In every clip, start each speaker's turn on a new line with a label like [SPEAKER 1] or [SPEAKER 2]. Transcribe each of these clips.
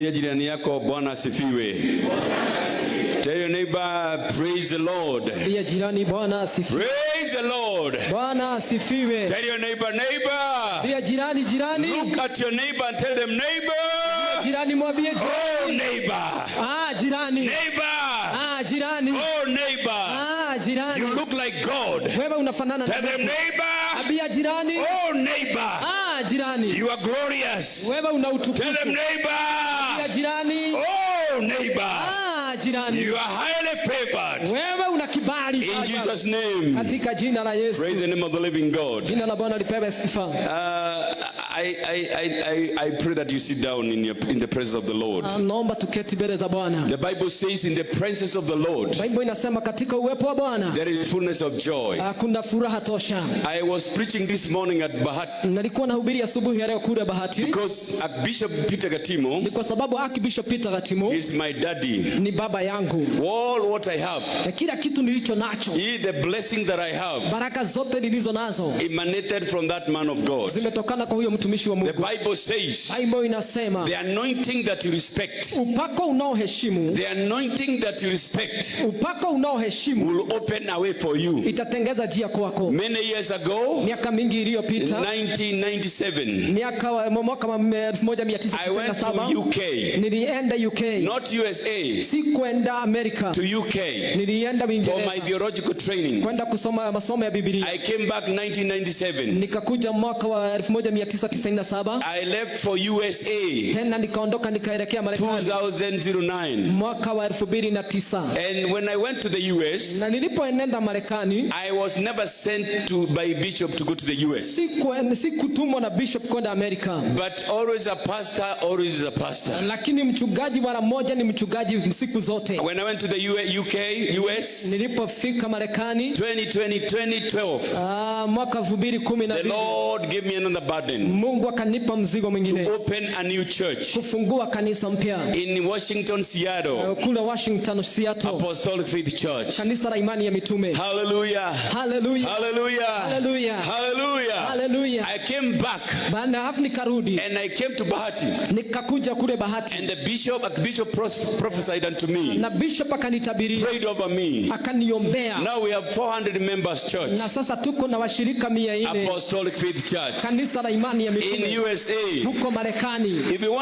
[SPEAKER 1] Jirani yako Bwana asifiwe. Tell your neighbor, praise the Lord.
[SPEAKER 2] Jirani Bwana asifiwe.
[SPEAKER 1] Praise the Lord.
[SPEAKER 2] Bwana asifiwe.
[SPEAKER 1] Tell your neighbor, neighbor.
[SPEAKER 2] Jirani.
[SPEAKER 1] Look at your neighbor and tell them, neighbor.
[SPEAKER 2] Jirani mwambie jirani.
[SPEAKER 1] Oh neighbor.
[SPEAKER 2] Jirani.
[SPEAKER 1] Neighbor.
[SPEAKER 2] Jirani.
[SPEAKER 1] Oh neighbor.
[SPEAKER 2] Jirani.
[SPEAKER 1] You look like God.
[SPEAKER 2] Wewe unafanana na.
[SPEAKER 1] Tell them, neighbor.
[SPEAKER 2] Jirani.
[SPEAKER 1] Oh neighbor.
[SPEAKER 2] Jirani.
[SPEAKER 1] You are glorious.
[SPEAKER 2] Wewe una utukufu.
[SPEAKER 1] Tell them, neighbor.
[SPEAKER 2] Jirani.
[SPEAKER 1] Oh neighbor.
[SPEAKER 2] Jirani.
[SPEAKER 1] You are highly favored.
[SPEAKER 2] Wewe una kibali.
[SPEAKER 1] In Jesus' name.
[SPEAKER 2] Katika jina la Yesu.
[SPEAKER 1] Praise the name of the living God.
[SPEAKER 2] Jina la Bwana lipewe sifa.
[SPEAKER 1] I pray that you sit down in the presence of the Lord.
[SPEAKER 2] Naomba tuketi mbele za Bwana.
[SPEAKER 1] The Bible says in the presence of the Lord,
[SPEAKER 2] Bible inasema katika uwepo wa Bwana
[SPEAKER 1] there is fullness of joy.
[SPEAKER 2] Kuna furaha tosha.
[SPEAKER 1] I was preaching this morning at Bahati.
[SPEAKER 2] Nilikuwa nahubiri asubuhi ya leo kule Bahati.
[SPEAKER 1] Because Bishop Peter Gatimo,
[SPEAKER 2] ni kwa sababu Archbishop Peter Gatimo
[SPEAKER 1] is my daddy.
[SPEAKER 2] Ni baba yangu.
[SPEAKER 1] All what I have,
[SPEAKER 2] kila kitu nilicho nacho,
[SPEAKER 1] the blessing that I have,
[SPEAKER 2] baraka zote nilizo nazo,
[SPEAKER 1] emanated from that man of God.
[SPEAKER 2] Zimetokana kwa huyo mtumishi wa Mungu.
[SPEAKER 1] The Bible says,
[SPEAKER 2] Bible inasema,
[SPEAKER 1] the anointing that you respect,
[SPEAKER 2] upako unaoheshimu,
[SPEAKER 1] the anointing that you respect,
[SPEAKER 2] upako unaoheshimu,
[SPEAKER 1] will open a way for you.
[SPEAKER 2] Itatengeza njia kwako.
[SPEAKER 1] Many years ago,
[SPEAKER 2] miaka mingi iliyopita,
[SPEAKER 1] 1997,
[SPEAKER 2] mwaka 1997,
[SPEAKER 1] I went to UK.
[SPEAKER 2] Nilienda UK.
[SPEAKER 1] Not USA.
[SPEAKER 2] Sikuenda America.
[SPEAKER 1] To UK.
[SPEAKER 2] Nilienda Uingereza.
[SPEAKER 1] For my theological training.
[SPEAKER 2] Kwenda kusoma masomo ya Biblia.
[SPEAKER 1] I came back 1997.
[SPEAKER 2] Nikakuja mwaka wa 1997.
[SPEAKER 1] I left for USA.
[SPEAKER 2] Tena nikaondoka nikaelekea Marekani.
[SPEAKER 1] 2009.
[SPEAKER 2] Mwaka wa 2009.
[SPEAKER 1] And when I went to the US,
[SPEAKER 2] na nilipoenda Marekani,
[SPEAKER 1] I was never sent by bishop to go to the US.
[SPEAKER 2] Sikutumwa na bishop kwenda America.
[SPEAKER 1] But always a pastor, always is a pastor.
[SPEAKER 2] Lakini mchungaji mara moja ni mchungaji siku zote.
[SPEAKER 1] When I went to the US,
[SPEAKER 2] nilipofika Marekani
[SPEAKER 1] 2012,
[SPEAKER 2] mwaka 2012,
[SPEAKER 1] the Lord gave me another burden.
[SPEAKER 2] Mungu akanipa mzigo mwingine.
[SPEAKER 1] To open a new church.
[SPEAKER 2] Kufungua kanisa mpya.
[SPEAKER 1] In Washington, Seattle.
[SPEAKER 2] Kule Washington, Seattle.
[SPEAKER 1] Apostolic Faith Church.
[SPEAKER 2] Kanisa la imani ya mitume.
[SPEAKER 1] Hallelujah.
[SPEAKER 2] Hallelujah.
[SPEAKER 1] Hallelujah.
[SPEAKER 2] Hallelujah.
[SPEAKER 1] Hallelujah.
[SPEAKER 2] Hallelujah.
[SPEAKER 1] I came back.
[SPEAKER 2] Baada nikarudi.
[SPEAKER 1] And I came to Bahati.
[SPEAKER 2] Nikakuja kule Bahati.
[SPEAKER 1] And the bishop prophesied unto me.
[SPEAKER 2] Na bishop akanitabiria.
[SPEAKER 1] Prayed over me.
[SPEAKER 2] Akaniombea.
[SPEAKER 1] Now we have 400 members church.
[SPEAKER 2] Na sasa tuko na washirika 400.
[SPEAKER 1] Apostolic Faith Church.
[SPEAKER 2] Kanisa la imani ya mitume.
[SPEAKER 1] In USA.
[SPEAKER 2] Huko Marekani.
[SPEAKER 1] If you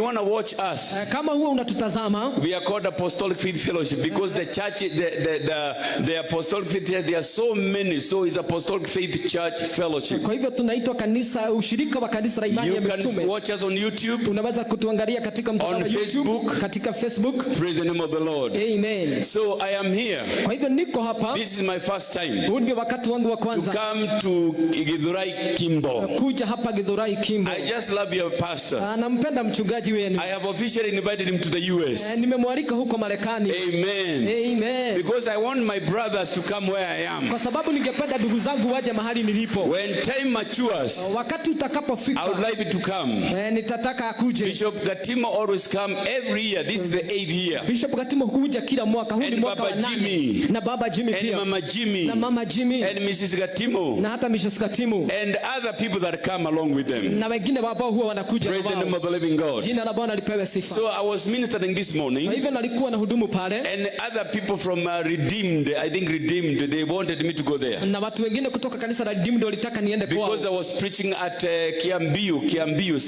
[SPEAKER 1] want to watch us.
[SPEAKER 2] Kama huwa unatutazama.
[SPEAKER 1] We are called Apostolic Faith Fellowship because the church, the Apostolic Faith Church, there are so many. So it's Apostolic Faith Church Fellowship.
[SPEAKER 2] Kwa hivyo tunaitwa kanisa, ushirika wa kanisa la imani ya mitume.
[SPEAKER 1] You can watch us on YouTube.
[SPEAKER 2] Unaweza kutuangalia katika mtandao wa YouTube, katika Facebook.
[SPEAKER 1] Praise the name of the Lord.
[SPEAKER 2] Amen.
[SPEAKER 1] So I am here.
[SPEAKER 2] Kwa hivyo niko hapa.
[SPEAKER 1] This is my first time.
[SPEAKER 2] Huu ndio wakati wangu wa kwanza.
[SPEAKER 1] To come to Githurai Kimbo.
[SPEAKER 2] Kuja hapa Githurai Kimbo.
[SPEAKER 1] I just love your pastor.
[SPEAKER 2] Nampenda mchungaji wenu.
[SPEAKER 1] I have officially invited him to the US.
[SPEAKER 2] Nimemwalika huko Marekani.
[SPEAKER 1] Amen.
[SPEAKER 2] Amen.
[SPEAKER 1] Because I want my brothers to come where I am.
[SPEAKER 2] Kwa sababu ningependa ndugu zangu waje mahali nilipo.
[SPEAKER 1] When time matures,
[SPEAKER 2] wakati utakapofika,
[SPEAKER 1] I would like it to come.
[SPEAKER 2] Nitataka akuje.
[SPEAKER 1] Bishop Gatimo always come every year. This is the 8th year.
[SPEAKER 2] Bishop Gatimo huja kila mwaka. Huu ni mwaka wa 8. Na Baba Jimmy pia.
[SPEAKER 1] And Mama Jimmy.
[SPEAKER 2] Na Mama Jimmy.
[SPEAKER 1] And Mrs. Gatimo.
[SPEAKER 2] Na hata Mrs. Gatimo.
[SPEAKER 1] And other people that come along with them.
[SPEAKER 2] Na wengine ambao huwa wanakuja
[SPEAKER 1] nao. Praise the name of the living God.
[SPEAKER 2] Jina la Bwana lipewe sifa.
[SPEAKER 1] So I was ministering this morning.
[SPEAKER 2] Hivyo nalikuwa na hudumu pale.
[SPEAKER 1] And other people from Redeemed, I think Redeemed, they wanted me to go there.
[SPEAKER 2] Na watu wengine kutoka kanisa la Redeemed walitaka niende kwao.
[SPEAKER 1] Because I was preaching at Kiambiu, Kiambiu.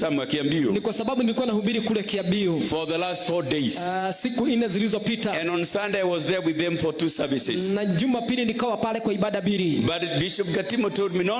[SPEAKER 2] Ni kwa sababu nilikuwa nahubiri kule Kiambiu.
[SPEAKER 1] For the last 4 days.
[SPEAKER 2] Siku 4 zilizopita.
[SPEAKER 1] And on Sunday I was there with them for 2 services.
[SPEAKER 2] Na Jumapili nikawa pale kwa ibada 2.
[SPEAKER 1] But Bishop Gatimo told me no.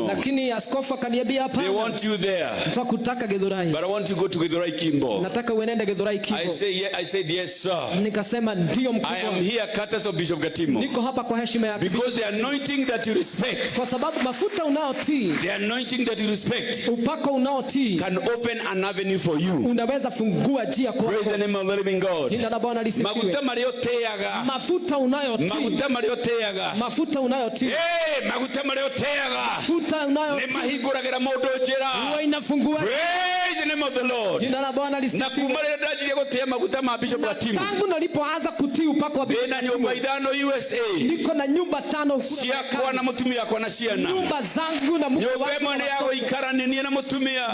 [SPEAKER 2] Lakini askofu akaniambia hapana.
[SPEAKER 1] They want you there.
[SPEAKER 2] Tutakutaka Githurai.
[SPEAKER 1] But I want to go to Githurai Kimbo.
[SPEAKER 2] Nataka uende Githurai Kimbo.
[SPEAKER 1] I said yes sir.
[SPEAKER 2] Nikasema ndio mkubwa.
[SPEAKER 1] I am here courtesy of Bishop Gatimo.
[SPEAKER 2] Niko hapa kwa heshima yake.
[SPEAKER 1] Because the anointing that you respect.
[SPEAKER 2] Kwa sababu mafuta unaotii.
[SPEAKER 1] The anointing that you respect.
[SPEAKER 2] Upako unaotii.
[SPEAKER 1] Can open an avenue for you.
[SPEAKER 2] Unaweza fungua njia kwako.
[SPEAKER 1] Praise the name of the living God.
[SPEAKER 2] Jina la Bwana lisifiwe.
[SPEAKER 1] Mafuta marioteaga.
[SPEAKER 2] Mafuta unayotii.
[SPEAKER 1] Mafuta marioteaga.
[SPEAKER 2] Mafuta unayotii.
[SPEAKER 1] Mafuta marioteaga.
[SPEAKER 2] Mafuta unayotii.
[SPEAKER 1] Ni mahinguragira mundu njira.
[SPEAKER 2] Huwa inafungua.
[SPEAKER 1] Praise the name of the Lord.
[SPEAKER 2] Jina la Bwana
[SPEAKER 1] Na
[SPEAKER 2] lisifiwe.
[SPEAKER 1] kumalira ndajire gutia maguta ma Bishop Latimu.
[SPEAKER 2] Tangu nilipoanza kutii upako wa
[SPEAKER 1] Bena nyumba idano USA.
[SPEAKER 2] niko na nyumba 5
[SPEAKER 1] Sia kwa na mutumia kwa na ciana.
[SPEAKER 2] nyumba zangu na mke
[SPEAKER 1] Nyumba
[SPEAKER 2] wangu
[SPEAKER 1] mone yao ikarani ni na mutumia.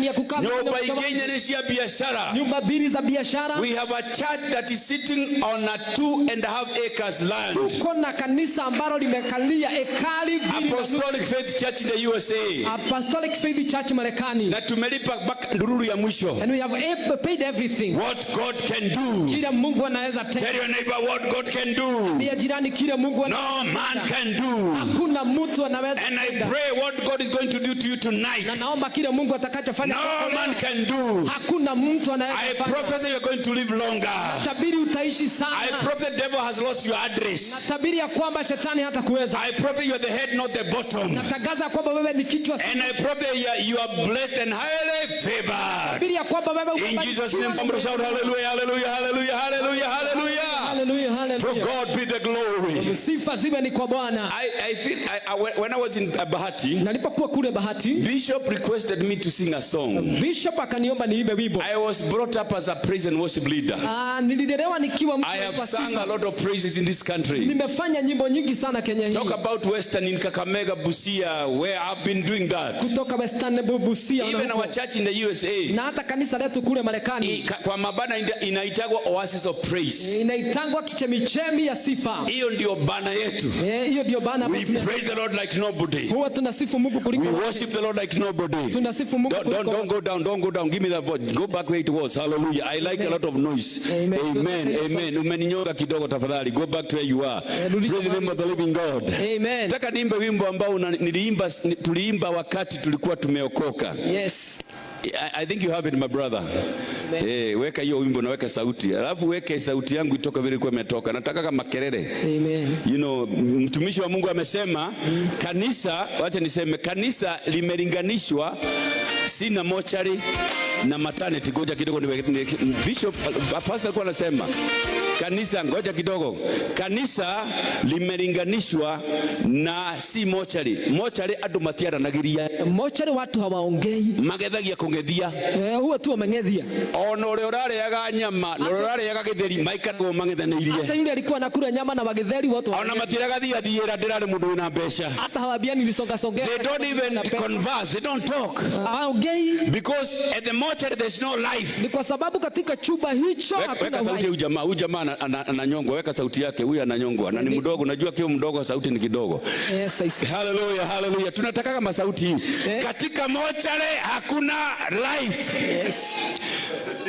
[SPEAKER 2] ni ya kukaa
[SPEAKER 1] Nyumba igenye ni cia biashara.
[SPEAKER 2] nyumba mbili za biashara.
[SPEAKER 1] We have a church that is sitting on a 2.5 acres land.
[SPEAKER 2] Tuko na kanisa ambalo limekalia ekari 2.
[SPEAKER 1] Apostolic Faith Church in the USA.
[SPEAKER 2] Apostolic Faith Church Marekani.
[SPEAKER 1] Na tumelipa ndururu ya mwisho.
[SPEAKER 2] And we have paid everything.
[SPEAKER 1] What God can do.
[SPEAKER 2] Kile Mungu anaweza tenda.
[SPEAKER 1] Tell your neighbor what God can do.
[SPEAKER 2] Ni jirani kile Mungu
[SPEAKER 1] No man can do.
[SPEAKER 2] Hakuna mtu anaweza.
[SPEAKER 1] And I pray what God is going to do to you tonight.
[SPEAKER 2] Na naomba kile Mungu atakachofanya.
[SPEAKER 1] No man can do.
[SPEAKER 2] Hakuna mtu anaweza
[SPEAKER 1] I prophesy you're going to live longer.
[SPEAKER 2] Tabiri utaishi sana.
[SPEAKER 1] I prophesy the devil has lost your address.
[SPEAKER 2] Na tabiri ya kwamba shetani hata kuweza.
[SPEAKER 1] I prophesy you're the head not the bottom.
[SPEAKER 2] Natangaza kwamba wewe ni kichwa.
[SPEAKER 1] And I prophesy you are blessed and highly favored.
[SPEAKER 2] Tabiri ya kwamba wewe
[SPEAKER 1] in Jesus name, somebody shout hallelujah, hallelujah, hallelujah, hallelujah, hallelujah.
[SPEAKER 2] Hallelujah, hallelujah.
[SPEAKER 1] To God be the glory.
[SPEAKER 2] Sifa ziwe ni kwa Bwana.
[SPEAKER 1] I feel when I was in Bahati,
[SPEAKER 2] Nalipokuwa kule Bahati,
[SPEAKER 1] Bishop requested me to sing a song.
[SPEAKER 2] Bishop akaniomba niimbe wimbo.
[SPEAKER 1] I was brought up as a praise and worship leader.
[SPEAKER 2] Nililelewa nikiwa mtu
[SPEAKER 1] I have sung a lot of praises in this country.
[SPEAKER 2] Nimefanya nyimbo nyingi sana Kenya hii.
[SPEAKER 1] Talk about Western in Kakamega, Busia, where I've been doing that.
[SPEAKER 2] Kutoka Western Busia.
[SPEAKER 1] Even our church in the USA.
[SPEAKER 2] Na hata kanisa letu kule Marekani.
[SPEAKER 1] Kwa mabana inaitagwa Oasis of Praise.
[SPEAKER 2] Inaitangwa kichemichemi ya sifa.
[SPEAKER 1] Hiyo ndio bana yetu.
[SPEAKER 2] Hiyo ndio bana.
[SPEAKER 1] We praise the Lord like nobody.
[SPEAKER 2] Huwa tunasifu Mungu kuliko.
[SPEAKER 1] We worship the Lord like nobody.
[SPEAKER 2] Tunasifu Mungu kuliko.
[SPEAKER 1] Don't go down, don't go down. Give me that voice. Go back where it was. Hallelujah. I like a lot of noise.
[SPEAKER 2] Amen.
[SPEAKER 1] Amen. Umeninyoga kidogo tafadhali. Go back to where you are. Praise the name of the living God.
[SPEAKER 2] Amen.
[SPEAKER 1] Nataka niimbe wimbo ambao tuliimba wakati tulikuwa tumeokoka.
[SPEAKER 2] Yes.
[SPEAKER 1] I think you have it, my brother. Weka hiyo wimbo na weka sauti. Alafu weke sauti yangu itoka vile ilikuwa imetoka. Nataka kama kelele.
[SPEAKER 2] Amen.
[SPEAKER 1] You know, mtumishi wa Mungu amesema kanisa, wacha niseme kanisa limelinganishwa si na mochari na maternity. Ngoja kidogo Bishop Pastor alikuwa anasema kanisa, ngoja kidogo, kanisa limelinganishwa na si mochari. Mochari adu matiara nagiria.
[SPEAKER 2] Mochari watu hawaongei.
[SPEAKER 1] Magethagia kungethia.
[SPEAKER 2] Huwa tu wamengethia.
[SPEAKER 1] Ona ule urarega nyama, na urarega githeri maikagwo mangethanirie.
[SPEAKER 2] Hata yule alikuwa anakula nyama na magetheri watu.
[SPEAKER 1] Ona matiraga thiathira ndirari mundu wina mbeca.
[SPEAKER 2] Hata hawabiani nilisonga songea.
[SPEAKER 1] They don't even converse, they don't talk.
[SPEAKER 2] Hawaongei.
[SPEAKER 1] Because at the mortuary there's no life.
[SPEAKER 2] Ni kwa sababu katika chumba hicho hakuna
[SPEAKER 1] weka sauti ya jamaa. Huyu jamaa ananyongwa. Weka sauti yake. Huyu ananyongwa. Na ni mdogo. Najua kio mdogo sauti ni kidogo.
[SPEAKER 2] Yes, I see.
[SPEAKER 1] Hallelujah, hallelujah. Tunataka kama sauti hii. Katika mortuary hakuna life.
[SPEAKER 2] Yes.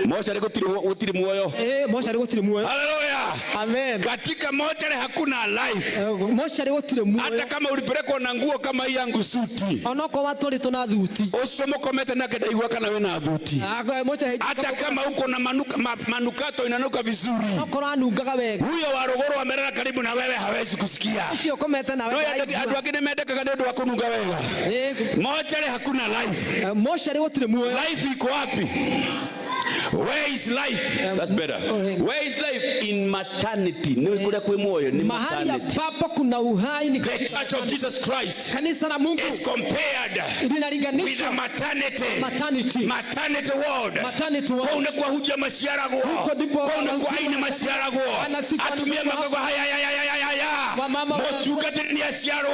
[SPEAKER 1] Mortuary gutiri muoyo.
[SPEAKER 2] Mortuary gutiri muoyo.
[SPEAKER 1] Hallelujah.
[SPEAKER 2] Amen.
[SPEAKER 1] Katika mortuary hakuna life.
[SPEAKER 2] Mortuary gutiri muoyo.
[SPEAKER 1] Hata kama ulipelekwa na nguo kama hii yangu suti.
[SPEAKER 2] Onoko watu wale tuna thuti.
[SPEAKER 1] Usomo komete na kedaigwa kana wena thuti. Hata kama uko na manukato inanuka vizuri. Huyo wa Rogoro amelala karibu na wewe hawezi kusikia.
[SPEAKER 2] Ucio komete na wewe.
[SPEAKER 1] Adu wengine medeka kanendo wakunuga wega. Mochari hakuna life.
[SPEAKER 2] Mochari gutiri muoyo.
[SPEAKER 1] Life iko wapi? Where is life? That's better. Where is life? In maternity. Ni kule kwa moyo ni
[SPEAKER 2] mahali ambapo kuna uhai ni
[SPEAKER 1] the Church of Jesus Christ.
[SPEAKER 2] Kanisa la Mungu
[SPEAKER 1] is compared with a maternity. Maternity ward. Kwa unakuwa huja masiara go. Kwa unakuwa aina masiara go. Atumia magogo haya. Motuka teni asiaro.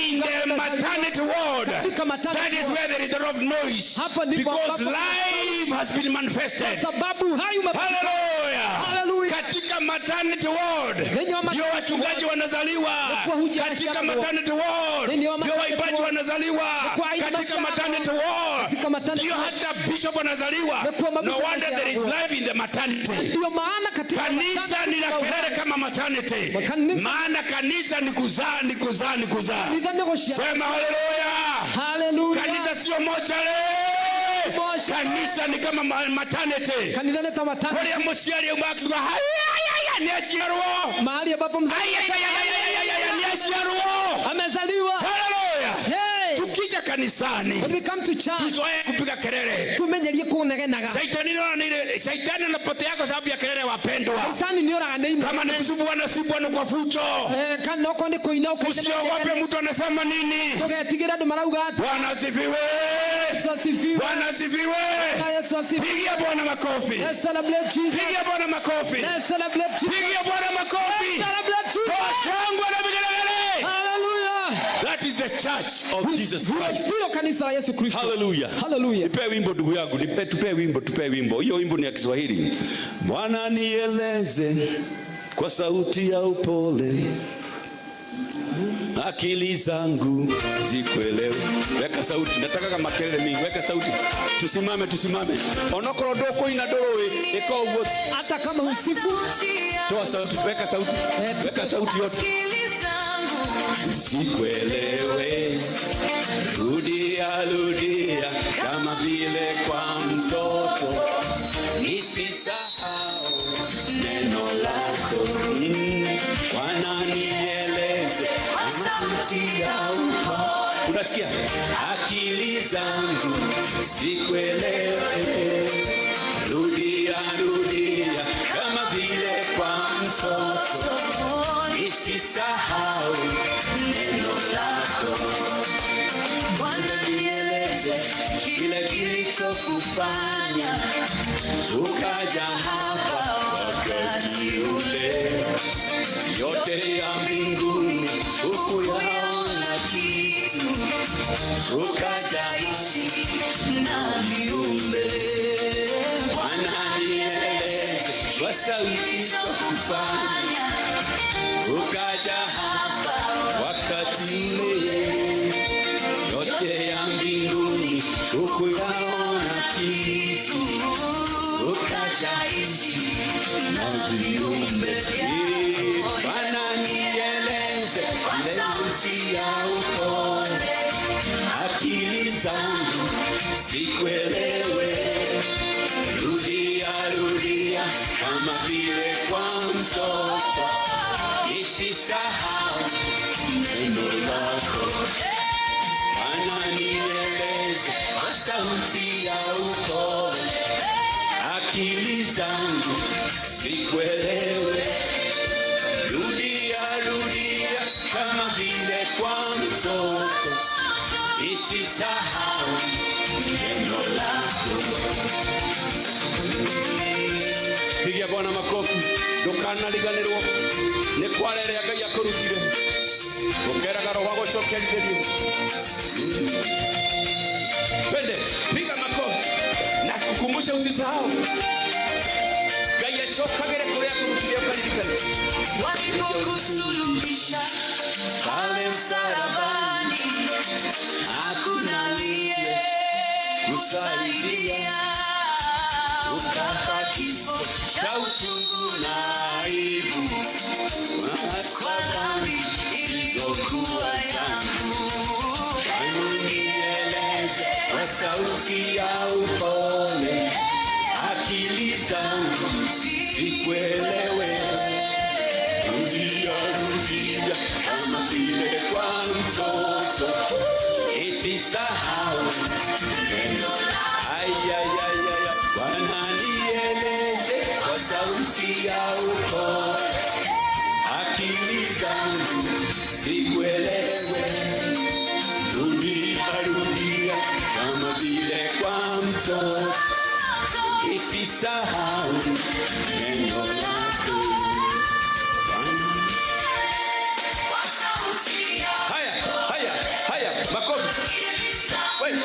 [SPEAKER 1] In the maternity ward. That is where there is a lot of noise. Because life has been manifested. Hallelujah. Katika maternity ward ndio wachungaji wanazaliwa. Katika maternity ward ndio waibaji wanazaliwa. Katika maternity ward ndio hata bishop wanazaliwa. No wonder there is life in the maternity.
[SPEAKER 2] Ndio maana katika
[SPEAKER 1] kanisa ni la kelele kama maternity. Maana kanisa ni kuzaa. Sema hallelujah. Kanisa sio mochari. Kanisa ni kama maternity.
[SPEAKER 2] Kanisa ni kama maternity.
[SPEAKER 1] Kwa hiyo msiali umbaki ni asiarwo.
[SPEAKER 2] Mahali ambapo mzazi
[SPEAKER 1] ni asiarwo.
[SPEAKER 2] Amezaliwa.
[SPEAKER 1] Hallelujah. Tukija kanisani.
[SPEAKER 2] When we come to church.
[SPEAKER 1] Tuzoe kupiga kelele.
[SPEAKER 2] Tumenyelie kunegenaga.
[SPEAKER 1] Shaitani anapotea kwa sababu ya kelele wapendwa.
[SPEAKER 2] Shaitani ni ora nini?
[SPEAKER 1] Kama ni kusumbua si Bwana kwa fujo.
[SPEAKER 2] Kana uko ni kuina ukaenda.
[SPEAKER 1] Usiogope mtu anasema nini.
[SPEAKER 2] Tugetigera ndo marauga.
[SPEAKER 1] Bwana asifiwe.
[SPEAKER 2] Yesu asifiwe.
[SPEAKER 1] Bwana asifiwe.
[SPEAKER 2] Yesu asifiwe.
[SPEAKER 1] Pigia Bwana makofi.
[SPEAKER 2] Let's celebrate Jesus.
[SPEAKER 1] Pigia Bwana makofi.
[SPEAKER 2] Let's celebrate Jesus.
[SPEAKER 1] Pigia Bwana makofi.
[SPEAKER 2] Let's celebrate Jesus.
[SPEAKER 1] Kwa shangwe na vigelegele.
[SPEAKER 2] Hallelujah.
[SPEAKER 1] That is the church of Jesus Christ.
[SPEAKER 2] Ndio kanisa la Yesu Kristo.
[SPEAKER 1] Hallelujah.
[SPEAKER 2] Hallelujah.
[SPEAKER 1] Nipe wimbo ndugu yangu, tupe wimbo. Hiyo wimbo ni ya Kiswahili. Bwana nieleze kwa sauti ya upole, akili zangu zikuelewe. Weka sauti, nataka kama kelele mingi. Weka sauti. Tusimame. Onokoro doko ina dorowe, eko ugo.
[SPEAKER 2] Hata kama usifu.
[SPEAKER 1] Toa sauti, weka sauti. Weka sauti yote. Zikuelewe. Rudia kama vile kwa mtoto. Nisisahau neno lako. Bwana nieleze sauti ya upole. Unasikia? Akili zangu zikuelewe. Rudia kama vile kwa mtoto. Nisisahau neno lako. Bwana nieleze kile kilichokufanya ukaja hapa wakati ule. Yote ya mbinguni hukuyaona kitu, ukaja ishi na viumbe. Bwana nieleze kwa sauti kilichokufanya ukaja hapa wakati ule. Yote ya mbinguni hukuyaona kitu, ukaja ishi na viumbe. Bwana nieleze kwa sauti ya upole, akili zangu zikuelewe. Rudia kama vile kwa mtoto. Nisisahau neno lako. Bwana nieleze kwa sauti ya upole, akili zangu zikuelewe. Rudia kama vile kwa mtoto. Nisisahau neno lako. Pigia Bwana makofi. Ndukanariganirwo ni kwarere Ngai akurutire. Ukeraga roho wako cokerithirio. Twende, piga makofi. Na kukumbusha usisahau. Ngai ashokagere kule akurutire ukaririkane.
[SPEAKER 3] Walipokusulubisha pale msalabani, hakuna aliye kusaidia. Ukafa kifo cha uchungu na aibu, kwa dhambi iliyokuwa yangu.
[SPEAKER 1] Nieleze kwa sauti ya upole, akili zangu zikuelewe. Rudia kama vile kwa mtoto. Nisisahau neno lako. Bwana nieleze kwa sauti ya upole, akili zangu zikuelewe. Rudia kama vile kwa mtoto. Nisisahau neno lako. Haya, makofi. Wait.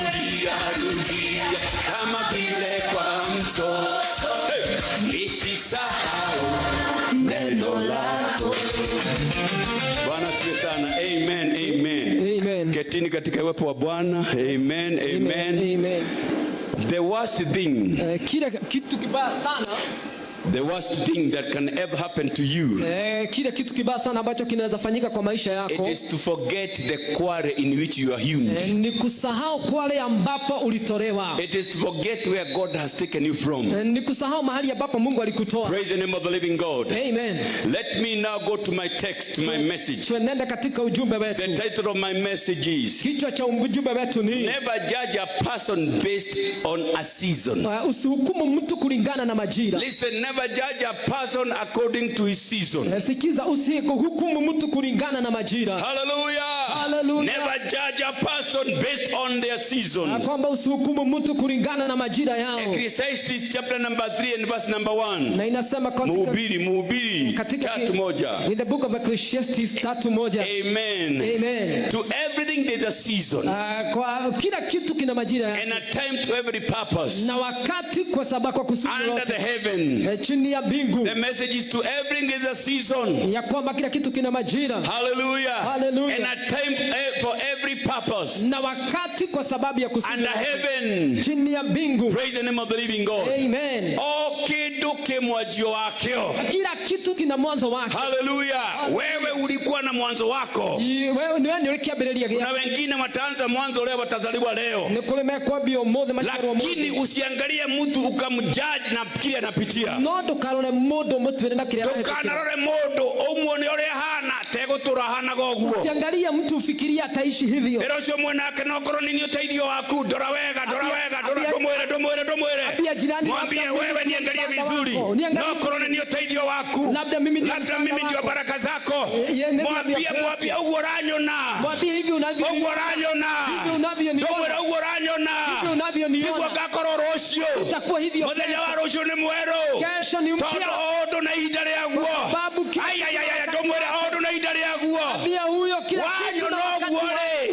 [SPEAKER 1] Rudia kama vile kwa mtoto. Nisisahau neno lako. Bwana asifiwe sana. Amen. Ketini katika uwepo wa Bwana. Amen. The worst thing.
[SPEAKER 2] Kile kitu kibaya sana.
[SPEAKER 1] The worst thing that can ever happen to you.
[SPEAKER 2] Kile kitu kibaya sana ambacho kinaweza fanyika kwa maisha yako.
[SPEAKER 1] It is to forget the quarry in which you are hewn.
[SPEAKER 2] Ni kusahau kwale ambapo ulitolewa.
[SPEAKER 1] It is to forget where God has taken you from.
[SPEAKER 2] Ni kusahau mahali ambapo Mungu alikutoa.
[SPEAKER 1] Praise the name of the living God.
[SPEAKER 2] Amen.
[SPEAKER 1] Let me now go to my text, my message.
[SPEAKER 2] Tuenende katika ujumbe wetu.
[SPEAKER 1] The title of my message is,
[SPEAKER 2] kichwa cha ujumbe wetu ni,
[SPEAKER 1] never judge a person based on a season.
[SPEAKER 2] Usihukumu mtu kulingana na majira.
[SPEAKER 1] Listen, never judge a person according to his season.
[SPEAKER 2] Sikiza, usihukumu mtu kulingana na majira.
[SPEAKER 1] Hallelujah. Never judge a person based on their seasons.
[SPEAKER 2] Kwamba usihukumu mtu kulingana na majira yao.
[SPEAKER 1] Ecclesiastes chapter number 3 and verse number 1.
[SPEAKER 2] Na inasema
[SPEAKER 1] Mhubiri
[SPEAKER 2] katika
[SPEAKER 1] 3:1.
[SPEAKER 2] In the book of Ecclesiastes 3:1.
[SPEAKER 1] Amen.
[SPEAKER 2] Amen.
[SPEAKER 1] To everything there's a season.
[SPEAKER 2] Kwa kila kitu kina majira yake.
[SPEAKER 1] And a time to every purpose.
[SPEAKER 2] Na wakati kwa sababu kwa kusudi lote.
[SPEAKER 1] Under the heaven.
[SPEAKER 2] Chini ya mbingu.
[SPEAKER 1] The message is to everything there's a season.
[SPEAKER 2] Ya kwamba kila kitu kina majira.
[SPEAKER 1] Hallelujah.
[SPEAKER 2] Hallelujah.
[SPEAKER 1] And a time for every purpose.
[SPEAKER 2] Na wakati kwa sababu ya kusudi
[SPEAKER 1] lote. Under heaven.
[SPEAKER 2] Chini ya mbingu.
[SPEAKER 1] Praise the name of the living God.
[SPEAKER 2] Amen.
[SPEAKER 1] Kitu kimwajio wake.
[SPEAKER 2] Kila kitu kina mwanzo wake.
[SPEAKER 1] Hallelujah. Wewe ulikuwa na mwanzo wako.
[SPEAKER 2] Wewe ni wewe ulikiambia
[SPEAKER 1] na wengine wataanza mwanzo leo, watazaliwa leo. Lakini usiangalie mtu ukamjudge na kile anapitia.
[SPEAKER 2] Tukanarore mundu
[SPEAKER 1] umuone ore hana tegutura hana goguo.
[SPEAKER 2] Usiangalie mtu ufikirie ataishi hivyo.
[SPEAKER 1] Pero cio mwanake no korwo nini uteithio waku dora wega domwere. Mwambie wewe niangalie vizuri. No korwo nini uteithio waku. Labda mimi ndio baraka zako. Mwambie ugo ranyona.
[SPEAKER 2] Mwambie hivi unavyoniona. Hivi unavyoniona. Hivi unavyoniona.
[SPEAKER 1] Gakoro rocio.
[SPEAKER 2] Itakuwa hivyo.
[SPEAKER 1] Muthenya wa rocio ni mweru.
[SPEAKER 2] Kesho ni mpya.
[SPEAKER 1] Todo na ihinda rĩaguo.
[SPEAKER 2] Babu
[SPEAKER 1] domwere odo na ihinda rĩaguo.
[SPEAKER 2] Pia huyo kila kitu na wakati.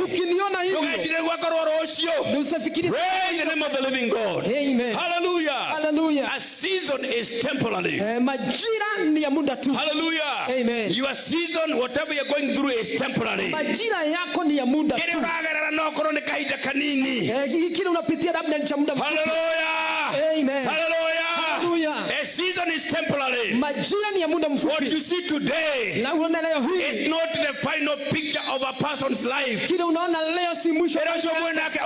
[SPEAKER 2] Ukiniona hivyo.
[SPEAKER 1] Ugachire gwakoro rocio.
[SPEAKER 2] Usifikiri.
[SPEAKER 1] Praise the name of the living God.
[SPEAKER 2] Amen.
[SPEAKER 1] Hallelujah.
[SPEAKER 2] Hallelujah.
[SPEAKER 1] A season is temporary.
[SPEAKER 2] Majira ni ya muda tu.
[SPEAKER 1] Hallelujah.
[SPEAKER 2] Amen.
[SPEAKER 1] Your season, whatever you're going through, is temporary.
[SPEAKER 2] Majira yako ni ya muda tu.
[SPEAKER 1] Kile unagarara no korone kaida kanini.
[SPEAKER 2] Kile unapitia labda ni cha muda mfupi.
[SPEAKER 1] Hallelujah.
[SPEAKER 2] Amen.
[SPEAKER 1] Hallelujah. A season is temporary.
[SPEAKER 2] Majira ni ya muda mfupi.
[SPEAKER 1] What you see today is not the final picture of a person's life.
[SPEAKER 2] Kile unaona leo si mwisho.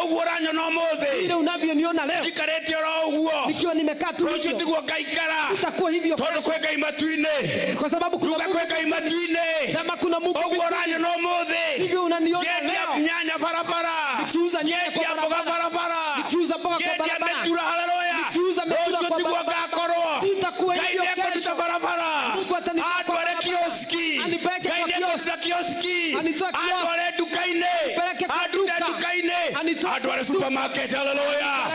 [SPEAKER 1] Uguranyo no mothe.
[SPEAKER 2] Kile unavyoniona leo.
[SPEAKER 1] Tikarete ro uguo.
[SPEAKER 2] Nikiwa nimekaa tu hivyo.
[SPEAKER 1] Rocio tiguo kaikara.
[SPEAKER 2] Itakuwa hivyo.
[SPEAKER 1] Todo kweka imatuine.
[SPEAKER 2] Kwa sababu kuna
[SPEAKER 1] Mungu kweka imatuine.
[SPEAKER 2] Kama kuna Mungu.
[SPEAKER 1] Uguranyo no mothe.
[SPEAKER 2] Hivyo unaniona
[SPEAKER 1] leo. Nyanya barabara.
[SPEAKER 2] Nikiuza nyanya kwa barabara. Nikiuza mboga kwa barabara.
[SPEAKER 1] Hallelujah.
[SPEAKER 2] Nikiuza metura kwa barabara. Sitakuwa hivyo kesho. Mungu atanipeleka kwa kioski. Anipeleke kwa kioski. Anitoa kioski.
[SPEAKER 1] Dukaine. Adware supermarket. Hallelujah.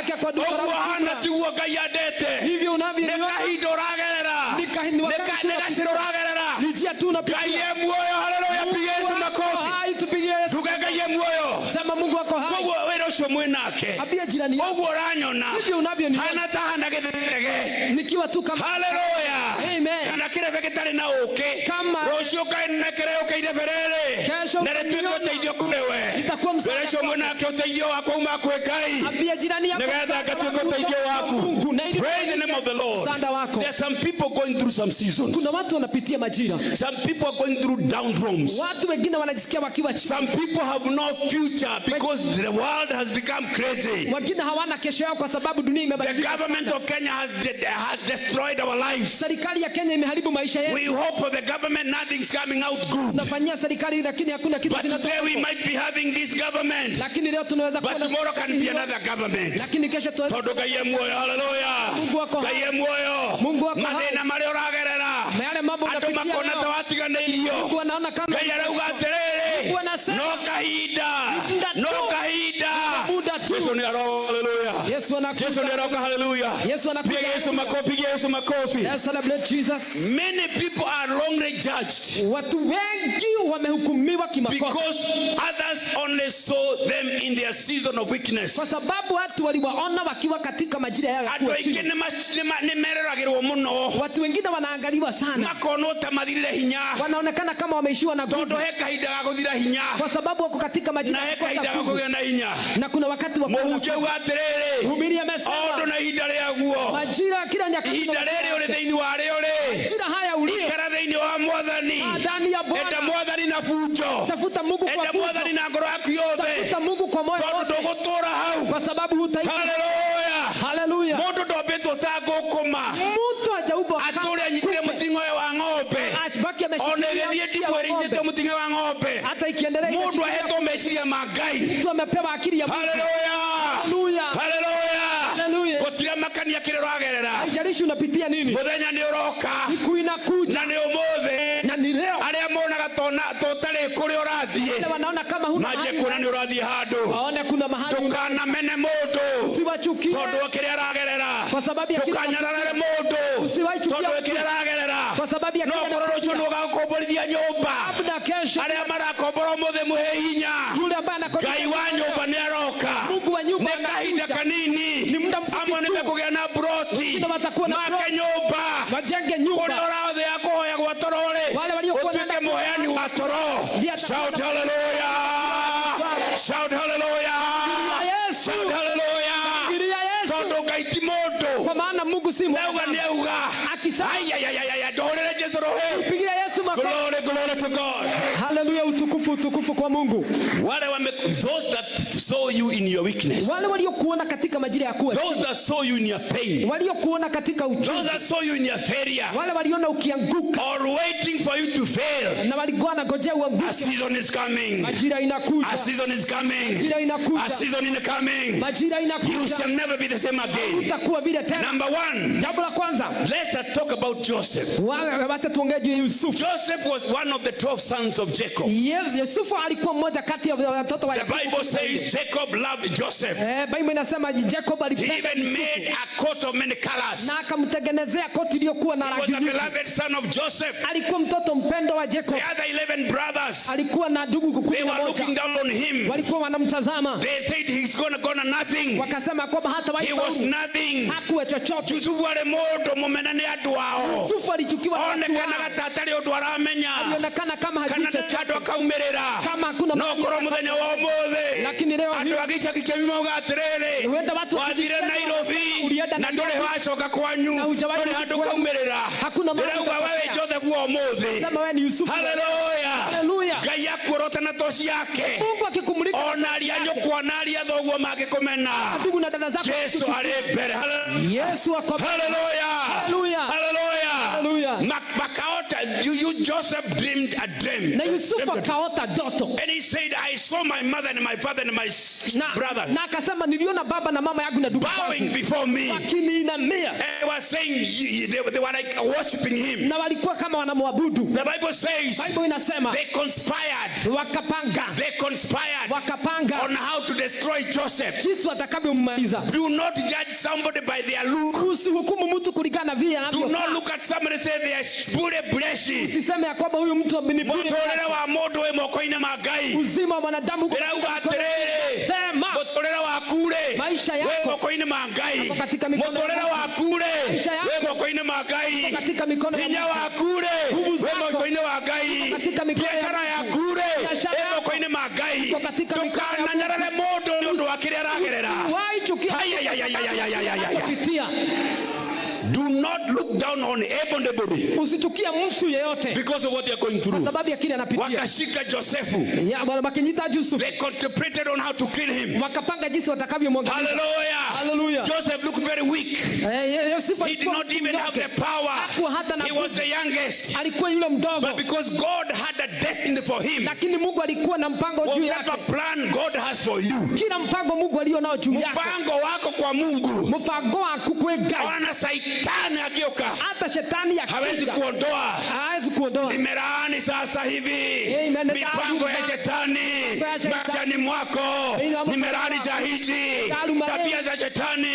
[SPEAKER 1] Hana tuwa kayadete.
[SPEAKER 2] Hivyo unavyoniona.
[SPEAKER 1] Nekahidoragerera. Nekahidoragerera.
[SPEAKER 2] Nijia tu na
[SPEAKER 1] Gaye moyo. Hallelujah. Pigie Yesu makofi.
[SPEAKER 2] Hai tupigie Yesu.
[SPEAKER 1] Tugaye moyo.
[SPEAKER 2] Sema Mungu wako hai.
[SPEAKER 1] Wewe usho mwenake.
[SPEAKER 2] Abia jirani yako.
[SPEAKER 1] Mungu ranyona.
[SPEAKER 2] Hivyo unavyoniona.
[SPEAKER 1] Hana tahana gedege.
[SPEAKER 2] Nikiwa tu kama.
[SPEAKER 1] Hallelujah.
[SPEAKER 2] Amen.
[SPEAKER 1] Kana kile vegetari na oke.
[SPEAKER 2] Kama.
[SPEAKER 1] Rocio kaina kile oke ide ferere.
[SPEAKER 2] Kesho.
[SPEAKER 1] Neretuko teidio kulewe.
[SPEAKER 2] Itakuwa msaada.
[SPEAKER 1] Rocio mwenake uteidio wako uma kwekai.
[SPEAKER 2] Abia jirani yako.
[SPEAKER 1] Negaza katuko teidio wako. Praise the name of the Lord. There are some people going through some seasons.
[SPEAKER 2] Kuna watu wanapitia majira.
[SPEAKER 1] Some people are going through downturns.
[SPEAKER 2] Watu wengine wanajisikia wakiwa chini.
[SPEAKER 1] Some people have no future because the world has become crazy.
[SPEAKER 2] Wengine hawana kesho yao kwa sababu dunia imebadilika.
[SPEAKER 1] The government of Kenya has destroyed our lives.
[SPEAKER 2] Serikali ya Kenya imeharibu maisha yetu.
[SPEAKER 1] We hope for the government nothing's coming out good.
[SPEAKER 2] Nafanyia serikali lakini hakuna kitu
[SPEAKER 1] kinatoka. But today we might be having this government.
[SPEAKER 2] Lakini leo tunaweza kuwa
[SPEAKER 1] na tomorrow can be another government.
[SPEAKER 2] Lakini kesho tuweza.
[SPEAKER 1] Todoka yemoyo. Hallelujah.
[SPEAKER 2] Mungu wako hai.
[SPEAKER 1] Yemoyo.
[SPEAKER 2] Mungu wako hai.
[SPEAKER 1] Madena mari oragerera.
[SPEAKER 2] Yale mambo unapitia leo.
[SPEAKER 1] Atoma kona tawatiganeirio.
[SPEAKER 2] Mungu anaona kama.
[SPEAKER 1] Kaya ugaterere.
[SPEAKER 2] Mungu anasema.
[SPEAKER 1] No kahida.
[SPEAKER 2] Muda tu.
[SPEAKER 1] Yesu ni roho. Hallelujah.
[SPEAKER 2] Yesu anakuja.
[SPEAKER 1] Yesu ni roho. Hallelujah.
[SPEAKER 2] Yesu anakuja.
[SPEAKER 1] Piga Yesu makofi.
[SPEAKER 2] Let's celebrate Jesus.
[SPEAKER 1] Many people are wrongly judged.
[SPEAKER 2] Watu wengi wamehukumiwa kimakosa.
[SPEAKER 1] Because others only saw them in their season of weakness.
[SPEAKER 2] Kwa sababu watu waliwaona wakiwa katika majira yao ya kuwa chini. Watu wengine wanaangaliwa sana. Wanaonekana kama wameishiwa na nguvu. Kwa sababu wako katika majira ya kukosa nguvu. Na kuna wakati wa Mhubiri amesema majira ya kila nyakati. Majira haya ulio ndani ya Bwana. Tafuta Mungu kwa fujo. Tafuta Mungu kwa moyo wote. Kwa sababu hutaishi. Hallelujah. Mtu hajauba
[SPEAKER 1] atore anyitire mutingo wa ng'ombe.
[SPEAKER 2] Ashbaki ameshikilia
[SPEAKER 1] mutingo wa ng'ombe.
[SPEAKER 2] Hata ikiendelea
[SPEAKER 1] mundu aheto mechiria magai.
[SPEAKER 2] Mtu amepewa akili ya Mungu.
[SPEAKER 1] Hallelujah.
[SPEAKER 2] Hallelujah.
[SPEAKER 1] Gotira makania kirero agerera.
[SPEAKER 2] Haijalishi unapitia nini.
[SPEAKER 1] Muthenya ni uroka.
[SPEAKER 2] Siku inakuja.
[SPEAKER 1] Na ni umothe.
[SPEAKER 2] Na ni leo.
[SPEAKER 1] Aria monaga totare kuri urathie.
[SPEAKER 2] Wale wanaona kama huna
[SPEAKER 1] maje kuna ni urathi hadu
[SPEAKER 2] aone kuna mahali
[SPEAKER 1] tukana mene modo
[SPEAKER 2] usiwachukie
[SPEAKER 1] todo kile ragerera
[SPEAKER 2] kwa sababu ya
[SPEAKER 1] tukanyarare modo
[SPEAKER 2] usiwachukie
[SPEAKER 1] todo kile ragerera
[SPEAKER 2] kwa sababu ya
[SPEAKER 1] no kororocho no gakobolithia nyumba
[SPEAKER 2] labda kesho
[SPEAKER 1] ale marakomboro muthe muhehinya
[SPEAKER 2] yule ambaye anakosa
[SPEAKER 1] gai wa nyumba ni aroka
[SPEAKER 2] Mungu wa nyumba
[SPEAKER 1] anakuja kanini
[SPEAKER 2] ni muda mfupi
[SPEAKER 1] amwe nimekugea na broti make nyumba
[SPEAKER 2] wajenge nyumba
[SPEAKER 1] kuna rathi ya kuhoya gwa torore
[SPEAKER 2] wale waliokuwa
[SPEAKER 1] utuike muheani wa toro shout hallelujah shout hallelujah shout hallelujah tondu gaiti mundu
[SPEAKER 2] kwa maana Mungu si
[SPEAKER 1] neuga neuga akisaya ndorere Jesu rohe
[SPEAKER 2] pigia Yesu makofi
[SPEAKER 1] glory to God
[SPEAKER 2] hallelujah utukufu kwa Mungu
[SPEAKER 1] wale those that saw you in your weakness
[SPEAKER 2] wale waliokuona katika majira ya kuwa
[SPEAKER 1] those that saw you in your pain
[SPEAKER 2] waliokuona katika uchungu
[SPEAKER 1] those that saw you in your failure
[SPEAKER 2] wale waliona ukianguka
[SPEAKER 1] or waiting for you to fail
[SPEAKER 2] na walikuwa ngojea uanguke
[SPEAKER 1] a season is coming
[SPEAKER 2] majira inakuja
[SPEAKER 1] a season is coming
[SPEAKER 2] majira inakuja
[SPEAKER 1] a season is coming
[SPEAKER 2] majira
[SPEAKER 1] you
[SPEAKER 2] inakuja
[SPEAKER 1] shall never be the same again
[SPEAKER 2] utakuwa vile tena
[SPEAKER 1] number 1
[SPEAKER 2] jambo la kwanza
[SPEAKER 1] let's talk about Joseph
[SPEAKER 2] wale wacha tuongee juu ya Yusufu
[SPEAKER 1] Joseph was one of the 12 sons of Jacob
[SPEAKER 2] yes Yusufu alikuwa mmoja kati ya watoto wa
[SPEAKER 1] the Bible says Jacob loved Joseph
[SPEAKER 2] Bible inasema Jacob
[SPEAKER 1] he
[SPEAKER 2] alipenda
[SPEAKER 1] even made a coat of many colors
[SPEAKER 2] na akamtengenezea koti iliyokuwa na
[SPEAKER 1] he
[SPEAKER 2] rangi
[SPEAKER 1] was a
[SPEAKER 2] nyingi
[SPEAKER 1] beloved son of Joseph
[SPEAKER 2] alikuwa mtoto mpendwa wa Jacob
[SPEAKER 1] the other 11 brothers
[SPEAKER 2] alikuwa na ndugu
[SPEAKER 1] they were looking down on him
[SPEAKER 2] walikuwa wanamtazama
[SPEAKER 1] they said he's gonna nothing
[SPEAKER 2] wakasema kwamba hata
[SPEAKER 1] he was nothing
[SPEAKER 2] hakuwa chochote
[SPEAKER 1] Yusufu ale modo mumena ni andu ao
[SPEAKER 2] Yusufu alichukiwa na watu
[SPEAKER 1] onekana gatatari undu aramenya
[SPEAKER 2] alionekana kama hajui
[SPEAKER 1] kana
[SPEAKER 2] chochote
[SPEAKER 1] tatu akaumirira
[SPEAKER 2] kama hakuna
[SPEAKER 1] no koro muthenya wa umuthi
[SPEAKER 2] lakini leo hii
[SPEAKER 1] andu agicaki kia mauga atiriri
[SPEAKER 2] huenda watu
[SPEAKER 1] wathire Nairobi na nduri wacoka kwanyu nduri handu kaumirira
[SPEAKER 2] hakuna
[SPEAKER 1] ndĩrauga wewe Joseph wa umuthi
[SPEAKER 2] sema wewe ni Yusufu
[SPEAKER 1] haleluya Ngai akuorota na toci yake
[SPEAKER 2] Mungu akikumulika
[SPEAKER 1] ona aria nyukwa na aria thoguo magikumena
[SPEAKER 2] ndugu na dada zako
[SPEAKER 1] Yesu ari mbere
[SPEAKER 2] Yesu akwa
[SPEAKER 1] haleluya makaota you Joseph dreamed a dream
[SPEAKER 2] na Yusufu akaota ndoto
[SPEAKER 1] and he said I saw my mother and my father and my brothers
[SPEAKER 2] na akasema niliona baba na mama yangu na ndugu
[SPEAKER 1] bowing before me
[SPEAKER 2] wakiniinamia
[SPEAKER 1] and was saying they were like worshiping him
[SPEAKER 2] na walikuwa kama wanamwabudu
[SPEAKER 1] the Bible says
[SPEAKER 2] Bible inasema
[SPEAKER 1] they conspired
[SPEAKER 2] wakapanga
[SPEAKER 1] on how to destroy Joseph
[SPEAKER 2] jinsi watakavyomaliza
[SPEAKER 1] do not judge somebody by their look
[SPEAKER 2] usihukumu mtu kulingana vile
[SPEAKER 1] do
[SPEAKER 2] anavyo
[SPEAKER 1] not look at somebody say they are bure blessed
[SPEAKER 2] usiseme ya kwamba huyu mtu ni bure
[SPEAKER 1] mutorere wa mundu we moko-ini ma Ngai
[SPEAKER 2] uzima wa mwanadamu
[SPEAKER 1] ndĩrauga atĩrĩrĩ
[SPEAKER 2] sema
[SPEAKER 1] mutorere waku rĩ
[SPEAKER 2] maisha
[SPEAKER 1] we
[SPEAKER 2] yako
[SPEAKER 1] moko-ini ma Ngai
[SPEAKER 2] katika mikono
[SPEAKER 1] mutorere waku rĩ
[SPEAKER 2] maisha yako
[SPEAKER 1] we moko-ini ma Ngai
[SPEAKER 2] katika mikono ya
[SPEAKER 1] hinya waku rĩ we moko-ini wa Ngai
[SPEAKER 2] katika mikono ya
[SPEAKER 1] biashara yaku rĩ we moko-ini ma Ngai ndũkananyarare mũndũ nĩ ũndũ wa kĩrĩa aragerera
[SPEAKER 2] kupitia
[SPEAKER 1] do not look down on anybody
[SPEAKER 2] usichukia mtu yeyote
[SPEAKER 1] because of what they are going through
[SPEAKER 2] kwa sababu ya kile anapitia
[SPEAKER 1] wakashika Josefu
[SPEAKER 2] wakinyita Yusuf
[SPEAKER 1] they contemplated on how to kill him
[SPEAKER 2] wakapanga jinsi watakavyomwangamiza
[SPEAKER 1] hallelujah Joseph looked very weak he did not even have the power he was the youngest
[SPEAKER 2] alikuwa yule mdogo
[SPEAKER 1] but because God had a destiny for him
[SPEAKER 2] lakini Mungu alikuwa na mpango juu yake
[SPEAKER 1] whatever plan God has for you
[SPEAKER 2] kila mpango Mungu alio nao juu yake
[SPEAKER 1] mpango wako kwa Mungu
[SPEAKER 2] mpango wako kwega
[SPEAKER 1] ona Shetani akioka
[SPEAKER 2] hata shetani
[SPEAKER 1] hawezi kuondoa nimelaani sasa hivi mipango ya shetani maishani mwako nimelaani za hizi tabia za shetani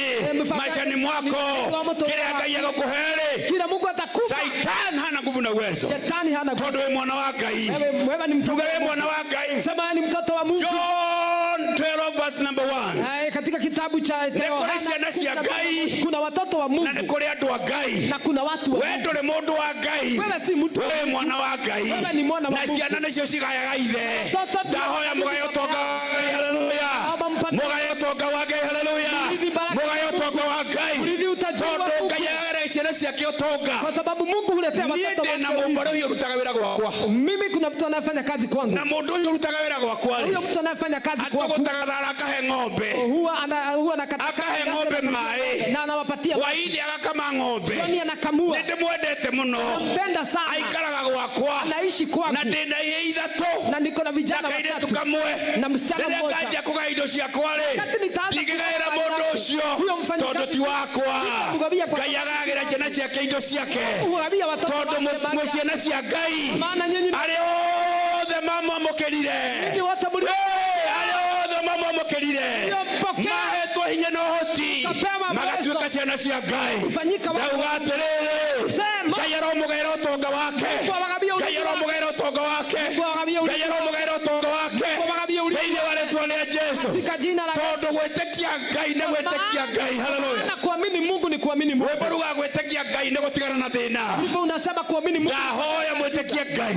[SPEAKER 1] maishani mwako kile Ngai akuhere
[SPEAKER 2] kila Mungu atakupa
[SPEAKER 1] Shetani hana nguvu na uwezo
[SPEAKER 2] shetani hana nguvu
[SPEAKER 1] wewe mwana wa Ngai
[SPEAKER 2] wewe ni mtoto
[SPEAKER 1] wewe mwana wa Ngai
[SPEAKER 2] sema ni mtoto wa Mungu
[SPEAKER 1] John 12 verse number 1
[SPEAKER 2] katika kitabu cha Yohana kuna watoto wa Mungu
[SPEAKER 1] na kule watu wa Ngai
[SPEAKER 2] na kuna watu wa
[SPEAKER 1] wewe ndole mundu wa Ngai
[SPEAKER 2] wewe si mtu
[SPEAKER 1] wewe mwana wa Ngai
[SPEAKER 2] wewe ni mwana wa Mungu
[SPEAKER 1] na ciana nicio cigayaga ithe ndahoya mugayo toka haleluya mugayo toka wa Ngai haleluya mugayo toka wa Ngai tondu Ngai agere ciana ciake utonga
[SPEAKER 2] kwa sababu Mungu huletea watoto wake
[SPEAKER 1] na mumbare huyo rutaga wira gwakwa
[SPEAKER 2] mimi kuna mtu anayefanya kazi kwangu
[SPEAKER 1] na mundu huyo rutaga wira gwakwa
[SPEAKER 2] huyo mtu anayefanya kazi kwangu
[SPEAKER 1] atogotagara akahe ng'ombe
[SPEAKER 2] huwa anakata
[SPEAKER 1] akahe ng'ombe mai
[SPEAKER 2] na anawapatia
[SPEAKER 1] waidi akakama ng'ombe
[SPEAKER 2] yani anakamua
[SPEAKER 1] ndimwendete muno
[SPEAKER 2] nampenda sana
[SPEAKER 1] aikaraga gwakwa
[SPEAKER 2] anaishi kwangu
[SPEAKER 1] na ndina ye ithatu
[SPEAKER 2] na niko na vijana
[SPEAKER 1] watatu kamwe
[SPEAKER 2] na msichana mmoja
[SPEAKER 1] kaja kuga indo ciakwa ri ndigaira mundu ucio tondu ti wakwa Ngai agagira ciana ciake indo ciake tondu mwe ciana cia Ngai ari othe mamwamukirire mamokerire mahetwo hinya no hoti magatuika ciana cia Ngai ugatiriri Ngai aromugaira utonga wake Ngai aromugaira utonga wake Ngai aromugaira utonga wake thĩinĩ wa rĩtwa rĩa Jesu tondũ gwĩtĩkia Ngai nĩ gwĩtĩkia Ngai. Haleluya.
[SPEAKER 2] Na kuamini Mungu ni kuamini Mungu.
[SPEAKER 1] Wewe ruga gwĩtĩkia Ngai nĩ gũtigana na thĩna.
[SPEAKER 2] Hivyo unasema kuamini Mungu.
[SPEAKER 1] Ndahoya mwĩtĩkie Ngai.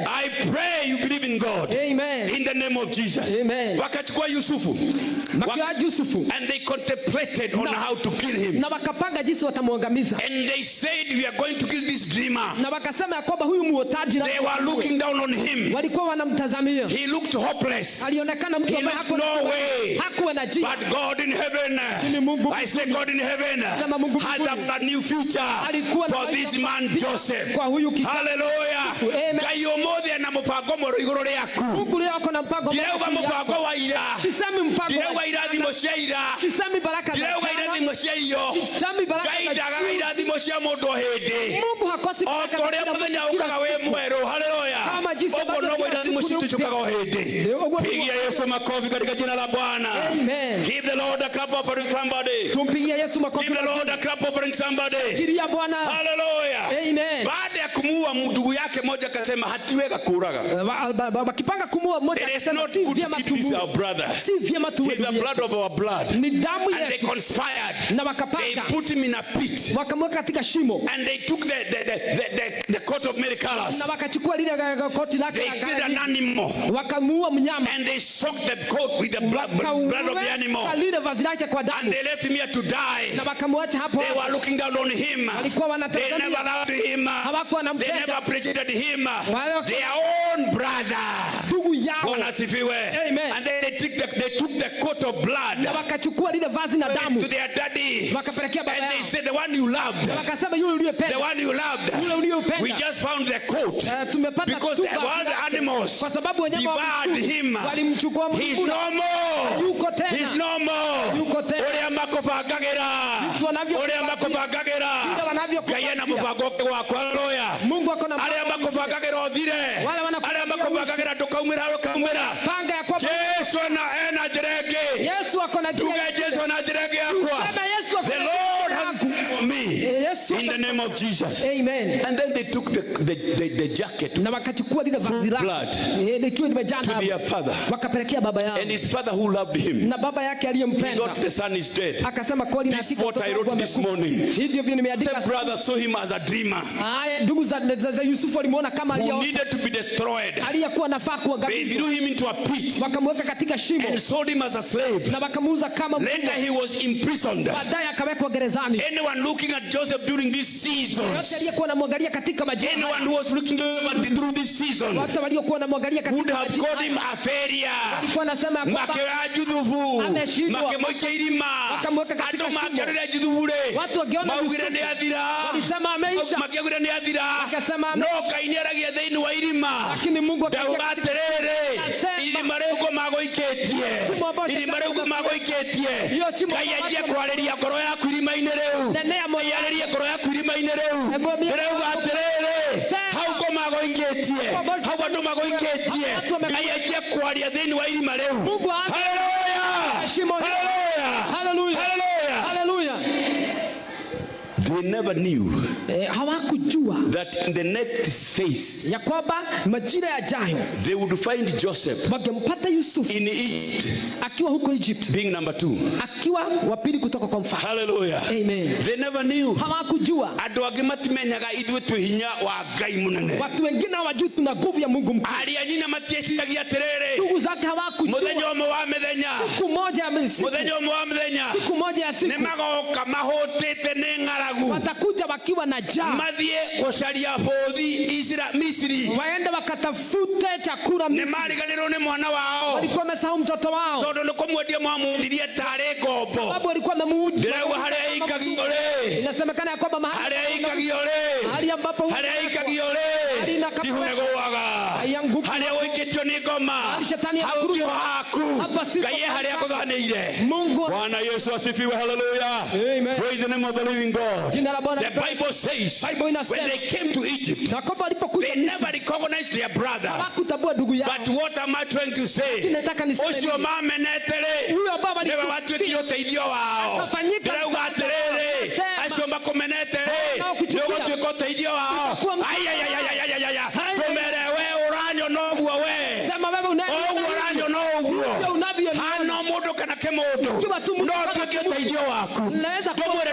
[SPEAKER 2] I pray
[SPEAKER 1] you believe in God.
[SPEAKER 2] Amen.
[SPEAKER 1] In the name of Jesus.
[SPEAKER 2] Amen.
[SPEAKER 1] Wakachukua Yusufu.
[SPEAKER 2] And
[SPEAKER 1] they contemplated on how to kill him.
[SPEAKER 2] Na wakapanga jinsi watamwangamiza.
[SPEAKER 1] And they said we are going to kill this dreamer.
[SPEAKER 2] Na wakasema ya kwamba huyu muotaji
[SPEAKER 1] they were looking down on him.
[SPEAKER 2] Walikuwa wanamtazamia.
[SPEAKER 1] He looked hopeless.
[SPEAKER 2] Alionekana mtu ambaye hakuwa na njia.
[SPEAKER 1] But God in heaven, I say God in heaven has a new future for this man Joseph. Hallelujah. Ngai ũmũthĩ na mũbango mwerũ igũrũ rĩaku.
[SPEAKER 2] Mungu leo ako na mpango.
[SPEAKER 1] Ndĩrauga mũbango wa ira.
[SPEAKER 2] Sisemi mpango.
[SPEAKER 1] Ndĩrauga irathimo cia ira.
[SPEAKER 2] Sisemi baraka za ira.
[SPEAKER 1] Ndĩrauga irathimo cia iyo.
[SPEAKER 2] Sisemi baraka za ira.
[SPEAKER 1] Ngai ndagaga irathimo cia mũndũ hĩndĩ.
[SPEAKER 2] Mungu hakosi baraka za ira.
[SPEAKER 1] O mũthenya ũkaga wĩ mwerũ. Hallelujah.
[SPEAKER 2] Kama jinsi
[SPEAKER 1] ambavyo irathimo citu ciũkaga o hĩndĩ. Pigia Yesu makofi katika jina la Bwana.
[SPEAKER 2] Amen.
[SPEAKER 1] Give the Lord a clap offering somebody.
[SPEAKER 2] Tumpigie Yesu makofi.
[SPEAKER 1] Give the Lord a clap offering somebody.
[SPEAKER 2] Kiria Bwana.
[SPEAKER 1] Hallelujah.
[SPEAKER 2] Amen.
[SPEAKER 1] Baada ya kumuua ndugu yake moja akasema hatiweka kuraga.
[SPEAKER 2] Wakipanga kumuua mmoja akasema si vyema tumuue. Si vyema tuue.
[SPEAKER 1] It's the blood of our blood.
[SPEAKER 2] Ni damu yetu.
[SPEAKER 1] And they conspired.
[SPEAKER 2] Na wakapanga.
[SPEAKER 1] They put him in a pit.
[SPEAKER 2] Wakamweka katika shimo.
[SPEAKER 1] And they took the coat of many colors.
[SPEAKER 2] Na wakachukua lile koti lake.
[SPEAKER 1] They killed an animal.
[SPEAKER 2] Wakamuua mnyama.
[SPEAKER 1] And they soaked the coat with the blood of the animal.
[SPEAKER 2] Lile vazi lake kwa damu.
[SPEAKER 1] And they left him here to die.
[SPEAKER 2] Na wakamwacha hapo.
[SPEAKER 1] They were looking down on him.
[SPEAKER 2] Walikuwa wanatazamia.
[SPEAKER 1] They never loved him.
[SPEAKER 2] Hawakuwa wanampenda.
[SPEAKER 1] They never appreciated him. Their own brother.
[SPEAKER 2] Ndugu yao.
[SPEAKER 1] Bwana asifiwe.
[SPEAKER 2] Amen.
[SPEAKER 1] And then they took the coat of blood.
[SPEAKER 2] Na wakachukua lile vazi na damu.
[SPEAKER 1] To their daddy.
[SPEAKER 2] Wakapelekea baba yao.
[SPEAKER 1] And they said the one you loved.
[SPEAKER 2] Na wakasema yule uliyependa.
[SPEAKER 1] The one you loved.
[SPEAKER 2] Yule uliyopenda.
[SPEAKER 1] We just found the coat.
[SPEAKER 2] Tumepata
[SPEAKER 1] because all the animals.
[SPEAKER 2] Kwa sababu wanyama
[SPEAKER 1] walimchukua him. He's no more.
[SPEAKER 2] Yuko tena.
[SPEAKER 1] He's no more.
[SPEAKER 2] Yuko tena.
[SPEAKER 1] Ule makofangagira. Ule makofangagira. Kayena mufango wako. Haleluya.
[SPEAKER 2] Mungu ako na
[SPEAKER 1] ale makofangagira othire. Ale makofangagira tukaumira.
[SPEAKER 2] Panga ya kwamba
[SPEAKER 1] Yesu ana jerege.
[SPEAKER 2] Yesu ako na jerege.
[SPEAKER 1] Yesu ana jerege yako. The Lord has me. In the name of Jesus.
[SPEAKER 2] Amen.
[SPEAKER 1] And then they took the jacket.
[SPEAKER 2] Na wakachukua lile vazi lake.
[SPEAKER 1] To their father.
[SPEAKER 2] Wakapelekea baba yao.
[SPEAKER 1] And his father who loved him.
[SPEAKER 2] Na baba yake aliyempenda.
[SPEAKER 1] He thought the son is dead.
[SPEAKER 2] Akasema kweli na
[SPEAKER 1] this is what I wrote this morning.
[SPEAKER 2] Hivyo nimeandika.
[SPEAKER 1] The brother saw him as a dreamer.
[SPEAKER 2] Ndugu za Yusufu walimuona kama
[SPEAKER 1] aliyeota. Who needed to be destroyed.
[SPEAKER 2] Aliyekuwa nafaa kuangamizwa.
[SPEAKER 1] They threw him into a pit.
[SPEAKER 2] Wakamweka katika shimo.
[SPEAKER 1] And sold him as a slave.
[SPEAKER 2] Na wakamuuza kama mtumwa.
[SPEAKER 1] Later he was imprisoned.
[SPEAKER 2] Baadaye akawekwa gerezani.
[SPEAKER 1] Anyone looking at Joseph during this season.
[SPEAKER 2] Yote aliyekuwa anamwangalia katika majira.
[SPEAKER 1] Anyone who was looking through this season.
[SPEAKER 2] Watu waliokuwa wanamwangalia katika
[SPEAKER 1] majira. Would have called him a failure.
[SPEAKER 2] Walikuwa wanasema kwamba
[SPEAKER 1] makejudhuvu. Makemoikeirima.
[SPEAKER 2] Wakamweka katika shimo.
[SPEAKER 1] Makerere judhuvule.
[SPEAKER 2] Watu wakiona
[SPEAKER 1] Yusufu. Walisema
[SPEAKER 2] ameisha.
[SPEAKER 1] Makegure ni adhira.
[SPEAKER 2] Wakasema
[SPEAKER 1] no kainiaragia thĩinĩ wa irima.
[SPEAKER 2] Lakini Mungu
[SPEAKER 1] akaterere. Irima rĩu ngo magoiketie. Irima rĩu ngo magoiketie. Ngai ajie kwarĩria ngoro yaku irima-inĩ rĩu. Yarĩrie ngoro yaku irima-inĩ rĩu. Rĩu aterere. Hau ngo magoiketie. Hau andũ magoiketie. Ngai ajie kwaria thĩinĩ wa irima rĩu. Hallelujah.
[SPEAKER 2] Hallelujah.
[SPEAKER 1] Hallelujah.
[SPEAKER 2] Hallelujah.
[SPEAKER 1] They never knew
[SPEAKER 2] hawakujua
[SPEAKER 1] that in the next phase
[SPEAKER 2] ya kwamba majira yajayo
[SPEAKER 1] they would find Joseph
[SPEAKER 2] wangempata Yusufu
[SPEAKER 1] in Egypt
[SPEAKER 2] akiwa huko Egypt
[SPEAKER 1] being number 2
[SPEAKER 2] akiwa wa pili kutoka kwa mfalme.
[SPEAKER 1] Hallelujah.
[SPEAKER 2] Amen.
[SPEAKER 1] They never knew.
[SPEAKER 2] Hawakujua.
[SPEAKER 1] Andũ angĩ matimenyaga ithuĩ twĩ hinya wa Ngai mũnene.
[SPEAKER 2] Watu wengine hawajui tuna nguvu ya Mungu mkuu.
[SPEAKER 1] Arĩa nyina matieciragia atĩrĩrĩ.
[SPEAKER 2] Ndugu zake hawakujua.
[SPEAKER 1] Mũthenya ũmwe wa mĩthenya.
[SPEAKER 2] Siku moja ya siku.
[SPEAKER 1] Mũthenya ũmwe wa mĩthenya.
[SPEAKER 2] Siku moja ya siku.
[SPEAKER 1] Nĩ magoka mahũtĩte nĩ ng'aragu.
[SPEAKER 2] Watakuja wakiwa na njaa.
[SPEAKER 1] Mathiĩ gũcaria bũthi Misri.
[SPEAKER 2] Waende wakatafute chakula Misri.
[SPEAKER 1] Nĩ mariganĩrwo nĩ mwana wao.
[SPEAKER 2] Walikuwa wamesahau mtoto wao.
[SPEAKER 1] Tondũ nĩ kũmwendia mwamundirie tarĩ ngombo.
[SPEAKER 2] Sababu walikuwa wamemuudia.
[SPEAKER 1] Ndĩrauga harĩa ikagio rĩ.
[SPEAKER 2] Inasemekana ya kwamba mahali
[SPEAKER 1] harĩa ikagio rĩ.
[SPEAKER 2] hali ambapo
[SPEAKER 1] harĩa ikagio rĩ. Ndihunegũaga. Harĩa ũikĩtio nĩ ngoma.
[SPEAKER 2] shetani
[SPEAKER 1] hakuruka haku gaye hari akuthanire.
[SPEAKER 2] Mungu
[SPEAKER 1] Bwana Yesu asifiwe. Hallelujah.
[SPEAKER 2] Amen.
[SPEAKER 1] Praise the name of the living God.
[SPEAKER 2] Jina la Bwana.
[SPEAKER 1] The Bible says when they came to Egypt, they never recognized their brother. But what am I trying to say? Osio mama netere never watu kilo teidio wao. Drauga terere asio makomenetere ndio watu ko teidio wao. Ay ay ay ay ay ay. Komere we uranyo no guo we.
[SPEAKER 2] Sema wewe unayo.
[SPEAKER 1] Uranyo no guo. Hano mudo kana kemodo. No tukio teidio wako. Tomore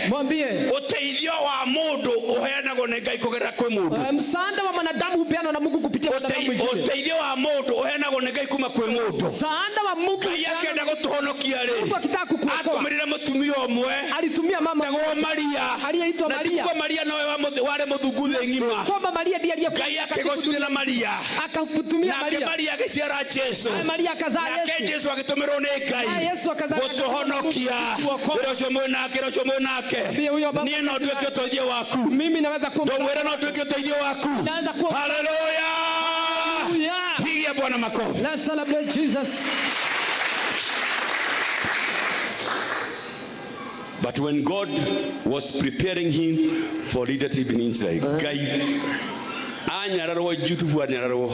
[SPEAKER 1] mwambie uteithio wa mundu uheanagwo ni Ngai kugera kwi mundu.
[SPEAKER 2] Msaada wa mwanadamu hupeanwa na Mungu kupitia mwanadamu mwingine.
[SPEAKER 1] Uteithio wa mundu uheanagwo ni Ngai kuma kwi mundu.
[SPEAKER 2] Msaada wa Mungu
[SPEAKER 1] akienda gutuhonokia ri.
[SPEAKER 2] Mungu akitaka kukuokoa.
[SPEAKER 1] Akomerera mutumia omwe.
[SPEAKER 2] Alitumia mama
[SPEAKER 1] Maria.
[SPEAKER 2] Aliyeitwa Maria.
[SPEAKER 1] Na Maria nawe wale muthuguthe ngima.
[SPEAKER 2] Kwamba Maria ndiye aliyekuwa
[SPEAKER 1] Ngai akigocithia na Maria.
[SPEAKER 2] Akakutumia Maria.
[SPEAKER 1] Na Maria agiciara Jesu.
[SPEAKER 2] Maria akazaa Yesu.
[SPEAKER 1] Na Jesu agitumirwo ni Ngai.
[SPEAKER 2] Yesu akazaa
[SPEAKER 1] gutuhonokia. Rosho mwenake. Niye no nduike uteithio waku.
[SPEAKER 2] Mimi naweza kuwa.
[SPEAKER 1] Ndongwera no nduike uteithio waku.
[SPEAKER 2] Naweza kuwa.
[SPEAKER 1] Hallelujah. Pigia Bwana makofi.
[SPEAKER 2] Let's celebrate Jesus.
[SPEAKER 1] But when God was preparing him for leadership in Israel, anyararwo Juthubu anyararwo.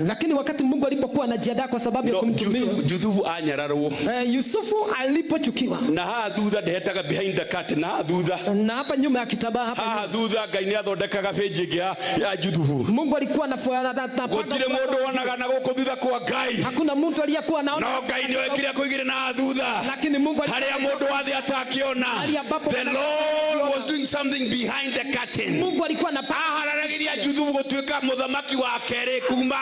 [SPEAKER 2] Lakini wakati Mungu alipokuwa anajiandaa kwa sababu ya kumtumia
[SPEAKER 1] Juthubu anyararwo.
[SPEAKER 2] Yusufu alipochukiwa.
[SPEAKER 1] Na ha thutha ndehetaga behind the curtain na thutha.
[SPEAKER 2] Na hapa nyuma ya kitambaa hapa.
[SPEAKER 1] Ha thutha Ngai ni athondekaga page ya Juthubu.
[SPEAKER 2] Mungu alikuwa anafuata na
[SPEAKER 1] gutire mundu wonaga na guku thutha kwa Ngai.
[SPEAKER 2] Hakuna mtu aliyekuwa anaona.
[SPEAKER 1] No Ngai ni wekire kuigire na thutha.
[SPEAKER 2] Lakini Mungu
[SPEAKER 1] haria mundu wathi atakiona. The Lord was doing something behind the curtain.
[SPEAKER 2] Mungu alikuwa
[SPEAKER 1] hararagiria Juthubu tuika muthamaki wa kere kuma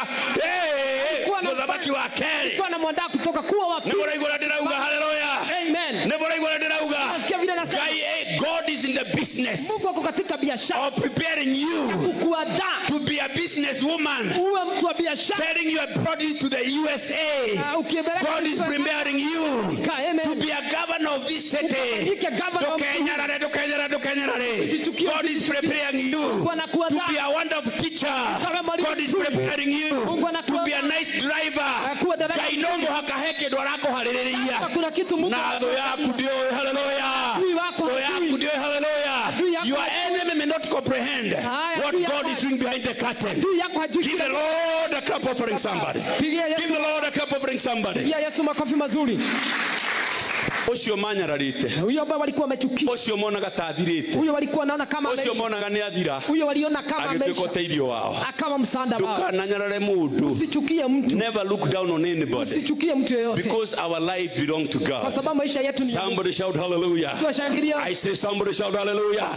[SPEAKER 1] muthamaki wa kere
[SPEAKER 2] kwa na mwandaa kutoka kuwa wapi.
[SPEAKER 1] Ni bora igora ndirauga. Hallelujah.
[SPEAKER 2] Amen.
[SPEAKER 1] Ni bora igora ndirauga.
[SPEAKER 2] Nasikia vile nasema
[SPEAKER 1] God is in the business.
[SPEAKER 2] Mungu ako katika biashara
[SPEAKER 1] of preparing you
[SPEAKER 2] kukuandaa
[SPEAKER 1] to be a business woman.
[SPEAKER 2] Uwe mtu wa biashara.
[SPEAKER 1] Selling your produce to the USA. God is preparing you to be a governor of this city. God is preparing you to be a wonderful teacher. God is preparing you to be a nice driver. Kainomo hakaheke dwarako haleluya. Na ndo yaku ndio haleluya. Ndo yaku ndio haleluya. Your enemy may not comprehend what God is doing behind the curtain. Give the Lord a clap offering somebody. Give the Lord a clap offering somebody.
[SPEAKER 2] Yesu makofi mazuri.
[SPEAKER 1] Osio manyararite.
[SPEAKER 2] Huyo ambao walikuwa wamechukia.
[SPEAKER 1] Osio monaga tathirite.
[SPEAKER 2] Huyo walikuwa wanaona kama
[SPEAKER 1] ameisha. Osio monaga ni athira.
[SPEAKER 2] Huyo waliona kama ameisha.
[SPEAKER 1] Agituko teithio wao.
[SPEAKER 2] Akawa msaada wao.
[SPEAKER 1] Tukananyarare mundu.
[SPEAKER 2] Usichukie mtu.
[SPEAKER 1] Never look down on anybody.
[SPEAKER 2] Usichukie mtu yeyote.
[SPEAKER 1] Because our life belongs to God.
[SPEAKER 2] Kwa sababu maisha yetu ni ya Mungu.
[SPEAKER 1] Somebody shout hallelujah.
[SPEAKER 2] Tuwashangilia.
[SPEAKER 1] I say somebody shout hallelujah.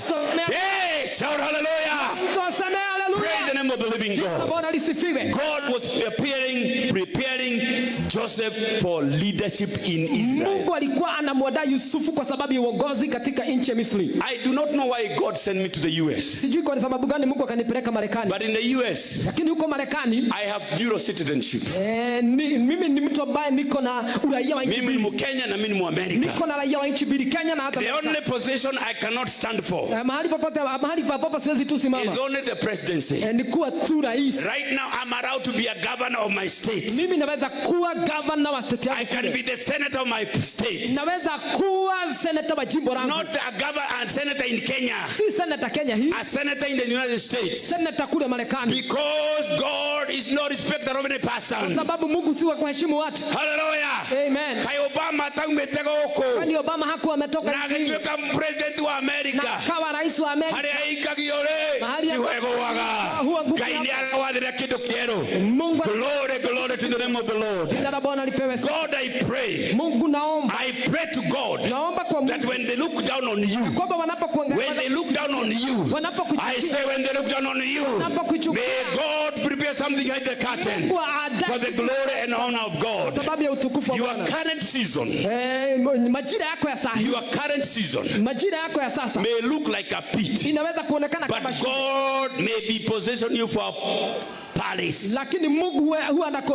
[SPEAKER 1] Hey, shout hallelujah.
[SPEAKER 2] Tuwasamea hallelujah.
[SPEAKER 1] Praise the name of the living God.
[SPEAKER 2] Bwana lisifiwe.
[SPEAKER 1] God was preparing Joseph for leadership in Israel.
[SPEAKER 2] Mungu alikuwa anamwandaa Yusufu kwa sababu ya uongozi katika nchi ya Misri.
[SPEAKER 1] I do not know why God sent me to the US.
[SPEAKER 2] Sijui kwa sababu gani Mungu akanipeleka Marekani.
[SPEAKER 1] But in the US,
[SPEAKER 2] lakini huko Marekani,
[SPEAKER 1] I have dual citizenship.
[SPEAKER 2] Mimi ni mtu ambaye niko na uraia wa nchi mbili.
[SPEAKER 1] Mimi ni Mkenya na mimi ni Muamerika.
[SPEAKER 2] Niko na uraia wa nchi mbili, Kenya na hata
[SPEAKER 1] The only position I cannot stand for.
[SPEAKER 2] Mahali popote siwezi tu simama.
[SPEAKER 1] Is only the presidency.
[SPEAKER 2] Ni kuwa tu rais.
[SPEAKER 1] Right now I'm allowed to be a governor of my state.
[SPEAKER 2] Mimi naweza kuwa governor wa state yangu.
[SPEAKER 1] I can be the senator of my state.
[SPEAKER 2] Naweza kuwa senator wa jimbo langu.
[SPEAKER 1] Not a governor and senator in Kenya.
[SPEAKER 2] Si senator Kenya hii.
[SPEAKER 1] A senator in the United States.
[SPEAKER 2] Senator kule Marekani.
[SPEAKER 1] Because God is not respecter of any person.
[SPEAKER 2] Kwa sababu Mungu si wa kuheshimu watu.
[SPEAKER 1] Hallelujah.
[SPEAKER 2] Amen.
[SPEAKER 1] Kai Obama taumete huko.
[SPEAKER 2] Kwani Obama hakuwa ametoka
[SPEAKER 1] nchi. Na akitweka president wa America.
[SPEAKER 2] Na kawa rais wa America.
[SPEAKER 1] Hali aikagiore. Kiwego waga. Kai ni arawathira kindu kieru. Glory to the name of the Lord. God, I pray.
[SPEAKER 2] Mungu naomba.
[SPEAKER 1] I pray to God.
[SPEAKER 2] Naomba kwa Mungu.
[SPEAKER 1] That when they look down on you.
[SPEAKER 2] Kwamba wanapokuangalia.
[SPEAKER 1] When they look down on you. I say when they look down on you. May God prepare something behind the curtain. For the glory and honor of God.
[SPEAKER 2] Sababu ya utukufu wa Bwana.
[SPEAKER 1] Your current season.
[SPEAKER 2] Majira yako ya sasa.
[SPEAKER 1] Your current season.
[SPEAKER 2] Majira yako ya sasa.
[SPEAKER 1] May look like a pit.
[SPEAKER 2] Inaweza kuonekana kama
[SPEAKER 1] shida. But God may be possessing you for palace.
[SPEAKER 2] Lakini Mungu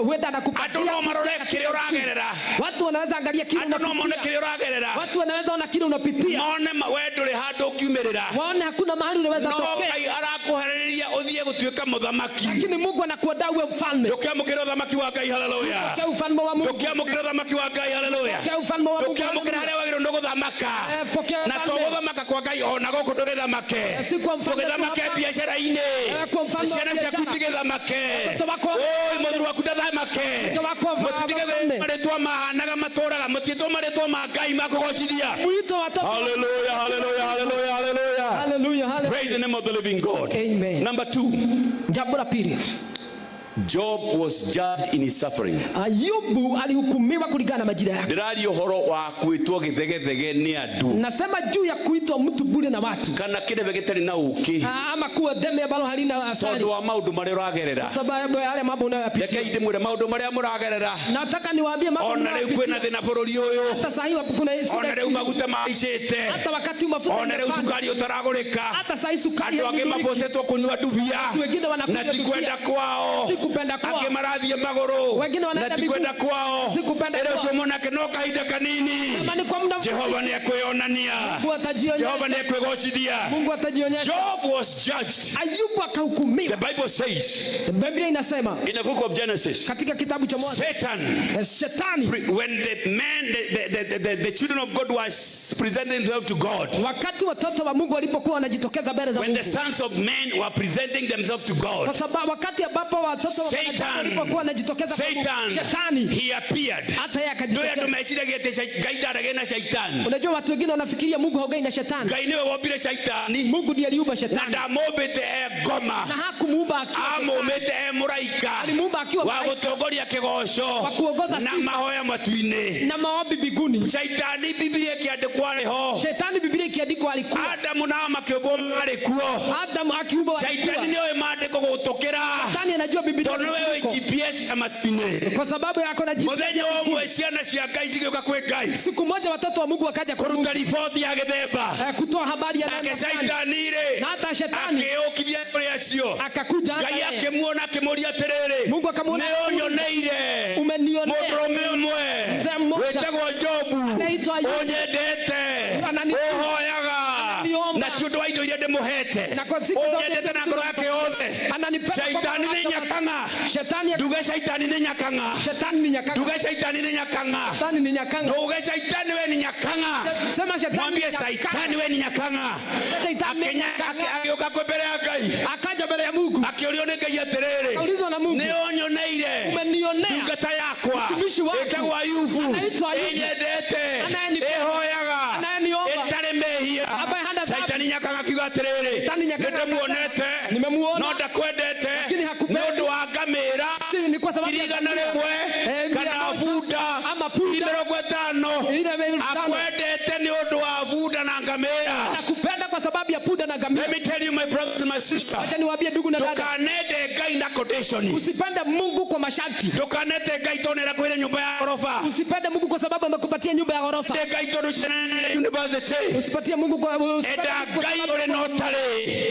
[SPEAKER 2] huenda anakupatia.
[SPEAKER 1] I don't know marore kile uragerera.
[SPEAKER 2] Watu wanaweza angalia kile unapitia.
[SPEAKER 1] I don't know kile uragerera.
[SPEAKER 2] Watu wanaweza ona kile unapitia.
[SPEAKER 1] Mone wewe nduri hado kiumerera.
[SPEAKER 2] Waone hakuna mahali unaweza tokea.
[SPEAKER 1] No, arakuhariria uthie gwĩka mũthamaki,
[SPEAKER 2] lakini Mungu anakuandaa uwe mfalme.
[SPEAKER 1] Ndũkĩamũkĩra ũthamaki wa Ngai, haleluya.
[SPEAKER 2] Pokea ufalme wa Mungu.
[SPEAKER 1] Ndũkĩamũkĩra ũthamaki wa Ngai, haleluya.
[SPEAKER 2] Pokea ufalme wa Mungu.
[SPEAKER 1] Ndũkĩamũkĩra harĩa wagĩrĩirwo nĩ gũthamaka.
[SPEAKER 2] Pokea
[SPEAKER 1] Na to gũthamaka kwa Ngai ona gũkũ ndũgĩthamake.
[SPEAKER 2] Si kwa mfalme.
[SPEAKER 1] Ndũgĩthamake biacara-inĩ.
[SPEAKER 2] Kwa mfalme wa
[SPEAKER 1] Ciana ciaku itigĩthamake. Mũthuri waku ndathamake. Mũtitigĩthamake marĩtwa mahanaga matũraga. Mũtiĩtwo marĩtwa ma Ngai ma kũgocithia.
[SPEAKER 2] Mwito watoto.
[SPEAKER 1] Hallelujah, hallelujah, hallelujah, hallelujah.
[SPEAKER 2] Hallelujah, hallelujah.
[SPEAKER 1] Praise the name of the living God.
[SPEAKER 2] Amen.
[SPEAKER 1] Number 2.
[SPEAKER 2] Jambo la pili.
[SPEAKER 1] Job was judged in his suffering.
[SPEAKER 2] Ayubu alihukumiwa kulingana na majira yake.
[SPEAKER 1] Ndĩraria ũhoro wa kwĩtwo gĩthegethege nĩ andũ.
[SPEAKER 2] Nasema juu ya kuitwa mtu bure na watu.
[SPEAKER 1] Kana kĩrebe gĩtarĩ na ũũkĩ.
[SPEAKER 2] Ama kuwa deme ambalo halina asali.
[SPEAKER 1] Tondũ wa maũndũ marĩa ũragerera.
[SPEAKER 2] Sababu yale mambo unayopitia.
[SPEAKER 1] Reke ndĩmwĩre maũndũ marĩa mũragerera.
[SPEAKER 2] Nataka niwaambie mambo
[SPEAKER 1] unayopitia. Ona rĩu kwĩna thĩna bũrũri ũyũ.
[SPEAKER 2] Hata sasa hivi kuna shida.
[SPEAKER 1] Ona rĩu maguta maicĩte.
[SPEAKER 2] Hata wakati mafuta.
[SPEAKER 1] Ona rĩu sukari ũtaragũrĩka.
[SPEAKER 2] Hata sasa sukari.
[SPEAKER 1] Andũ angĩ mabocetwo kũnyua ndubia.
[SPEAKER 2] Wengine wanakunywa
[SPEAKER 1] ndubia. Na tikwenda kwao.
[SPEAKER 2] Sikupenda kwao.
[SPEAKER 1] Maradhi magoro.
[SPEAKER 2] Wengine wanaenda
[SPEAKER 1] kwenda kwao.
[SPEAKER 2] Sikupenda kwao.
[SPEAKER 1] Ero somo nake no kaida kanini. Jehova ni akwionania.
[SPEAKER 2] Mungu atajionyesha.
[SPEAKER 1] Jehova ni akwegocithia.
[SPEAKER 2] Mungu atajionyesha.
[SPEAKER 1] Job was judged.
[SPEAKER 2] Ayubu akahukumiwa.
[SPEAKER 1] The Bible says.
[SPEAKER 2] Biblia inasema.
[SPEAKER 1] In the book of Genesis.
[SPEAKER 2] Katika kitabu cha Mwanzo. Shetani.
[SPEAKER 1] When the man the children of God was presenting themselves to God.
[SPEAKER 2] Wakati watoto wa Mungu walipokuwa wanajitokeza mbele za Mungu.
[SPEAKER 1] When the sons of men were presenting themselves to God.
[SPEAKER 2] Kwa sababu wakati ambapo watoto wa walipokuwa wanajitokeza kwa Mungu.
[SPEAKER 1] Shetani he appeared.
[SPEAKER 2] Hata yeye akajitokeza.
[SPEAKER 1] Ndio tumeshiria gaida na shetani.
[SPEAKER 2] Unajua watu wengine wanafikiria Mungu haogai na shetani.
[SPEAKER 1] Ngai niwe wobire shetani.
[SPEAKER 2] Mungu ndiye aliumba shetani.
[SPEAKER 1] Na ndamobete ngoma.
[SPEAKER 2] Na hakumuumba akiwa.
[SPEAKER 1] Amomete muraika.
[SPEAKER 2] Alimuumba akiwa
[SPEAKER 1] wa gutongoria kigosho.
[SPEAKER 2] Wa kuongoza
[SPEAKER 1] na mahoya matu-ini.
[SPEAKER 2] Na maombi biguni.
[SPEAKER 1] Shetani Biblia ikiandikwa riho.
[SPEAKER 2] Shetani Biblia ikiandikwa alikuwa.
[SPEAKER 1] Adamu na makĩũmbwo marĩ kuo.
[SPEAKER 2] Adamu akiumbwa alikuwa.
[SPEAKER 1] Shetani nĩoĩ maandĩko gũtũkĩra.
[SPEAKER 2] Shetani anajua Biblia.
[SPEAKER 1] Tondũ wewe GPS ya matu-ini.
[SPEAKER 2] Kwa sababu yako na GPS.
[SPEAKER 1] Muthenya ũmwe ciana cia Ngai cigĩũka kwĩ Ngai.
[SPEAKER 2] Siku moja watoto wa Mungu wakaja
[SPEAKER 1] kuruta riboti ya gĩthemba.
[SPEAKER 2] Kutoa habari ya
[SPEAKER 1] nani. Shetani rĩ.
[SPEAKER 2] Na hata shetani.
[SPEAKER 1] Akĩũkithia kũrĩ acio.
[SPEAKER 2] Akakuja hata
[SPEAKER 1] yeye. Ngai akĩmuona akĩmũria atĩrĩrĩ.
[SPEAKER 2] Mungu akamwona.
[SPEAKER 1] Nĩũnyoneire.
[SPEAKER 2] Umenionea.
[SPEAKER 1] Mũndũrũme ũmwe. Wĩtagwo Jobu. Ũnyendete. Ũhoyaga. Na ti ũndũ wa indo iria ndĩmũhete. Ũnyendete na ngoro yake yothe. Shetani nĩ nyakanga. Nduge shetani nĩ nyakanga.
[SPEAKER 2] Shetani ni nyakanga.
[SPEAKER 1] Nduge shetani nĩ nyakanga.
[SPEAKER 2] Shetani ni nyakanga.
[SPEAKER 1] Nduge shetani we ni nyakanga.
[SPEAKER 2] Sema shetani.
[SPEAKER 1] Mwambie shetani we ni nyakanga. Agĩũka kwĩ mbere ya Ngai.
[SPEAKER 2] Akaja mbele ya Mungu.
[SPEAKER 1] Akĩũrio nĩ Ngai atĩrĩrĩ.
[SPEAKER 2] Akaulizwa na Mungu.
[SPEAKER 1] Nĩũnyoneire.
[SPEAKER 2] Umenionea.
[SPEAKER 1] Ndungata yakwa.
[SPEAKER 2] Mtumishi wako.
[SPEAKER 1] Ĩtagwo Ayubu.
[SPEAKER 2] Ĩnyendete.
[SPEAKER 1] Ĩhoyaga. Ĩtarĩ mehia. Shetani nyakanga akiuga atĩrĩrĩ. Nĩndĩmuonete. No ndakwendete. Nĩ ũndũ wa ngamĩra. Irigana rĩmwe. Kana bunda. 50. Akwendete nĩ ũndũ wa bunda na ngamĩra.
[SPEAKER 2] Nakupenda kwa sababu ya punda na ngamia.
[SPEAKER 1] Let me tell you my brothers and my sisters.
[SPEAKER 2] Acha niwaambie ndugu na dada.
[SPEAKER 1] Tukanende Ngai na condition.
[SPEAKER 2] Usipende Mungu kwa masharti.
[SPEAKER 1] Tukanete Ngai tonera kwenda nyumba ya ghorofa.
[SPEAKER 2] Usipende Mungu kwa sababu amekupatia nyumba ya ghorofa.
[SPEAKER 1] Ngai tono university.
[SPEAKER 2] Usipatie Mungu kwa
[SPEAKER 1] enda Ngai ole notare.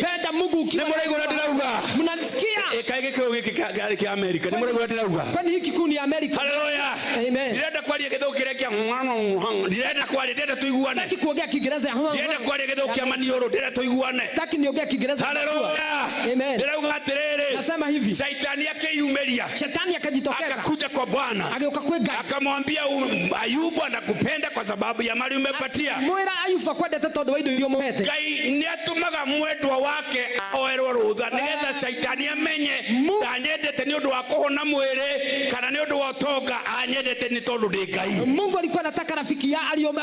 [SPEAKER 2] Penda Mungu ukiwa.
[SPEAKER 1] Ni murego ndirauga.
[SPEAKER 2] Mnanisikia?
[SPEAKER 1] Kaige kio giki gari kia America. Ni murego ndirauga.
[SPEAKER 2] Kwani hiki kuni ya America.
[SPEAKER 1] Hallelujah.
[SPEAKER 2] Amen.
[SPEAKER 1] Ndirenda kwaria githuukire kia. Ndirenda kwaria ndenda tuiguane.
[SPEAKER 2] Sitaki kuongea Kiingereza ya homa.
[SPEAKER 1] Ndirenda kwaria githuukia manioro ndenda tuiguane.
[SPEAKER 2] Sitaki niongea Kiingereza.
[SPEAKER 1] Hallelujah.
[SPEAKER 2] Amen.
[SPEAKER 1] Ndirauga atiriri.
[SPEAKER 2] Nasema hivi.
[SPEAKER 1] Shetani akiyumeria.
[SPEAKER 2] Shetani akajitokeza.
[SPEAKER 1] Akakuja kwa Bwana.
[SPEAKER 2] Ageuka kwa Ngai.
[SPEAKER 1] Akamwambia Ayubu anakupenda kwa sababu ya mali umepatia.
[SPEAKER 2] Mwera Ayubu akwendete tondu wa indo irio muhete.
[SPEAKER 1] Ngai nĩ atumaga mwendwa wake oerwo rutha nigetha Shetani amenye ndanyendete nĩ ũndũ wa kũhona mwĩrĩ kana nĩ ũndũ wa ũtonga anyendete nĩ tondũ ndĩ Ngai.
[SPEAKER 2] Mungu alikuwa anataka rafiki ya aliombe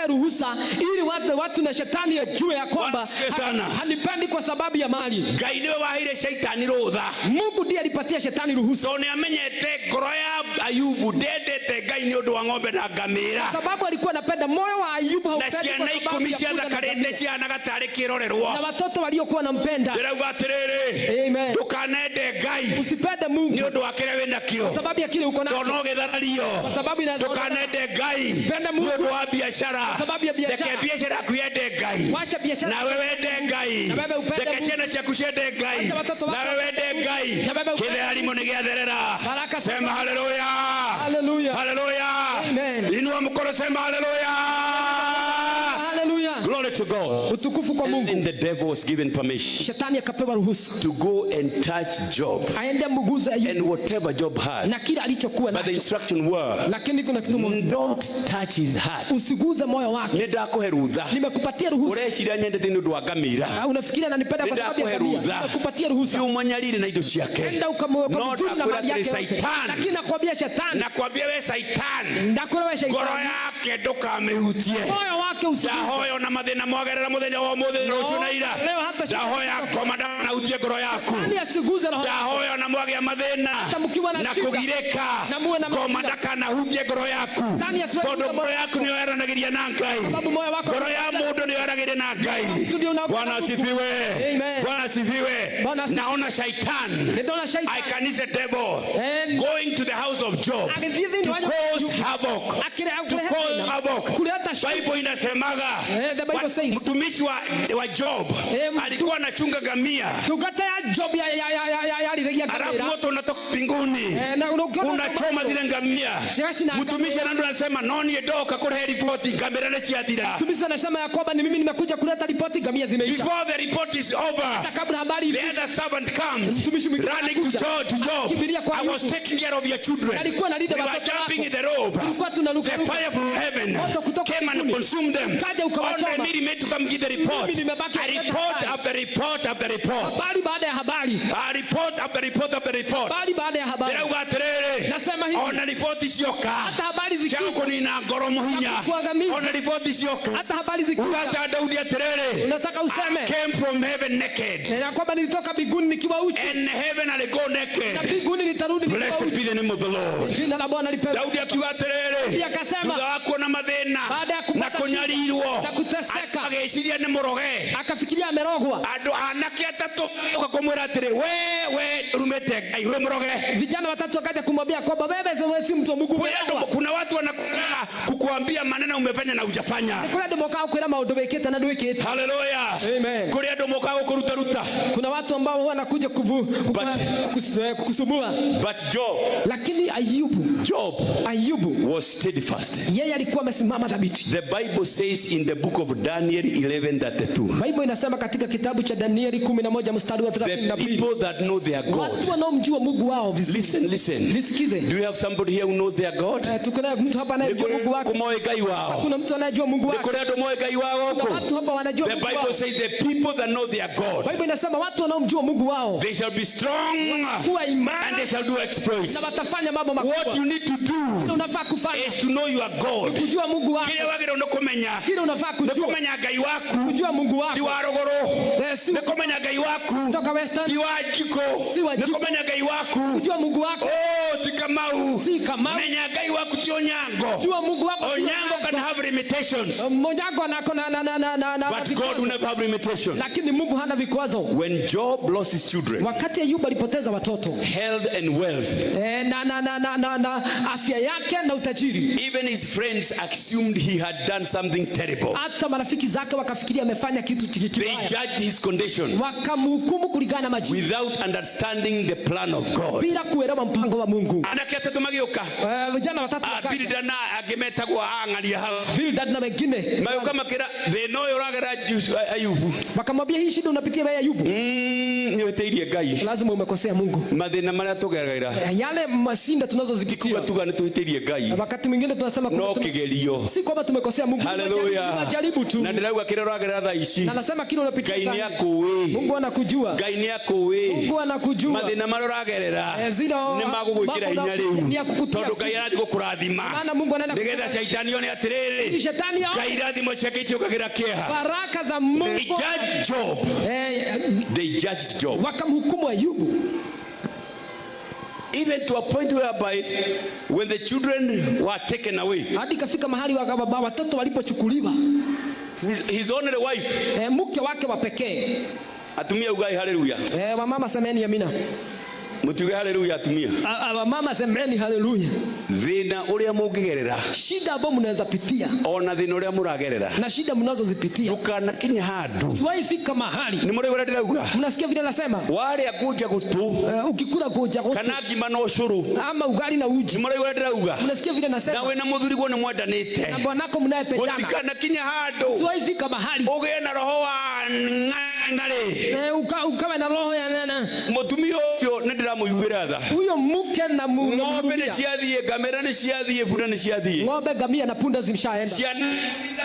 [SPEAKER 2] ruhusa ili watu na Shetani ajue ya kwamba hanipendi kwa sababu ya mali.
[SPEAKER 1] Ngai niwe waheire Shetani rutha.
[SPEAKER 2] Mungu ndiye alipatia Shetani ruhusa.
[SPEAKER 1] So nĩ amenyete ngoro ya Ayubu ndendete Ngai nĩ ũndũ wa ng'ombe na ngamĩra.
[SPEAKER 2] Sababu alikuwa anapenda moyo wa Ayubu haupendi kwa sababu ya
[SPEAKER 1] ikumi cia thakarĩte ciana gatarĩ kĩrorerwo.
[SPEAKER 2] Na watoto waliokuwa nampenda.
[SPEAKER 1] Ndĩrauga atĩrĩrĩ.
[SPEAKER 2] Amen.
[SPEAKER 1] Ndũkanende Ngai.
[SPEAKER 2] Usipende Mungu.
[SPEAKER 1] Nĩ ũndũ wa kĩrĩa wĩ nakĩo.
[SPEAKER 2] Kwa sababu ya kile uko nacho.
[SPEAKER 1] Tondũ gĩtharario.
[SPEAKER 2] Kwa sababu inaweza.
[SPEAKER 1] Ndũkanende Ngai.
[SPEAKER 2] Usipende Mungu.
[SPEAKER 1] Nĩ ũndũ wa biashara.
[SPEAKER 2] Kwa sababu ya biashara.
[SPEAKER 1] Reke biashara yaku yende Ngai.
[SPEAKER 2] Wacha biashara.
[SPEAKER 1] Na wewe wende Ngai.
[SPEAKER 2] Na wewe upende Mungu.
[SPEAKER 1] Reke ciana ciaku ciende Ngai. Na wewe wende Ngai.
[SPEAKER 2] Na wewe upende.
[SPEAKER 1] Kĩrĩa nĩ gĩatherera. Sema haleluya.
[SPEAKER 2] Haleluya.
[SPEAKER 1] Haleluya.
[SPEAKER 2] Amen.
[SPEAKER 1] Inua mkono sema haleluya.
[SPEAKER 2] Hallelujah.
[SPEAKER 1] Glory to God.
[SPEAKER 2] Utukufu kwa Mungu.
[SPEAKER 1] And the devil was given permission
[SPEAKER 2] Shetani akapewa ruhusa
[SPEAKER 1] to go and touch Job.
[SPEAKER 2] aende mguze Ayubu.
[SPEAKER 1] And whatever Job had.
[SPEAKER 2] Na kila alichokuwa
[SPEAKER 1] But the
[SPEAKER 2] nacho.
[SPEAKER 1] instruction were,
[SPEAKER 2] Lakini kuna kitu moja.
[SPEAKER 1] don't touch his heart.
[SPEAKER 2] Usiguze moyo wake.
[SPEAKER 1] Nĩndakũhe rutha.
[SPEAKER 2] Nimekupatia ruhusa.
[SPEAKER 1] Ũreciria nyendete nĩ ũndũ wa ngamĩra.
[SPEAKER 2] Unafikiria ananipenda kwa sababu ya ngamia? Nimekupatia ruhusa.
[SPEAKER 1] Umanyarire na indo ciake.
[SPEAKER 2] Enda ukamwona na mali yake yote. Lakini nakwambia shetani.
[SPEAKER 1] Nakwambia wewe Satan.
[SPEAKER 2] Ndakora wewe shetani.
[SPEAKER 1] Ngoro yake ndukamĩhutie.
[SPEAKER 2] Moyo wake usiguze.
[SPEAKER 1] Ndahoya na mathĩna mwagerera mũthenya wa ũmũthĩ rũciũ na ira.
[SPEAKER 2] Leo hata
[SPEAKER 1] ndahoya komanda na hutie ngoro yaku.
[SPEAKER 2] Asiguze roho.
[SPEAKER 1] Ndahoya na mwage mathĩna. Na kugireka. Komanda kana hutie ngoro yaku. Tondũ ngoro yaku nĩ yoranagĩria na Ngai. Ngoro ya mũndũ nĩ yoragĩria na Ngai. Bwana asifiwe. Bwana asifiwe. Naona Satan. I can see the devil going to the house of Job to cause havoc. To cause havoc. Bible inasemaga mtumishi wa Job alikuwa anachunga ngamia. Alafu moto unatoka mbinguni unachoma zile ngamia. Mtumishi anasema noni edoka kule ripoti ngamia na siadira.
[SPEAKER 2] Mtumishi anasema ya kwamba ni mimi nimekuja kuleta ripoti, ngamia zimeisha.
[SPEAKER 1] Before the report is over, the other servant comes running to Job. I was taking care of your children. We were jumping in the rope. The fire from heaven came and consumed them. Only me remained to come give the report. A report after report after report. A report after report after report.
[SPEAKER 2] Nasema hivi.
[SPEAKER 1] Ona ripoti sioka.
[SPEAKER 2] Hata habari zikiwa.
[SPEAKER 1] Chako ni na ngoro muhinya. Ona ripoti sioka.
[SPEAKER 2] Hata habari zikiwa.
[SPEAKER 1] Ukata Daudi aterere.
[SPEAKER 2] Unataka useme.
[SPEAKER 1] I came from heaven naked.
[SPEAKER 2] Na kwamba nilitoka mbinguni nikiwa uchi.
[SPEAKER 1] And heaven I go naked.
[SPEAKER 2] Na mbinguni nitarudi nikiwa uchi.
[SPEAKER 1] Blessed be the name of the Lord.
[SPEAKER 2] Jina la Bwana lipewe.
[SPEAKER 1] Daudi akiwa aterere.
[SPEAKER 2] Akasema.
[SPEAKER 1] Wako na mathina.
[SPEAKER 2] Baada ya kupata
[SPEAKER 1] kunyarirwo.
[SPEAKER 2] Na kuteseka.
[SPEAKER 1] Ageciria ni muroge.
[SPEAKER 2] Akafikiria amerogwa.
[SPEAKER 1] Andu anake atatu ukakumwira atiri we rumete Ngai we muroge.
[SPEAKER 2] Vijana watatu wakaja kumwambia kwamba wewe si mtu wa Mungu.
[SPEAKER 1] Kuna watu wanakuja kukuambia maneno umefanya na hujafanya.
[SPEAKER 2] Kuna ndio mkao kwenda maundu wekete na ndwekete.
[SPEAKER 1] Hallelujah.
[SPEAKER 2] Amen.
[SPEAKER 1] Kuna ndio mkao kuruta.
[SPEAKER 2] Kuna watu ambao wanakuja kukusumua.
[SPEAKER 1] But Job.
[SPEAKER 2] Lakini Ayubu
[SPEAKER 1] was steadfast.
[SPEAKER 2] Yeye alikuwa amesimama thabiti.
[SPEAKER 1] The Bible says in the book of Daniel 11:32.
[SPEAKER 2] Bible inasema katika kitabu cha Danieli 11 mstari wa 32.
[SPEAKER 1] The people that know their God.
[SPEAKER 2] Watu wanaomjua Mungu wao vizuri.
[SPEAKER 1] Listen.
[SPEAKER 2] Nisikize.
[SPEAKER 1] Do you have somebody here who knows their God?
[SPEAKER 2] Tuko na mtu hapa anayejua Mungu wake. Kuna mtu anayejua Mungu wake. Kuna watu hapa wanajua Mungu wao.
[SPEAKER 1] The Bible says the people that know their God.
[SPEAKER 2] Bible inasema watu wanaomjua Mungu wao.
[SPEAKER 1] They shall be strong and they shall do exploits.
[SPEAKER 2] Na watafanya mambo makubwa.
[SPEAKER 1] What you need to do
[SPEAKER 2] unafaa kufanya
[SPEAKER 1] is to know your God.
[SPEAKER 2] Kujua Mungu wako.
[SPEAKER 1] Kile wagero unakomenya.
[SPEAKER 2] Kile unafaa kujua.
[SPEAKER 1] Unakomenya Ngai waku.
[SPEAKER 2] Kujua Mungu wako.
[SPEAKER 1] Ti warogoro. Unakomenya Ngai waku.
[SPEAKER 2] Toka Western.
[SPEAKER 1] Ti wajiko. Unakomenya Ngai waku.
[SPEAKER 2] Kujua Mungu wako.
[SPEAKER 1] Ti Kamau.
[SPEAKER 2] Si Kamau.
[SPEAKER 1] Menya Ngai waku ti Onyango.
[SPEAKER 2] Jua Mungu wako.
[SPEAKER 1] Onyango can have limitations.
[SPEAKER 2] Onyango anako na
[SPEAKER 1] but God will never have limitations.
[SPEAKER 2] Lakini Mungu hana vikwazo.
[SPEAKER 1] When Job lost his children.
[SPEAKER 2] Wakati Ayubu alipoteza watoto.
[SPEAKER 1] Health and wealth.
[SPEAKER 2] Na afya yake na utajiri.
[SPEAKER 1] Even his friends assumed he had done something terrible.
[SPEAKER 2] Hata marafiki zake wakafikiria amefanya kitu kibaya.
[SPEAKER 1] They judged his condition.
[SPEAKER 2] Wakamhukumu kulingana na majina.
[SPEAKER 1] Without understanding the plan of God.
[SPEAKER 2] Bila kuelewa mpango wa Mungu.
[SPEAKER 1] Anake atatu magioka.
[SPEAKER 2] Vijana watatu wakaja.
[SPEAKER 1] Bildad na agemetagwa angalia hawa.
[SPEAKER 2] Bildad na wengine.
[SPEAKER 1] Magioka makira they know yoragera Ayubu.
[SPEAKER 2] Wakamwambia hii shida unapitia wewe Ayubu.
[SPEAKER 1] Niweteirie Ngai.
[SPEAKER 2] Lazima umekosea Mungu.
[SPEAKER 1] Mathina maria tugeragera.
[SPEAKER 2] Yale masinda tunazozipitia.
[SPEAKER 1] Tugane tuhitirie Ngai.
[SPEAKER 2] Wakati mwingine tunasema
[SPEAKER 1] no kigerio.
[SPEAKER 2] Si kwamba tumekosea Mungu.
[SPEAKER 1] Hallelujah.
[SPEAKER 2] Tunajaribu tu.
[SPEAKER 1] Na ndirauga kile rogerera tha ici.
[SPEAKER 2] Na nasema kile unapitia.
[SPEAKER 1] Ngai ni akuwi.
[SPEAKER 2] Mungu anakujua.
[SPEAKER 1] Ngai ni akuwi.
[SPEAKER 2] Mungu anakujua.
[SPEAKER 1] Mathina maroragerera. Ni magugwikira hinya riu. Tondu Ngai arathi gukurathima.
[SPEAKER 2] Maana Mungu anaenda.
[SPEAKER 1] Nigetha shaitani one atiriri.
[SPEAKER 2] Shetani yao.
[SPEAKER 1] Ngai rathimo ciake itiukagira kieha.
[SPEAKER 2] Baraka za Mungu.
[SPEAKER 1] They judged Job. They judged Job.
[SPEAKER 2] Wakamhukumu Ayubu.
[SPEAKER 1] Even to a point whereby when the children were taken away.
[SPEAKER 2] Hadi kafika mahali wakababa watoto walipochukuliwa.
[SPEAKER 1] His only wife.
[SPEAKER 2] Mke wake wa pekee.
[SPEAKER 1] Atumia ugai haleluya.
[SPEAKER 2] Wamama semeni amina.
[SPEAKER 1] Mutuge haleluya atumia.
[SPEAKER 2] Wamama semeni haleluya.
[SPEAKER 1] thina uria mungigerera,
[SPEAKER 2] shida ambayo mnaweza pitia,
[SPEAKER 1] ona thina uria muragerera,
[SPEAKER 2] na shida mnazozipitia,
[SPEAKER 1] ukana kinya handu
[SPEAKER 2] tuwaifika mahali.
[SPEAKER 1] Ni muri wala dirauga,
[SPEAKER 2] mnasikia vile nasema,
[SPEAKER 1] wale akuja gutu
[SPEAKER 2] ukikula kuja gutu
[SPEAKER 1] kana ngima no curu
[SPEAKER 2] ama ugali na uji.
[SPEAKER 1] Ni muri wala dirauga,
[SPEAKER 2] mnasikia vile nasema,
[SPEAKER 1] nawe na muthuri gwo ni mwandanite
[SPEAKER 2] na bwanako mnayependana,
[SPEAKER 1] utikana kinya handu
[SPEAKER 2] tuwaifika mahali
[SPEAKER 1] uge na roho wa ngare,
[SPEAKER 2] ukawe na roho ya nana.
[SPEAKER 1] Mutumio ucio ni ndiramuyugira tha,
[SPEAKER 2] huyo mke na
[SPEAKER 1] ng'ombe ni ciathie, ngamera ni ciathie, bunda ni ciathie,
[SPEAKER 2] ng'ombe, ngamia na punda zimshaenda,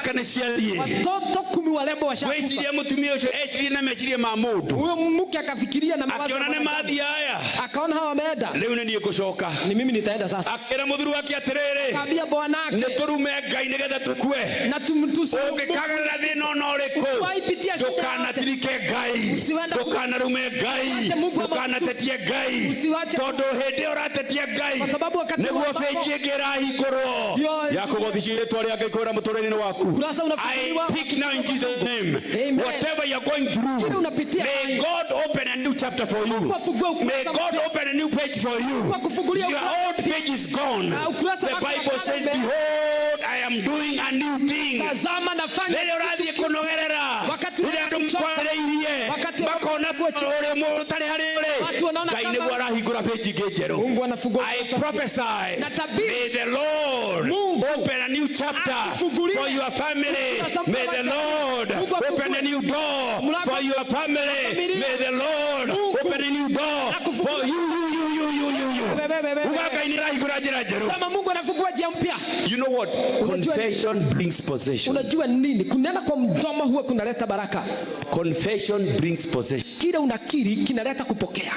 [SPEAKER 1] kana ciathie,
[SPEAKER 2] watoto 10 warembo washakufa.
[SPEAKER 1] weciria mutumio ucio ecirie na meciria ma mundu,
[SPEAKER 2] huyo mke akafikiria na mawazo,
[SPEAKER 1] akiona ni mathi haya,
[SPEAKER 2] akaona hawa wameenda,
[SPEAKER 1] leo ni gucoka,
[SPEAKER 2] ni mimi nitaenda sasa.
[SPEAKER 1] akira muthuru wake atiriri,
[SPEAKER 2] kaambia bwanake,
[SPEAKER 1] ni turume Ngai nigetha tukue,
[SPEAKER 2] na
[SPEAKER 1] ukikagarira thina ona uriku, ndukanathirike Ngai, ndukanarume Ngai, ndukanatetie Ngai, tondu hindi uratetia Ngai niguo benji ingirahingurwo ya kugothicia ritwa ria Ngai kwira muturire-ini waku. I speak now in Jesus name. Whatever you are going through, may God open a new chapter for you. May God open a new page for you. Your old page is gone. The Bible says, behold, I am doing a new thing. Lele urathie kunogerera ria andu mkwareirie makona uri mundu tari hari uri Ngai niguo arahingura page ingi njeru. I prophesy, may the Lord open a new chapter for your family. May the Lord open a new door for your family. May the Lord open a new door for you. You know what? Confession brings possession.
[SPEAKER 2] Unajua nini? Kunena kwa mdomo huwa kunaleta baraka.
[SPEAKER 1] Confession brings possession.
[SPEAKER 2] Kile unakiri kinaleta kupokea.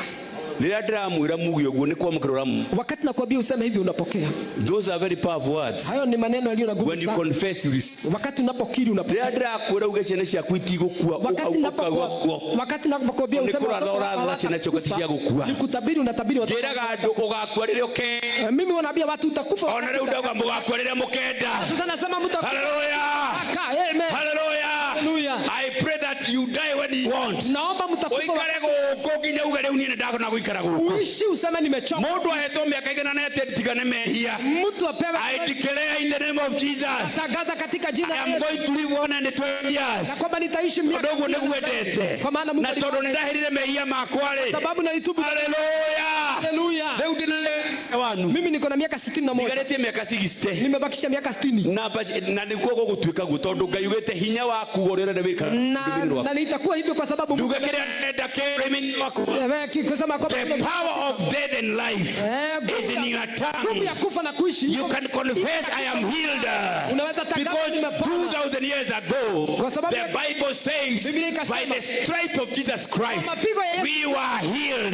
[SPEAKER 2] Wakati nakwambia useme hivi unapokea.
[SPEAKER 1] Those are very powerful words.
[SPEAKER 2] Hayo ni maneno yaliyo na nguvu sana.
[SPEAKER 1] When you confess you receive.
[SPEAKER 2] Wakati unapokiri unapokea. Wakati nakwambia useme nikutabiri unatabiri watu. Mimi wanaambia watu utakufa. Sasa nasema mtakufa.
[SPEAKER 1] Hallelujah.
[SPEAKER 2] Amen.
[SPEAKER 1] Hallelujah. I pray that you die when you want.
[SPEAKER 2] Naomba mtakufa. Uishi useme nimechoka.
[SPEAKER 1] Mundu ahetwo miaka igana na tigane mehia.
[SPEAKER 2] Mtu apewe.
[SPEAKER 1] I declare in the name of Jesus.
[SPEAKER 2] Tangaza katika jina la Yesu.
[SPEAKER 1] I am going to live 120 years.
[SPEAKER 2] Na kwamba nitaishi miaka.
[SPEAKER 1] Ndogo niguendete.
[SPEAKER 2] Kwa maana Mungu.
[SPEAKER 1] Na tondu ndahirire mehia makwa ri.
[SPEAKER 2] Sababu nalitubu.
[SPEAKER 1] Hallelujah.
[SPEAKER 2] Hallelujah.
[SPEAKER 1] Leo ndinale wanu.
[SPEAKER 2] Mimi niko na miaka 61.
[SPEAKER 1] Nigarete miaka 60.
[SPEAKER 2] Nimebakisha miaka 60.
[SPEAKER 1] Na nikuo gutuika gu tondu Ngai ugite hinya waku gorere na wika.
[SPEAKER 2] Na nitakuwa hivyo kwa sababu
[SPEAKER 1] Mungu the power of death and life is in your tongue. You can confess I am healed. Because 2,000 years ago, the Bible says by the stripes of Jesus Christ, we were healed.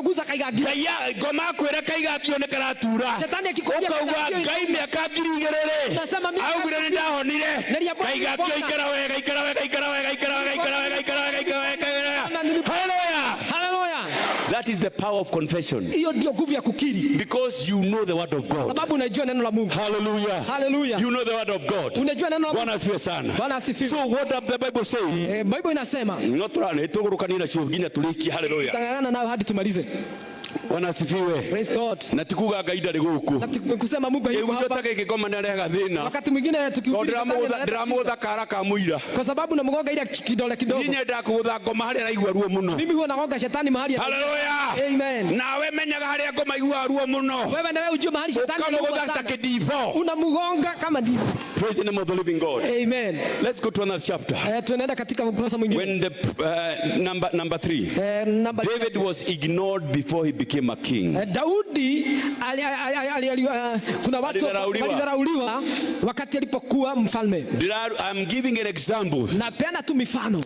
[SPEAKER 2] Guza kaigagio.
[SPEAKER 1] Goma kwera kaigagio ne karatura.
[SPEAKER 2] Shetani akikwambia
[SPEAKER 1] Ngai miaka ngirigirire.
[SPEAKER 2] Nasema mimi
[SPEAKER 1] augire ni ndahonire. Kaigagio ikara wega. Hallelujah.
[SPEAKER 2] Hallelujah.
[SPEAKER 1] That is the power of confession.
[SPEAKER 2] Hiyo ndio nguvu ya kukiri.
[SPEAKER 1] Because you know the word of God.
[SPEAKER 2] Sababu unajua neno la Mungu.
[SPEAKER 1] Hallelujah.
[SPEAKER 2] Hallelujah.
[SPEAKER 1] You know the word of God.
[SPEAKER 2] Unajua neno la Mungu.
[SPEAKER 1] Bwana asifiwe sana.
[SPEAKER 2] Bwana asifiwe.
[SPEAKER 1] So what does the Bible say?
[SPEAKER 2] Bible inasema.
[SPEAKER 1] Ngotora tugurukanira chuginya tuliki. Hallelujah.
[SPEAKER 2] Tangana nayo hadi tumalize.
[SPEAKER 1] Bwana asifiwe.
[SPEAKER 2] Praise God.
[SPEAKER 1] Na tikuga Ngai ndari guku.
[SPEAKER 2] Kusema Mungu yuko hapa.
[SPEAKER 1] Yeye gikoma na reha thina.
[SPEAKER 2] Wakati mwingine tukihubiri
[SPEAKER 1] ndiramutha kara ka muira.
[SPEAKER 2] Kwa sababu namgonga ile kidole kidogo.
[SPEAKER 1] Ninyi ndakugutha ngoma hari araigua ruo muno.
[SPEAKER 2] Mimi huwa nagonga shetani mahali.
[SPEAKER 1] Hallelujah.
[SPEAKER 2] Amen.
[SPEAKER 1] Nawe menyaga hari ngoma igua ruo muno.
[SPEAKER 2] Wewe na wewe ujue mahali shetani
[SPEAKER 1] anaugua sana.
[SPEAKER 2] Unamgonga kama ndivyo.
[SPEAKER 1] Praise the name of the living God.
[SPEAKER 2] Amen.
[SPEAKER 1] Let's go to another chapter.
[SPEAKER 2] Tunaenda katika ukurasa mwingine.
[SPEAKER 1] When the number 3. David was ignored before he became a king.
[SPEAKER 2] Daudi kuna watu walidharauliwa wakati alipokuwa mfalme.
[SPEAKER 1] I'm giving an example.
[SPEAKER 2] Napenda tu mifano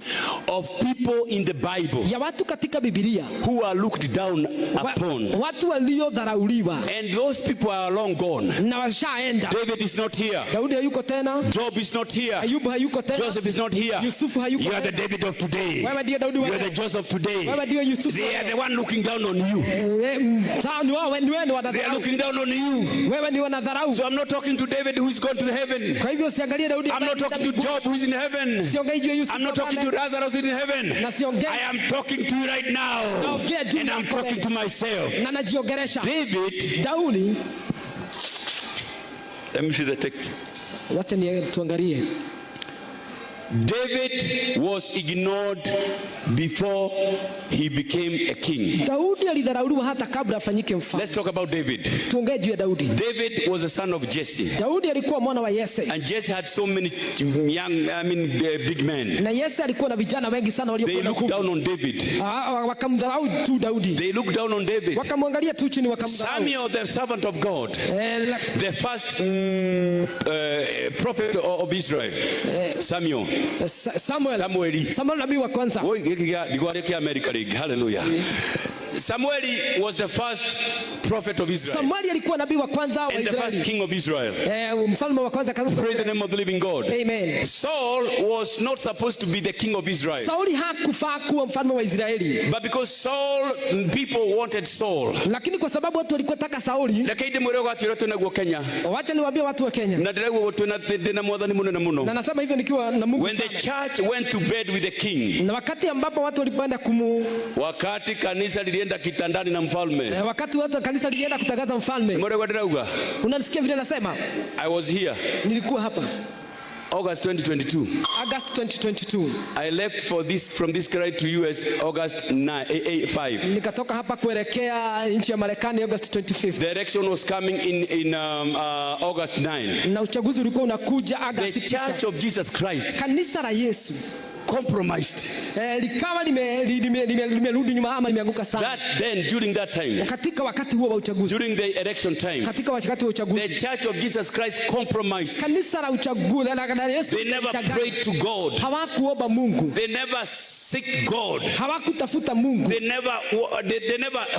[SPEAKER 1] of people in the Bible
[SPEAKER 2] ya watu katika Biblia
[SPEAKER 1] who are looked down upon.
[SPEAKER 2] Watu waliodharauliwa.
[SPEAKER 1] And those people are long gone.
[SPEAKER 2] Na washaenda.
[SPEAKER 1] David is not here.
[SPEAKER 2] Daudi hayuko tena.
[SPEAKER 1] Job is not here.
[SPEAKER 2] Ayubu hayuko tena.
[SPEAKER 1] Joseph is not here.
[SPEAKER 2] Yusufu hayuko
[SPEAKER 1] You
[SPEAKER 2] tena.
[SPEAKER 1] are the David of today.
[SPEAKER 2] Wewe ndiye Daudi wa
[SPEAKER 1] leo. You are the Joseph of today.
[SPEAKER 2] Wewe ndiye Yusufu.
[SPEAKER 1] They are the one looking down on you. They are looking down on you. So I'm not talking to David who is gone to heaven. I'm not talking to Job who is in heaven. I'm not talking to Lazarus who is in heaven. I am talking to you right now. And I'm talking to myself. David, let me see the text. David was ignored before he became a king. Let's talk about David. David was a son of Jesse. And Jesse had so many big men. They looked down on David. They looked down on David. Samuel, the servant of God, the first prophet of Israel. Samuel nabii wa kwanza. Hallelujah. Samuel was the first prophet of Israel. And the first king of Israel. Praise the name of the living God.
[SPEAKER 2] Amen.
[SPEAKER 1] Saul was not supposed to be the king of Israel. But because Saul, people wanted Saul. When the church went to bed with the king, wakati kanisa lilienda kitandani na mfalme,
[SPEAKER 2] wakati watu kanisa lilienda kutangaza mfalme, unasikia vile nasema?
[SPEAKER 1] I was here.
[SPEAKER 2] Nilikuwa hapa.
[SPEAKER 1] August 2022.
[SPEAKER 2] August 2022.
[SPEAKER 1] I left from this country to US August 5.
[SPEAKER 2] Nikatoka hapa kuelekea nchi ya Marekani August 25th.
[SPEAKER 1] The election was coming in August 9.
[SPEAKER 2] Na uchaguzi ulikuwa unakuja August 9.
[SPEAKER 1] The Church of Jesus Christ,
[SPEAKER 2] kanisa la Yesu,
[SPEAKER 1] compromised.
[SPEAKER 2] Likawa limerudi nyuma ama limeanguka sana.
[SPEAKER 1] During that time.
[SPEAKER 2] Katika wakati huo wa uchaguzi.
[SPEAKER 1] During the election time.
[SPEAKER 2] Katika wakati wa uchaguzi.
[SPEAKER 1] The Church of Jesus Christ compromised.
[SPEAKER 2] Kanisa la uchaguzi la Yesu.
[SPEAKER 1] They never prayed to God.
[SPEAKER 2] Hawakuomba Mungu.
[SPEAKER 1] They never seek God.
[SPEAKER 2] Hawakutafuta Mungu.
[SPEAKER 1] They never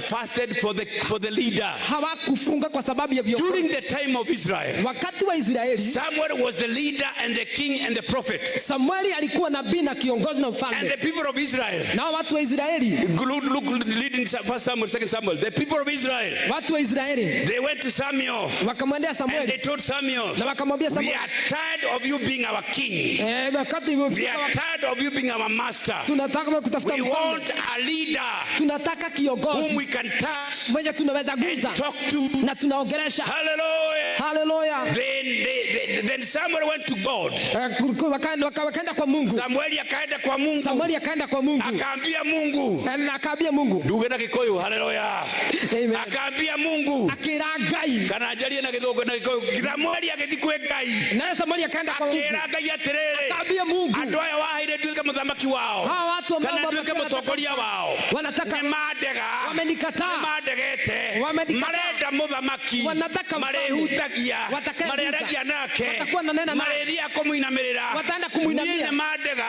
[SPEAKER 1] fasted for the leader.
[SPEAKER 2] Hawakufunga kwa sababu ya viongozi.
[SPEAKER 1] During the time of Israel.
[SPEAKER 2] Wakati wa Israeli.
[SPEAKER 1] Samuel was the leader and the king and the prophet.
[SPEAKER 2] Samueli alikuwa nabii na kiongozi na mfalme.
[SPEAKER 1] And the people of Israel.
[SPEAKER 2] Na watu wa Israeli.
[SPEAKER 1] Look leading First Samuel, Second Samuel. The people of Israel.
[SPEAKER 2] Watu wa Israeli.
[SPEAKER 1] They went to Samuel.
[SPEAKER 2] Wakamwendea Samuel.
[SPEAKER 1] And they told Samuel.
[SPEAKER 2] Na wakamwambia Samuel.
[SPEAKER 1] We are tired of you being our king. We are tired of you being our master.
[SPEAKER 2] Tunataka kutafuta
[SPEAKER 1] mfalme. We want a leader.
[SPEAKER 2] Tunataka kiongozi.
[SPEAKER 1] Whom we can touch.
[SPEAKER 2] Mwenye tunaweza guza.
[SPEAKER 1] And talk to.
[SPEAKER 2] Na tunaongelesha.
[SPEAKER 1] Hallelujah.
[SPEAKER 2] Hallelujah.
[SPEAKER 1] Then Samuel went to God.
[SPEAKER 2] Wakaenda kwa Mungu.
[SPEAKER 1] Samuel akaenda kwa Mungu.
[SPEAKER 2] Samuel akaenda kwa Mungu.
[SPEAKER 1] Akaambia Mungu.
[SPEAKER 2] Akaambia Mungu.
[SPEAKER 1] Ndugu na Kikoyo, hallelujah.
[SPEAKER 2] Amen.
[SPEAKER 1] Akaambia Mungu.
[SPEAKER 2] Akira Ngai.
[SPEAKER 1] Kana ajalie na Githogo na Kikoyo. Samuel akathikwe Ngai.
[SPEAKER 2] Na Samuel akaenda kwa Mungu.
[SPEAKER 1] Akira Ngai atirere.
[SPEAKER 2] Akaambia Mungu.
[SPEAKER 1] Andu aya wahaire nduike muthamaki wao.
[SPEAKER 2] Hawa watu ambao
[SPEAKER 1] nduike mutongoria wao.
[SPEAKER 2] Wanataka
[SPEAKER 1] mandega.
[SPEAKER 2] Wamenikataa.
[SPEAKER 1] Mandegete. Marenda muthamaki.
[SPEAKER 2] Wanataka
[SPEAKER 1] marehutagia. Mareragia nake. Mareria kumuinamirira.
[SPEAKER 2] Wataenda kumuinamia.
[SPEAKER 1] Niye mandega.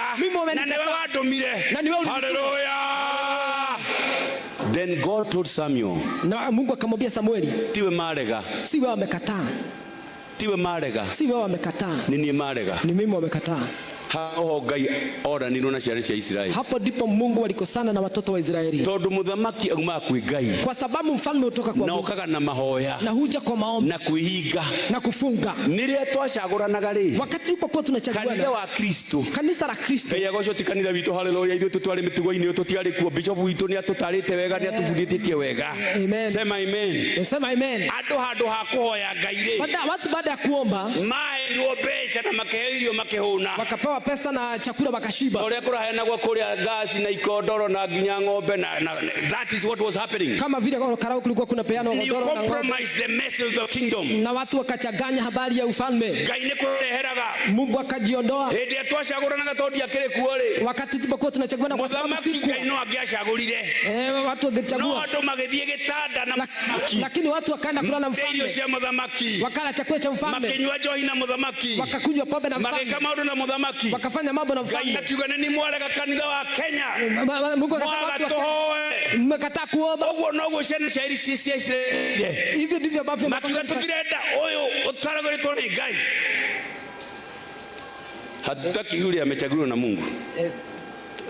[SPEAKER 1] Na newe wadumire. Hallelujah. Then God told Samuel.
[SPEAKER 2] Na Mungu akamwambia Samueli.
[SPEAKER 1] Tiwe marega.
[SPEAKER 2] Si wewe wamekataa.
[SPEAKER 1] Tiwe marega.
[SPEAKER 2] Si wewe wamekataa.
[SPEAKER 1] Ni marega.
[SPEAKER 2] Ni mimi wamekataa. Hapo ndipo Mungu walikosana na watoto wa Israeli. Kwa sababu mfalme utoka kwa Mungu. Na huja kwa maombi.
[SPEAKER 1] Na kuihiga.
[SPEAKER 2] Na kufunga. Wakati tulipokuwa tunachaguana. Kanisa la Kristo. Amen.
[SPEAKER 1] Sema amen.
[SPEAKER 2] Sema amen. Watu baada ya kuomba. Wakapewa pesa na chakula wakashiba.
[SPEAKER 1] That is what was happening.
[SPEAKER 2] Kama vile karao kulikuwa kuna peano
[SPEAKER 1] you compromise the message of the kingdom.
[SPEAKER 2] Na watu wakachanganya habari ya ufalme. Mungu akajiondoa. Wakati tulipokuwa tunachagua na watu wangechagua. Lakini watu wakaenda kula na mfalme. Wakala chakula cha mfalme. Wakakunywa pombe na mfalme. Wakafanya mambo na mfalme. Mungu akasema mmekataa kuomba. Hivi ndivyo ambavyo
[SPEAKER 1] hatutaki yule amechaguliwa na Mungu.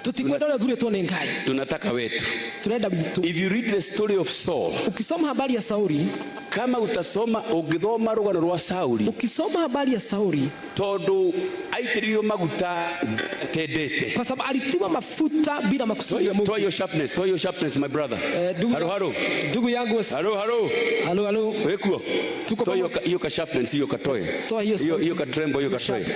[SPEAKER 2] Tutikwenda vile tuone Ngai.
[SPEAKER 1] Tunataka wetu.
[SPEAKER 2] Tunaenda bitu.
[SPEAKER 1] If you read the story of Saul,
[SPEAKER 2] ukisoma habari ya Sauli,
[SPEAKER 1] kama utasoma ugithoma rugano rwa Sauli,
[SPEAKER 2] ukisoma habari ya Sauli,
[SPEAKER 1] todo aitiririo maguta tendete,
[SPEAKER 2] kwa sababu alitiwa mafuta bila makusudi ya Mungu.
[SPEAKER 1] Toa your sharpness my brother. Haro
[SPEAKER 2] ndugu yangu, halo
[SPEAKER 1] wekuo, toa hiyo ka sharpness, hiyo katoe, hiyo ka tremble, hiyo katoe.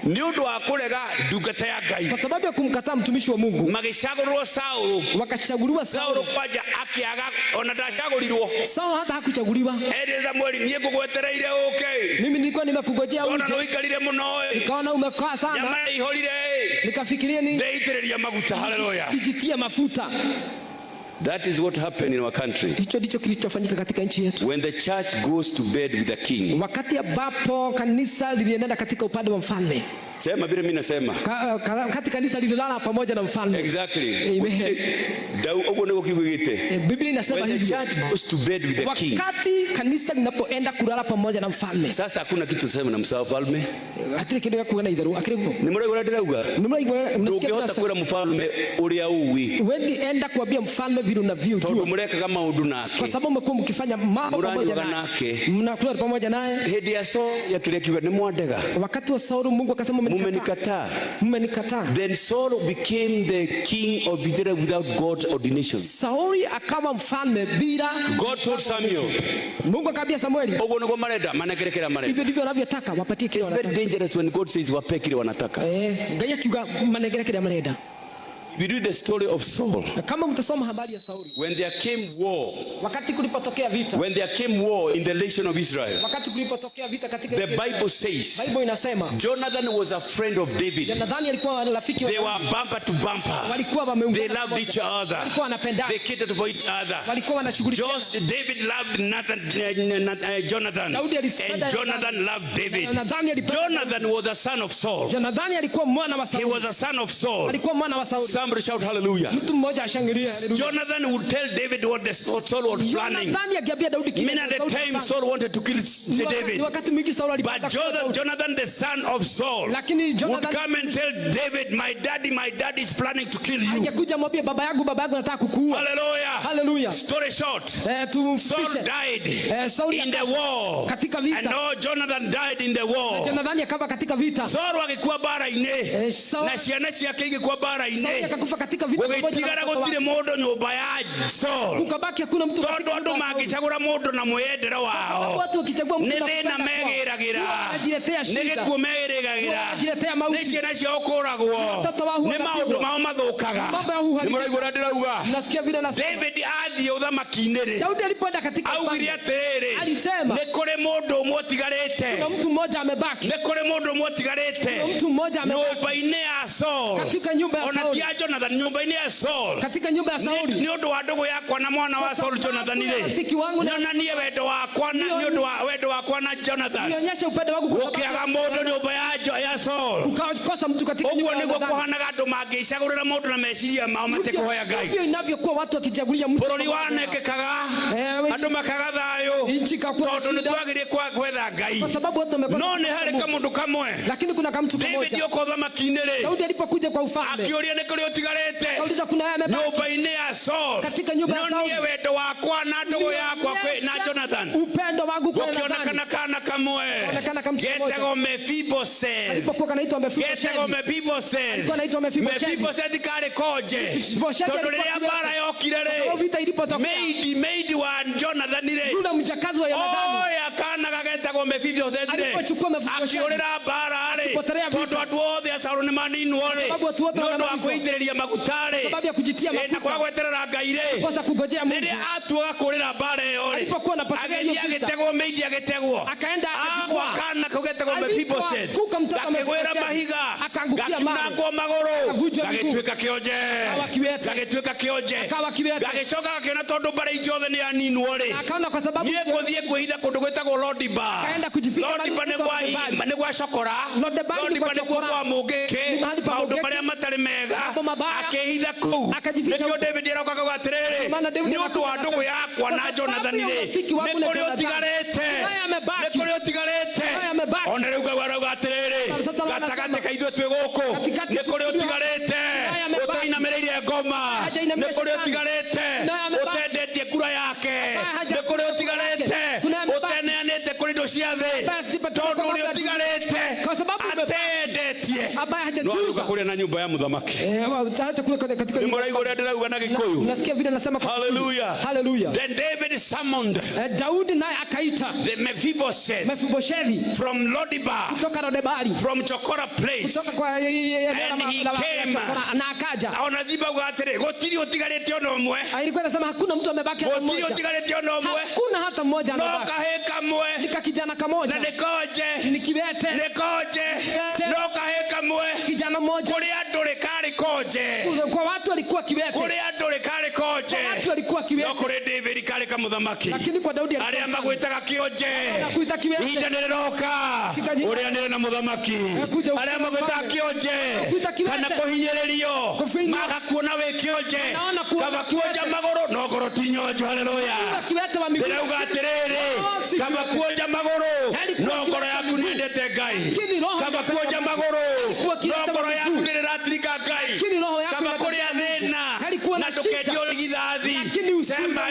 [SPEAKER 1] Ni undu wa kurega ndungata ya Ngai,
[SPEAKER 2] kwa sababu ya kumkataa mtumishi wa Mungu.
[SPEAKER 1] Magicagurwo Saul,
[SPEAKER 2] wakachaguliwa Saul
[SPEAKER 1] kwaja akiaga ona ndachagurirwo.
[SPEAKER 2] Saul hata hakuchaguliwa.
[SPEAKER 1] Samuel, niye kugwetereire okay,
[SPEAKER 2] mimi nilikuwa nimekungojea uje,
[SPEAKER 1] ona uikarire muno,
[SPEAKER 2] nikaona umekaa sana,
[SPEAKER 1] nyama ihorire,
[SPEAKER 2] nikafikiria ni
[SPEAKER 1] ndeitereria maguta. Hallelujah,
[SPEAKER 2] nijitia mafuta.
[SPEAKER 1] That is what happened in our country.
[SPEAKER 2] Hicho ndicho kilichofanyika katika nchi yetu.
[SPEAKER 1] When the church goes to bed with the king,
[SPEAKER 2] wakati ambapo kanisa lilienda katika upande wa mfalme.
[SPEAKER 1] Sema vile mimi nasema.
[SPEAKER 2] Wakati kanisa lililala pamoja na mfalme.
[SPEAKER 1] Exactly.
[SPEAKER 2] Amen.
[SPEAKER 1] Ugo niko kigwite.
[SPEAKER 2] Biblia inasema hivi.
[SPEAKER 1] When the church goes to bed with the king.
[SPEAKER 2] Wakati kanisa linapoenda kulala pamoja na mfalme.
[SPEAKER 1] Sasa hakuna kitu tuseme na mfalme.
[SPEAKER 2] Atire kindu ya kuona itharu akiribu.
[SPEAKER 1] Ni murego ndirauga.
[SPEAKER 2] Ni murego
[SPEAKER 1] unasikia hata kwenda mfalme uria uwi.
[SPEAKER 2] Wewe enda kuambia mfalme vile unavyojua.
[SPEAKER 1] Tondu mureka kama maundu nake.
[SPEAKER 2] Kwa sababu mmekuwa mkifanya mambo pamoja naye. Mnakula pamoja naye.
[SPEAKER 1] Hedi ya Saul ya kile kiwa ni mwandega.
[SPEAKER 2] Wakati wa Saul Mungu akasema mmenikataa.
[SPEAKER 1] Then Saul became the king of Israel without God's ordination.
[SPEAKER 2] Sauli akawa mfalme bila.
[SPEAKER 1] God told Samuel.
[SPEAKER 2] Mungu akamwambia Samueli.
[SPEAKER 1] Ogo niko mareda manegerekera mareda.
[SPEAKER 2] Hivyo ndivyo wanavyotaka wapatie kile wanataka.
[SPEAKER 1] It's very dangerous when God says wape kile wanataka.
[SPEAKER 2] Ngai akiuga manegerekera mareda.
[SPEAKER 1] We read the story of Saul.
[SPEAKER 2] Kama mtasoma habari ya Sauli.
[SPEAKER 1] When there came war.
[SPEAKER 2] Wakati kulipotokea vita.
[SPEAKER 1] When there came war in the nation of Israel.
[SPEAKER 2] Wakati kulipotokea vita katika
[SPEAKER 1] the Bible says.
[SPEAKER 2] Bible inasema.
[SPEAKER 1] Jonathan was a friend of David.
[SPEAKER 2] Jonathan alikuwa rafiki wa
[SPEAKER 1] They were bumper to bumper.
[SPEAKER 2] Walikuwa wameungana.
[SPEAKER 1] They loved each other.
[SPEAKER 2] Walikuwa wanapendana.
[SPEAKER 1] They catered for each other.
[SPEAKER 2] Walikuwa wanashughulikiana.
[SPEAKER 1] David loved Jonathan. And Jonathan loved David. Jonathan was the son of Saul.
[SPEAKER 2] Jonathan alikuwa mwana wa Saul.
[SPEAKER 1] He was a son of Saul.
[SPEAKER 2] Alikuwa mwana wa Saul.
[SPEAKER 1] Somebody shout hallelujah.
[SPEAKER 2] Mtu mmoja ashangilie haleluya.
[SPEAKER 1] Jonathan would tell David what Saul was planning.
[SPEAKER 2] Jonathan akiambia Daudi kile.
[SPEAKER 1] Many at the time Saul wanted to kill David.
[SPEAKER 2] Wakati mwingi Saul alipanga.
[SPEAKER 1] But Jonathan the son of Saul would come and tell David, my daddy is planning to kill you.
[SPEAKER 2] Angekuja mwambie baba yangu anataka kukuua.
[SPEAKER 1] Hallelujah.
[SPEAKER 2] Hallelujah.
[SPEAKER 1] Story short.
[SPEAKER 2] Saul
[SPEAKER 1] died in the war.
[SPEAKER 2] Katika vita.
[SPEAKER 1] And Jonathan died in the war.
[SPEAKER 2] Jonathan akafa katika vita.
[SPEAKER 1] Saul akikuwa bara ine. Na ciana ciake igikuwa bara ine.
[SPEAKER 2] Saul akakufa katika vita.
[SPEAKER 1] Tigara gutire mundu nyumba ya Saul.
[SPEAKER 2] Kukabaki hakuna mtu katika
[SPEAKER 1] vita. Tondu magichagura mundu na mwendera wao.
[SPEAKER 2] Watu wakichagua mtu
[SPEAKER 1] na thina megiragira.
[SPEAKER 2] Wanajiletea shida.
[SPEAKER 1] Nigikuo megiragira.
[SPEAKER 2] Wanajiletea mauti.
[SPEAKER 1] Ni ciana cio kuragwo. Ni maundu mao mathukaga. Ni muraigura ndirauga.
[SPEAKER 2] Nasikia vile nasema.
[SPEAKER 1] David athie uthamaki-inĩ.
[SPEAKER 2] Daudi alipoenda katika
[SPEAKER 1] augire atĩrĩrĩ.
[SPEAKER 2] Alisema.
[SPEAKER 1] Nĩ kũrĩ mũndũ ũmwe ũtigarĩte.
[SPEAKER 2] Kuna mtu mmoja amebaki.
[SPEAKER 1] Nĩ kũrĩ mũndũ ũmwe ũtigarĩte.
[SPEAKER 2] Kuna mtu mmoja amebaki.
[SPEAKER 1] Nyũmba-inĩ ya Saul.
[SPEAKER 2] Katika nyumba ya Saul.
[SPEAKER 1] Ona ti Jonathan, nyũmba-inĩ ya Saul.
[SPEAKER 2] Katika nyumba ya Saul.
[SPEAKER 1] Nĩ ũndũ wa ndũgũ yakwa na mwana wa Saul Jonathan-rĩ. Nĩonanie wendo wakwa na nĩ ũndũ wa wendo wakwa na Jonathan.
[SPEAKER 2] Nionyeshe upendo wangu kwa
[SPEAKER 1] gũkĩaga mũndũ nyũmba ya Saul.
[SPEAKER 2] Ukakosa mtu katika nyumba ya Saul.
[SPEAKER 1] Ũguo nĩguo kũhanaga andũ mangĩcagũrĩra mũndũ na meciria mao matekũhoya Ngai.
[SPEAKER 2] Hivyo inavyokuwa watu wakichagulia mtu.
[SPEAKER 1] Bũrũri wanekekaga andũ makaga thayũ. Tondũ nĩtwagĩrĩire gwetha Ngai.
[SPEAKER 2] Kwa sababu watu wamekosa.
[SPEAKER 1] No nĩ harĩ kamũndũ kamwe.
[SPEAKER 2] Lakini kuna kamtu kamoja.
[SPEAKER 1] David yuko ũthamaki-inĩ-rĩ.
[SPEAKER 2] Daudi alipokuja kwa ufalme.
[SPEAKER 1] Akĩũria nĩ kũrĩ ũtigarĩte.
[SPEAKER 2] Akauliza kuna yeye amebaki.
[SPEAKER 1] Nyũmba-inĩ ya Saul.
[SPEAKER 2] Katika nyumba ya Saul.
[SPEAKER 1] Nyonie wendo wakwa na ndũgũ yakwa na Jonathan.
[SPEAKER 2] Upendo wangu kwa Jonathan.
[SPEAKER 1] Gũkĩonekana kana kamwe. Getagwo Mephibosheth.
[SPEAKER 2] Alipokuwa kanaitwa Mephibosheth.
[SPEAKER 1] Getagwo Mephibosheth.
[SPEAKER 2] Alikuwa anaitwa Mephibosheth.
[SPEAKER 1] Mephibosheth karĩ konje. Tondũ rĩrĩa mbara yokire-rĩ.
[SPEAKER 2] Vita ilipotokea.
[SPEAKER 1] Maid wa Jonathan-rĩ.
[SPEAKER 2] Yule mjakazi wa Jonathan.
[SPEAKER 1] Akana gagetagwo Mephibosheth-rĩ.
[SPEAKER 2] Alipochukua Mephibosheth.
[SPEAKER 1] Akĩũrĩra mbara-rĩ. Tondũ andũ othe a Saũlũ nĩmaninwo-rĩ. Nĩũndũ wa kwĩitĩrĩria maguta-rĩ.
[SPEAKER 2] Sababu ya kujitia mafuta.
[SPEAKER 1] Na kwa gweterera Ngai-rĩ.
[SPEAKER 2] Kosa kungojea Mungu.
[SPEAKER 1] Rĩrĩa atuaga kũrĩra mbara ĩyo-rĩ.
[SPEAKER 2] Alipokuwa anapatia hiyo vita.
[SPEAKER 1] Agĩtegwo maid agĩtegwo.
[SPEAKER 2] Akaenda
[SPEAKER 1] akagwa. Akana kagetagwo Mephibosheth. Gakĩgwĩra mahiga. Gakiunangwo magũrũ. Gagĩtuĩka kĩonje. Gagĩtuĩka kĩonje. Gagĩcoka gakĩona tondũ mbara iothe nĩ aninwo-rĩ.
[SPEAKER 2] Akaona kwa sababu
[SPEAKER 1] nĩegũthiĩ kwĩhitha kũndũ gwĩtagwo Lodibar.
[SPEAKER 2] Akaenda kujificha
[SPEAKER 1] Lodibar nĩ gwa cokora. Lodibar nĩkuo kwa mũngĩkĩ. Maũndũ marĩa matarĩ mega. Akĩhitha kũu. Nĩkĩo David aroka akauga atĩrĩrĩ. Nĩ ũndũ wa ndũgũ yakwa na Jonathan-rĩ. Nĩ kũrĩ ũtigarĩte. Nĩ kũrĩ ũtigarĩte. Ona rĩu arauga atĩrĩrĩ. Gatagatĩ ka ithuĩ twĩ gũkũ. Nĩ kũrĩ ũtigarĩte. Ũtoina Tondu uri utigarete.
[SPEAKER 2] Kwa sababu
[SPEAKER 1] atendetie.
[SPEAKER 2] Ambaye hajajuza.
[SPEAKER 1] Kule na nyumba ya mudhamaki.
[SPEAKER 2] Hata kule katika unasikia vile anasema
[SPEAKER 1] hallelujah.
[SPEAKER 2] Hallelujah.
[SPEAKER 1] Then David summoned
[SPEAKER 2] Daudi naye akaita
[SPEAKER 1] the
[SPEAKER 2] Mephibosheth
[SPEAKER 1] from Lodibar,
[SPEAKER 2] kutoka Lodebari,
[SPEAKER 1] from Chokora place,
[SPEAKER 2] kutoka kwa
[SPEAKER 1] and he came
[SPEAKER 2] na akaja.
[SPEAKER 1] Aonaziba ugatire gotiri utigarete ono mwe.
[SPEAKER 2] Alikuwa anasema hakuna mtu amebaki hata mmoja.
[SPEAKER 1] Gotiri utigarete ono mwe.
[SPEAKER 2] Hakuna hata mmoja amebaki.
[SPEAKER 1] No kaheka mwe.
[SPEAKER 2] Nika kijana kamoja.
[SPEAKER 1] Na nikoje.
[SPEAKER 2] Nikibete.
[SPEAKER 1] Nikoje. No kaheka mwe.
[SPEAKER 2] Kijana mmoja.
[SPEAKER 1] Kule andole kale koje.
[SPEAKER 2] Kwa watu walikuwa kibete.
[SPEAKER 1] Kule andole kale koje.
[SPEAKER 2] Kwa watu walikuwa kibete.
[SPEAKER 1] No kule David kale kama mudhamaki.
[SPEAKER 2] Lakini kwa Daudi
[SPEAKER 1] ali amagwitaga kioje.
[SPEAKER 2] Anakuita kibete.
[SPEAKER 1] Ida neroka. Uri anere na mudhamaki. Ali amagwitaga kioje. Kana kuhinyelerio. Maga kuona we kioje. Kama kuoja magoro no goro tinyojo. Haleluya. Ndira ugatiriri. Kama kuoja magoro no goro yaku niendete Ngai. Kama kuoja magoro no goro yaku ndiratirika Ngai. Kama kuria thina na ndukendio ligithathi. Sema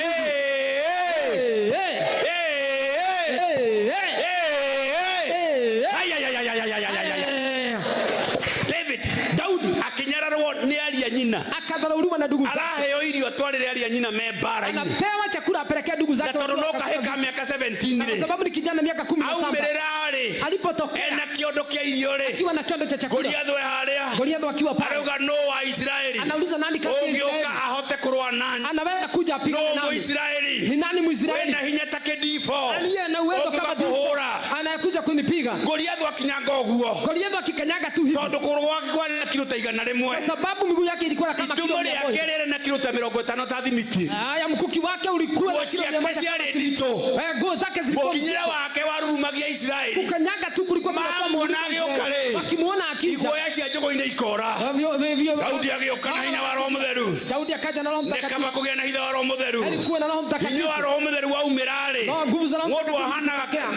[SPEAKER 1] nyina
[SPEAKER 2] akadharauliwa na ndugu zake.
[SPEAKER 1] Araheo irio twarire aria nyina membara ini.
[SPEAKER 2] Anapewa chakula apelekea ndugu zake.
[SPEAKER 1] Toronoka heka miaka 17
[SPEAKER 2] kwa sababu ni kijana miaka 17.
[SPEAKER 1] Aumererare
[SPEAKER 2] alipotokea
[SPEAKER 1] ena kiondo kia irio re
[SPEAKER 2] akiwa na chondo cha chakula.
[SPEAKER 1] Goliath haria.
[SPEAKER 2] Goliath akiwa pale.
[SPEAKER 1] Arauga no wa Israeli.
[SPEAKER 2] Anauliza nani kati ya Israeli?
[SPEAKER 1] Ongeuka ahote kurwa nani?
[SPEAKER 2] Anaweza kuja apigane nani?
[SPEAKER 1] Israeli.
[SPEAKER 2] Ni nani Mwisraeli?
[SPEAKER 1] Wena hinya take difo.
[SPEAKER 2] Aliye na uwezo kama difo. Anakuja kunipiga.
[SPEAKER 1] Goliath akinyaga uguo.
[SPEAKER 2] Goliath akikanyaga tu hivi.
[SPEAKER 1] Tondu kurwa kwa kilo taigana rimwe.
[SPEAKER 2] Kwa sababu miguu yake ilikuwa kama kilo 100.
[SPEAKER 1] Akelele na kilo 50 tathimiti.
[SPEAKER 2] Haya mkuki wake ulikuwa na kilo 100. Nguo zake zilikuwa.
[SPEAKER 1] Bokinyira wake warumagia Israeli.
[SPEAKER 2] Kukanyaga tu kulikuwa wakimuona akija.
[SPEAKER 1] Iguo yacia njogo ine ikora. Daudi agiokana hinya wa Roho Mutheru.
[SPEAKER 2] Daudi akaja na Roho Mtakatifu.
[SPEAKER 1] Kama kugia na hitha wa Roho Mutheru.
[SPEAKER 2] Alikuwa na Roho Mtakatifu.
[SPEAKER 1] Hinya wa Roho Mutheru wa umirare.
[SPEAKER 2] No nguvu za Roho Mtakatifu.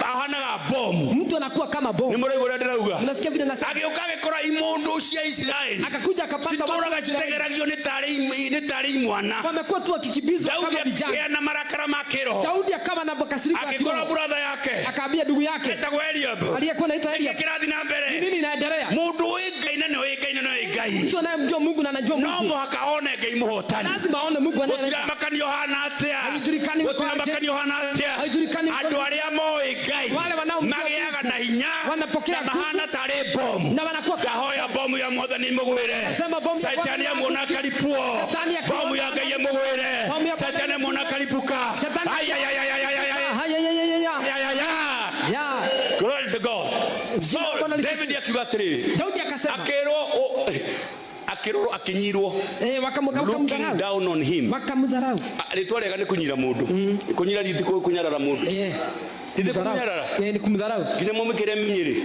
[SPEAKER 1] Ahanaga bomu.
[SPEAKER 2] Mtu anakuwa kama bomu.
[SPEAKER 1] Ni mure gore ndirauga.
[SPEAKER 2] Unasikia vile nasema.
[SPEAKER 1] Agiokage kora imundu cia Israeli.
[SPEAKER 2] Akakuja akapata
[SPEAKER 1] watu citegeragio ni tari mwana.
[SPEAKER 2] Wamekuwa tu wakikibizwa kama vijana.
[SPEAKER 1] Daudi na marakara makero.
[SPEAKER 2] Daudi akawa na kasirika
[SPEAKER 1] akikora brother yake.
[SPEAKER 2] Akaambia ndugu yake.
[SPEAKER 1] Etagwa Eliab.
[SPEAKER 2] Aliyekuwa anaitwa Eliab.
[SPEAKER 1] Kirathi na mbele.
[SPEAKER 2] Nini inaendelea?
[SPEAKER 1] Mundu wengaina no wengaina no wengai.
[SPEAKER 2] Mtu anayemjua Mungu na anajua Mungu.
[SPEAKER 1] No muhakaone Ngai muhotani.
[SPEAKER 2] Lazima aone Mungu anayelenga.
[SPEAKER 1] Makani Yohana atia.
[SPEAKER 2] Haijulikani
[SPEAKER 1] kwa makani Yohana atia.
[SPEAKER 2] Haijulikani
[SPEAKER 1] andu aria moe Ngai.
[SPEAKER 2] Wale wanaomjua
[SPEAKER 1] magiaga na hinya.
[SPEAKER 2] Wanapokea
[SPEAKER 1] mahana tare bomu.
[SPEAKER 2] Na wanakuwa
[SPEAKER 1] kahoya bomu ya Mwathani mugwire. Satani amona kalipuo. Bomu ya Ngai mugwire. Satani amona kalipuka. Glory to God. So David akibatri.
[SPEAKER 2] Daudi akasema.
[SPEAKER 1] Akero akinyirwo.
[SPEAKER 2] Wakamdharau.
[SPEAKER 1] Down on him.
[SPEAKER 2] Wakamdharau.
[SPEAKER 1] Alitwaleka ni kunyira mundu. Kunyira litiko kunyarara mundu.
[SPEAKER 2] Ni kumdharau.
[SPEAKER 1] Kinya mumikire minyiri.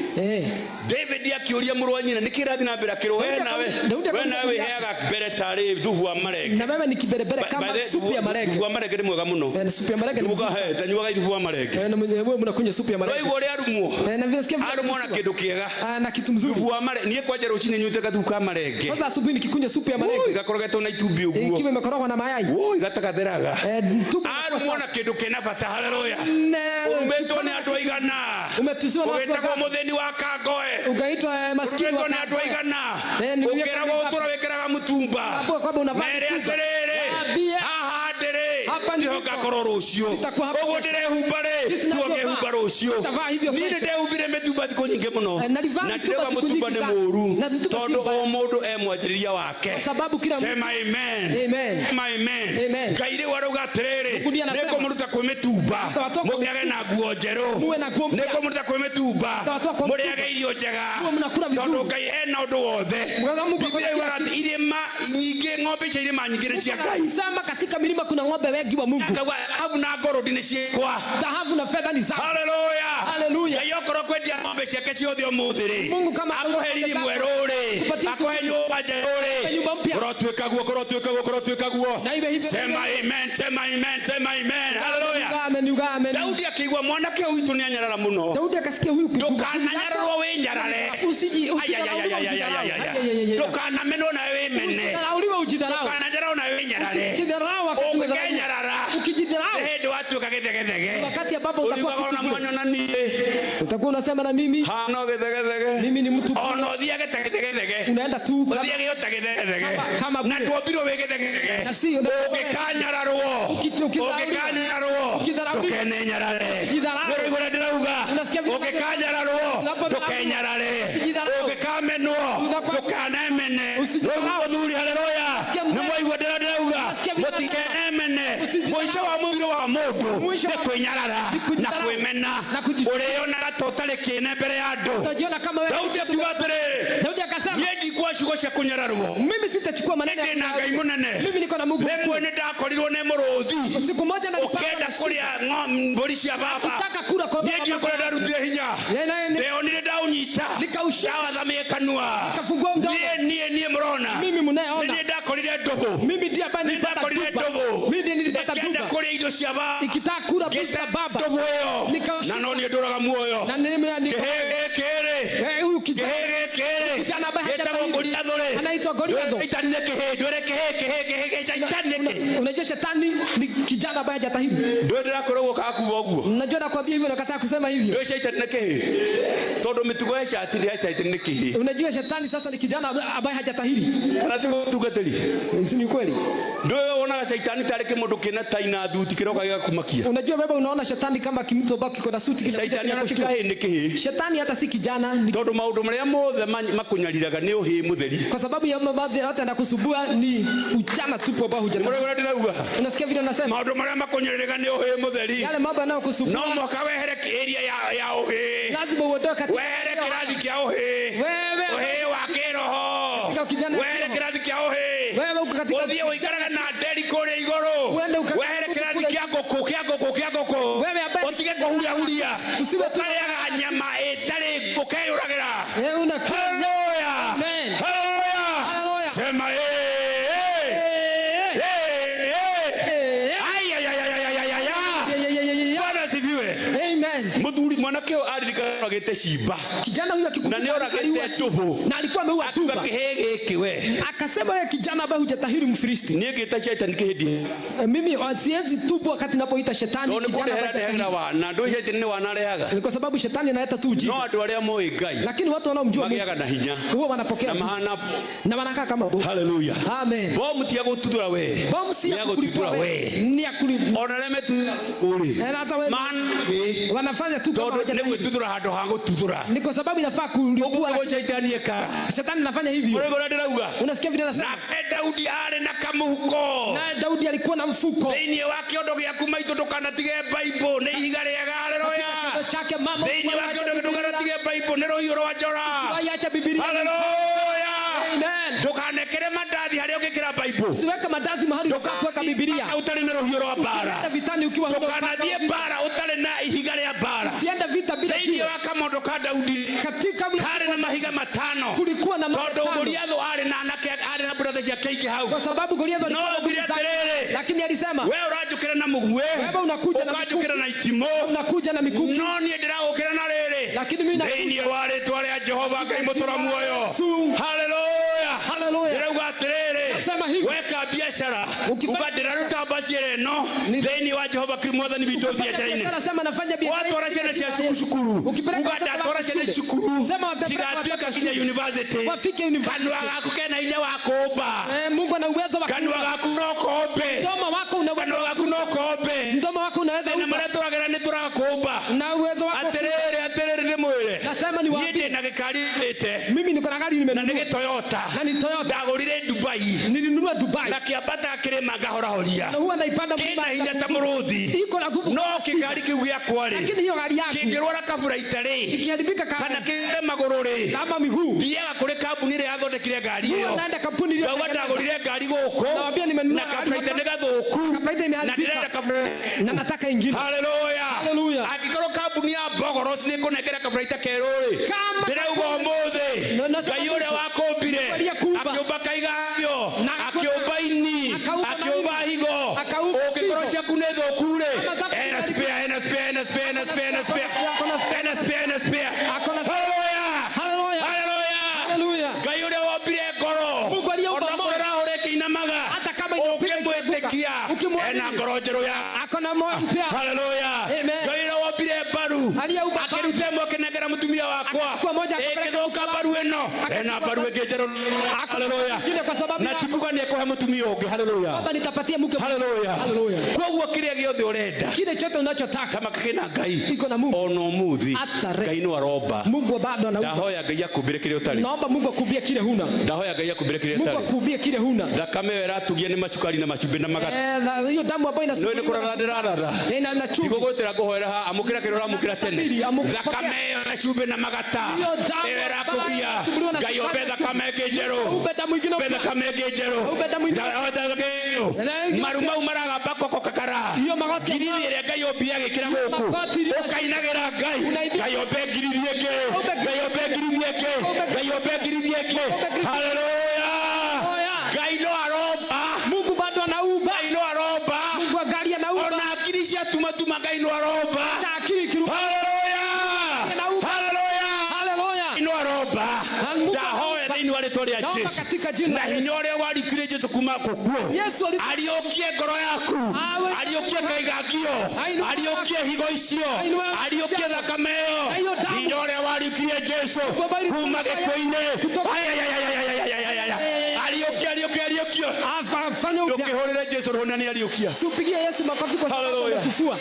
[SPEAKER 1] David akiuria murwa nyina nikirathi na mbere akiro we nawe heaga mbere tari thubu wa marenge.
[SPEAKER 2] Na wewe ni kiberebere kama supu ya marenge.
[SPEAKER 1] Thubu wa marenge ni mwega muno.
[SPEAKER 2] Supu ya marenge.
[SPEAKER 1] Thubuka tanyuaga thubu wa marenge.
[SPEAKER 2] Wewe mnakunywa supu ya marenge.
[SPEAKER 1] Wewe uri arumo.
[SPEAKER 2] Na vile sikia
[SPEAKER 1] arumo na kindu kiega.
[SPEAKER 2] Na kitu mzuri.
[SPEAKER 1] Thubu wa marenge nie kwaje rucini nyute ka thubu ka marenge.
[SPEAKER 2] Kwanza asubuhi nikikunywa supu ya marenge.
[SPEAKER 1] Igakorogetwo na itumbi uguo.
[SPEAKER 2] Ikiwa imekorogwa na mayai.
[SPEAKER 1] Igatagatheraga. Arumo na kindu kena bata. Haleluya. Urumetwo ni andu aigana.
[SPEAKER 2] Umetusiwa na watu
[SPEAKER 1] wa mutheni wa Kangoe.
[SPEAKER 2] Ugaitwa maskini wa
[SPEAKER 1] Kangoe. Andu aigana. Ukeraga utura wekeraga mutumba.
[SPEAKER 2] Kwamba unavaa
[SPEAKER 1] aterere. Haha ndere.
[SPEAKER 2] Hapa ndio
[SPEAKER 1] ngakoro rucio. Ogo ndire humbare. Tuoge humba rucio. Ninde ndehubire metumba thiko nyinge muno. Na ndire mutumba ne muru. Tondu o mundu emwajiriria wake.
[SPEAKER 2] Sababu kila
[SPEAKER 1] sema amen.
[SPEAKER 2] Amen.
[SPEAKER 1] Amen.
[SPEAKER 2] Amen.
[SPEAKER 1] Kaire waruga aterere. Neko muruta kwemetumba. Mugiage na nguo njeru. Neko muruta kwemetumba. Muriage irio njega. Tondu Ngai ena undu wothe. Biblia iwara irima nyingi ng'ombe cia irima nyingire cia Ngai.
[SPEAKER 2] Sema katika milima kuna ng'ombe wengi wa Mungu.
[SPEAKER 1] Habu na ngoro dine ciekwa.
[SPEAKER 2] Dhahabu na fedha ni zako.
[SPEAKER 1] Hallelujah.
[SPEAKER 2] Hallelujah.
[SPEAKER 1] Ngai okoro kwendia ng'ombe ciake ciothe umuthiri.
[SPEAKER 2] Mungu kama
[SPEAKER 1] akoheriri mweruri. Akohe nyumba njeruri. Korotweka guo. Sema amen. Sema amen. Sema amen. Hallelujah.
[SPEAKER 2] Amen.
[SPEAKER 1] Daudi akigwa mwanake huyu ni anyarara muno.
[SPEAKER 2] Daudi akasikia huyu
[SPEAKER 1] ndukanyararwo we nyarare. Ndukana meno na we mene. Ndukanyararwo na we nyarare. Ukijidharau. Ukijidharau. Hendo watu kagethegethege.
[SPEAKER 2] Wakati ambapo utakuwa
[SPEAKER 1] na mwanyo na nie.
[SPEAKER 2] Utakuwa unasema na mimi
[SPEAKER 1] hano gethegethege
[SPEAKER 2] mimi ni mtu
[SPEAKER 1] ono thiage tegethegethege
[SPEAKER 2] unaenda tu
[SPEAKER 1] uthiage yotagethegethege na tuobiro wegethegethege
[SPEAKER 2] na sio
[SPEAKER 1] ukikanyararwo ukikanyararwo tukenenyarare ndirigura ndirauga ukikanyararwo tukenyarare ukikamenwo tukanemene uthuri haleluya nimwaigua ndirauga mutikenemene mwisho wa muthiro wa mundu ni kwinyarara na kwimena uriona totale kine mbere ya andu Daudi akiuga atiriri
[SPEAKER 2] Daudi akasema
[SPEAKER 1] yegi kwa shugo cia kunyararwo
[SPEAKER 2] mimi sitachukua maneno
[SPEAKER 1] ya Ngai munene
[SPEAKER 2] mimi niko na Mungu
[SPEAKER 1] lemwe ni ndakorirwo ne muruthi
[SPEAKER 2] siku moja na
[SPEAKER 1] ukenda kuria mburi cia baba
[SPEAKER 2] nataka kura kwa baba
[SPEAKER 1] yegi kwa ndarutire hinya leo ni ndaunyita nikaushawa thamie kanua
[SPEAKER 2] nikafungua mdomo
[SPEAKER 1] nie mrona
[SPEAKER 2] mimi mnayeona
[SPEAKER 1] ni ndakorire ndogo
[SPEAKER 2] mimi ndiye baba
[SPEAKER 1] nitakorire ndogo
[SPEAKER 2] mimi ndiye nilipata duba
[SPEAKER 1] kenda kuria indo cia baba
[SPEAKER 2] ikitaka kura pesa baba
[SPEAKER 1] ndogo hiyo na noni ndoraga muoyo
[SPEAKER 2] na nini
[SPEAKER 1] kere
[SPEAKER 2] huyu kijana anaitwa Goliath. Unajua shetani ni kijana ambaye hajatahiri.
[SPEAKER 1] Ndio ndirakorwo kakuwa uguo.
[SPEAKER 2] Unajua nakwambia hivyo nakataa kusema hivyo.
[SPEAKER 1] Ndio shetani nake. Todo mitugo ya shetani ndio nake.
[SPEAKER 2] Unajua shetani sasa ni kijana ambaye hajatahiri.
[SPEAKER 1] Kana tugateli.
[SPEAKER 2] Si ni kweli?
[SPEAKER 1] Ndio unaona shetani tareke mundu kina taina thuti kiroka giga kumakia.
[SPEAKER 2] Unajua baba unaona shetani kama kimtu ambao kiko na suti kina
[SPEAKER 1] shetani anafika niki.
[SPEAKER 2] Shetani hata si kijana.
[SPEAKER 1] Todo maundu maria mothe makunyariraga ni uhi mutheri.
[SPEAKER 2] Kwa sababu ya mambo yote anakusubua ni ujana tupo ambao hujana. Unasikia vile nasema?
[SPEAKER 1] Maundu maria makunyariraga ni uhi mutheri.
[SPEAKER 2] Yale mambo yanayokusubua.
[SPEAKER 1] No mwaka wehere area ya uhi.
[SPEAKER 2] Lazima uondoke katika.
[SPEAKER 1] Wehere kirathi kia uhi. Wewe uhi wa kiroho. Wehere kirathi kia uhi.
[SPEAKER 2] Wewe uko katika.
[SPEAKER 1] Uthie uikaraga na nderi kule iguru. Wehere kirathi kia goko.
[SPEAKER 2] Wewe ambaye
[SPEAKER 1] utige kuhuria. Usiwe tariaga nyama etari gukeyuragira.
[SPEAKER 2] Wewe una
[SPEAKER 1] haleluya.
[SPEAKER 2] Amen.
[SPEAKER 1] Haleluya. Sema Muthuri mwanake aririkagite ciba
[SPEAKER 2] kijana huyu akikuwa
[SPEAKER 1] na nioragite tubu
[SPEAKER 2] na alikuwa ameua tuba
[SPEAKER 1] akihege kiwe
[SPEAKER 2] akasema yeye kijana ambaye hujatahiri Mfilisti
[SPEAKER 1] niegeta shetani kihedi
[SPEAKER 2] mimi siwezi tubu wakati ninapoita shetani
[SPEAKER 1] kijana wana ndio shetani ni wanarehaga
[SPEAKER 2] ni kwa sababu shetani analeta tu ujinga
[SPEAKER 1] no watu wale moi Ngai
[SPEAKER 2] lakini watu wanaomjua
[SPEAKER 1] Mungu na hinya
[SPEAKER 2] huwa wanapokea na wanakaa kama bo
[SPEAKER 1] haleluya
[SPEAKER 2] amen
[SPEAKER 1] bo mtia gutudura we
[SPEAKER 2] bo mtia gutudura we ni akuli
[SPEAKER 1] onareme tu uri
[SPEAKER 2] man wanafanya tu kama
[SPEAKER 1] hawajatahiri tudura hado hango tudura
[SPEAKER 2] ni kwa sababu inafaa kulipua
[SPEAKER 1] kwa shetani eka
[SPEAKER 2] shetani anafanya hivyo
[SPEAKER 1] wewe ndirauga
[SPEAKER 2] unasikia vile anasema
[SPEAKER 1] na Daudi ale na kamuhuko
[SPEAKER 2] na Daudi alikuwa na mfuko
[SPEAKER 1] thini wake ondo gya kuma itoto kana tige Bible ne igare ya haleluya
[SPEAKER 2] chake mama
[SPEAKER 1] thini wake ondo kana tige Bible ne roho ro wajora
[SPEAKER 2] acha Biblia
[SPEAKER 1] haleluya
[SPEAKER 2] amen
[SPEAKER 1] ndukanekere mandathi hari ukikira Bible
[SPEAKER 2] siweka mandazi mahali ukaweka Biblia
[SPEAKER 1] utari na roho ro bara
[SPEAKER 2] vitani ukiwa
[SPEAKER 1] ndukanathie bara utari na ihigare ya bara
[SPEAKER 2] sienda vita bila
[SPEAKER 1] thini wake mondo ka Daudi
[SPEAKER 2] katika
[SPEAKER 1] hari na mahiga matano
[SPEAKER 2] kulikuwa na
[SPEAKER 1] matano Goliath ari na anake ari na brother ya keike hau
[SPEAKER 2] kwa sababu Goliath
[SPEAKER 1] alikuwa
[SPEAKER 2] lakini alisema
[SPEAKER 1] wewe urajukira na mugue
[SPEAKER 2] wewe unakuja na
[SPEAKER 1] ukajukira na itimo
[SPEAKER 2] unakuja na mikuki
[SPEAKER 1] no ni ndiragukira na rere
[SPEAKER 2] lakini mimi
[SPEAKER 1] nakuja wale twale ya Jehova Ngai mutura muoyo haleluya
[SPEAKER 2] haleluya
[SPEAKER 1] ndirauga atiriri
[SPEAKER 2] nasema hivi
[SPEAKER 1] weka biashara ugadira ruta basiere no theni wa Jehova Mwathani bitu biashara-ini
[SPEAKER 2] anasema nafanya biashara
[SPEAKER 1] watu wanasema cia shukuru ugada tora cia shukuru sigatuika kinya university
[SPEAKER 2] wafike university
[SPEAKER 1] kanwa gaku kena inya wa kuomba
[SPEAKER 2] Mungu ana uwezo wa
[SPEAKER 1] kanwa gaku no kombe
[SPEAKER 2] mdomo wako unaweza
[SPEAKER 1] kanwa gaku no kombe
[SPEAKER 2] mdomo wako unaweza
[SPEAKER 1] na mara turagira ni turakuomba
[SPEAKER 2] na uwezo wako
[SPEAKER 1] atiriri ni mwire
[SPEAKER 2] nasema ni wapi
[SPEAKER 1] ni na gikari ite
[SPEAKER 2] mimi niko na gari nimenunua
[SPEAKER 1] na ni Toyota
[SPEAKER 2] na ni Toyota
[SPEAKER 1] ndagurire Dubai
[SPEAKER 2] nilinunua Dubai
[SPEAKER 1] na kiambata kirima ngahora horia
[SPEAKER 2] na huwa naipanda
[SPEAKER 1] kina hinya ta muruthi
[SPEAKER 2] iko na nguvu
[SPEAKER 1] no kigari kiu gya kwari
[SPEAKER 2] lakini hiyo gari yako
[SPEAKER 1] kingirwara kabura itari
[SPEAKER 2] ikiharibika
[SPEAKER 1] kana kire magururi
[SPEAKER 2] kama miguu
[SPEAKER 1] biaga kuri kampuni ile yathondekire ngari iyo
[SPEAKER 2] naenda kampuni ile
[SPEAKER 1] ndagurire ngari guku
[SPEAKER 2] naambia nimenunua
[SPEAKER 1] na kabura itende gathuku na ndirenda kabura
[SPEAKER 2] na nataka ingine
[SPEAKER 1] haleluya
[SPEAKER 2] haleluya
[SPEAKER 1] akikorwo kampuni ya Bogoros ni kunengera kabura itakeruri ndirauga umuthi ngai uria wakumbire akiumba kaigabio akiumba ini akiumba higo ukikorwo ciaku ni thukure ena spare haleluya ngai uria wombire ngoro onakorera ureke inamaga ukimwitikia ena ngoro njeru ya
[SPEAKER 2] akona moyo mpya
[SPEAKER 1] haleluya ngai uria wombire mbaru akirute mwe kinengera Agithoka baru eno ena baru egejero. Haleluya. Na tikuga ni ekohe mutumia ungi. Haleluya.
[SPEAKER 2] Baba nitapatia mke.
[SPEAKER 1] Haleluya. Kwa kile giothe urenda
[SPEAKER 2] kile chote unachotaka
[SPEAKER 1] kama kina Ngai
[SPEAKER 2] iko na Mungu
[SPEAKER 1] ono muthi Ngai no aroba
[SPEAKER 2] Mungu bado anaumba.
[SPEAKER 1] Ndahoya Ngai akubire kile utari.
[SPEAKER 2] Naomba Mungu akubie kile huna.
[SPEAKER 1] Ndahoya Ngai akubire kile utari.
[SPEAKER 2] Mungu akubie kile huna.
[SPEAKER 1] Thakame iratugia ni macukari na macumbi na magata.
[SPEAKER 2] Hiyo damu ambayo inasubiri.
[SPEAKER 1] Ndio kurara ndirarara.
[SPEAKER 2] Na chumvi.
[SPEAKER 1] Igogotera gohera ha amukira kirora amukira tene. Thakame na chumbi na magata. Irakugia Ngai obe thakame ngejeru.
[SPEAKER 2] Ubeta mwingine.
[SPEAKER 1] Ubeta thakame ngejeru.
[SPEAKER 2] Ubeta mwingine.
[SPEAKER 1] Maruma umaraga bako kokakara.
[SPEAKER 2] Hiyo magoti.
[SPEAKER 1] Giriri ire Ngai obia gikira guku. Ukainagira Ngai. Ngai obe giriri eke. Ngai obe giriri eke. Ngai obe giriri eke. Haleluya. Ngai no aroba.
[SPEAKER 2] Mungu bado anaumba.
[SPEAKER 1] Ngai no aroba.
[SPEAKER 2] Mungu angalia anaumba.
[SPEAKER 1] Ona akili cia tuma Ngai no aroba.
[SPEAKER 2] Akili kiru.
[SPEAKER 1] Haleluya. Haleluya.
[SPEAKER 2] Haleluya.
[SPEAKER 1] No aroba. Ndahoya thĩinĩ wa rĩĩtwa rĩa Jesũ. Na hinya ũrĩa warikire Jesũ kuma gũkuũ. Ariũkie ngoro yaku. Ariũkie kaigangio. Ariũkie higo icio. Ariũkie thakame ĩyo. Hinya ũrĩa warikire Jesũ kuma gĩkuũ-inĩ. Ariũkie.
[SPEAKER 2] Afanya upya.
[SPEAKER 1] Ndũkĩhũrĩre Jesũ rũhĩ na nĩ ariũkia.
[SPEAKER 2] Tupigie Yesu makofi kwa sababu amefufua.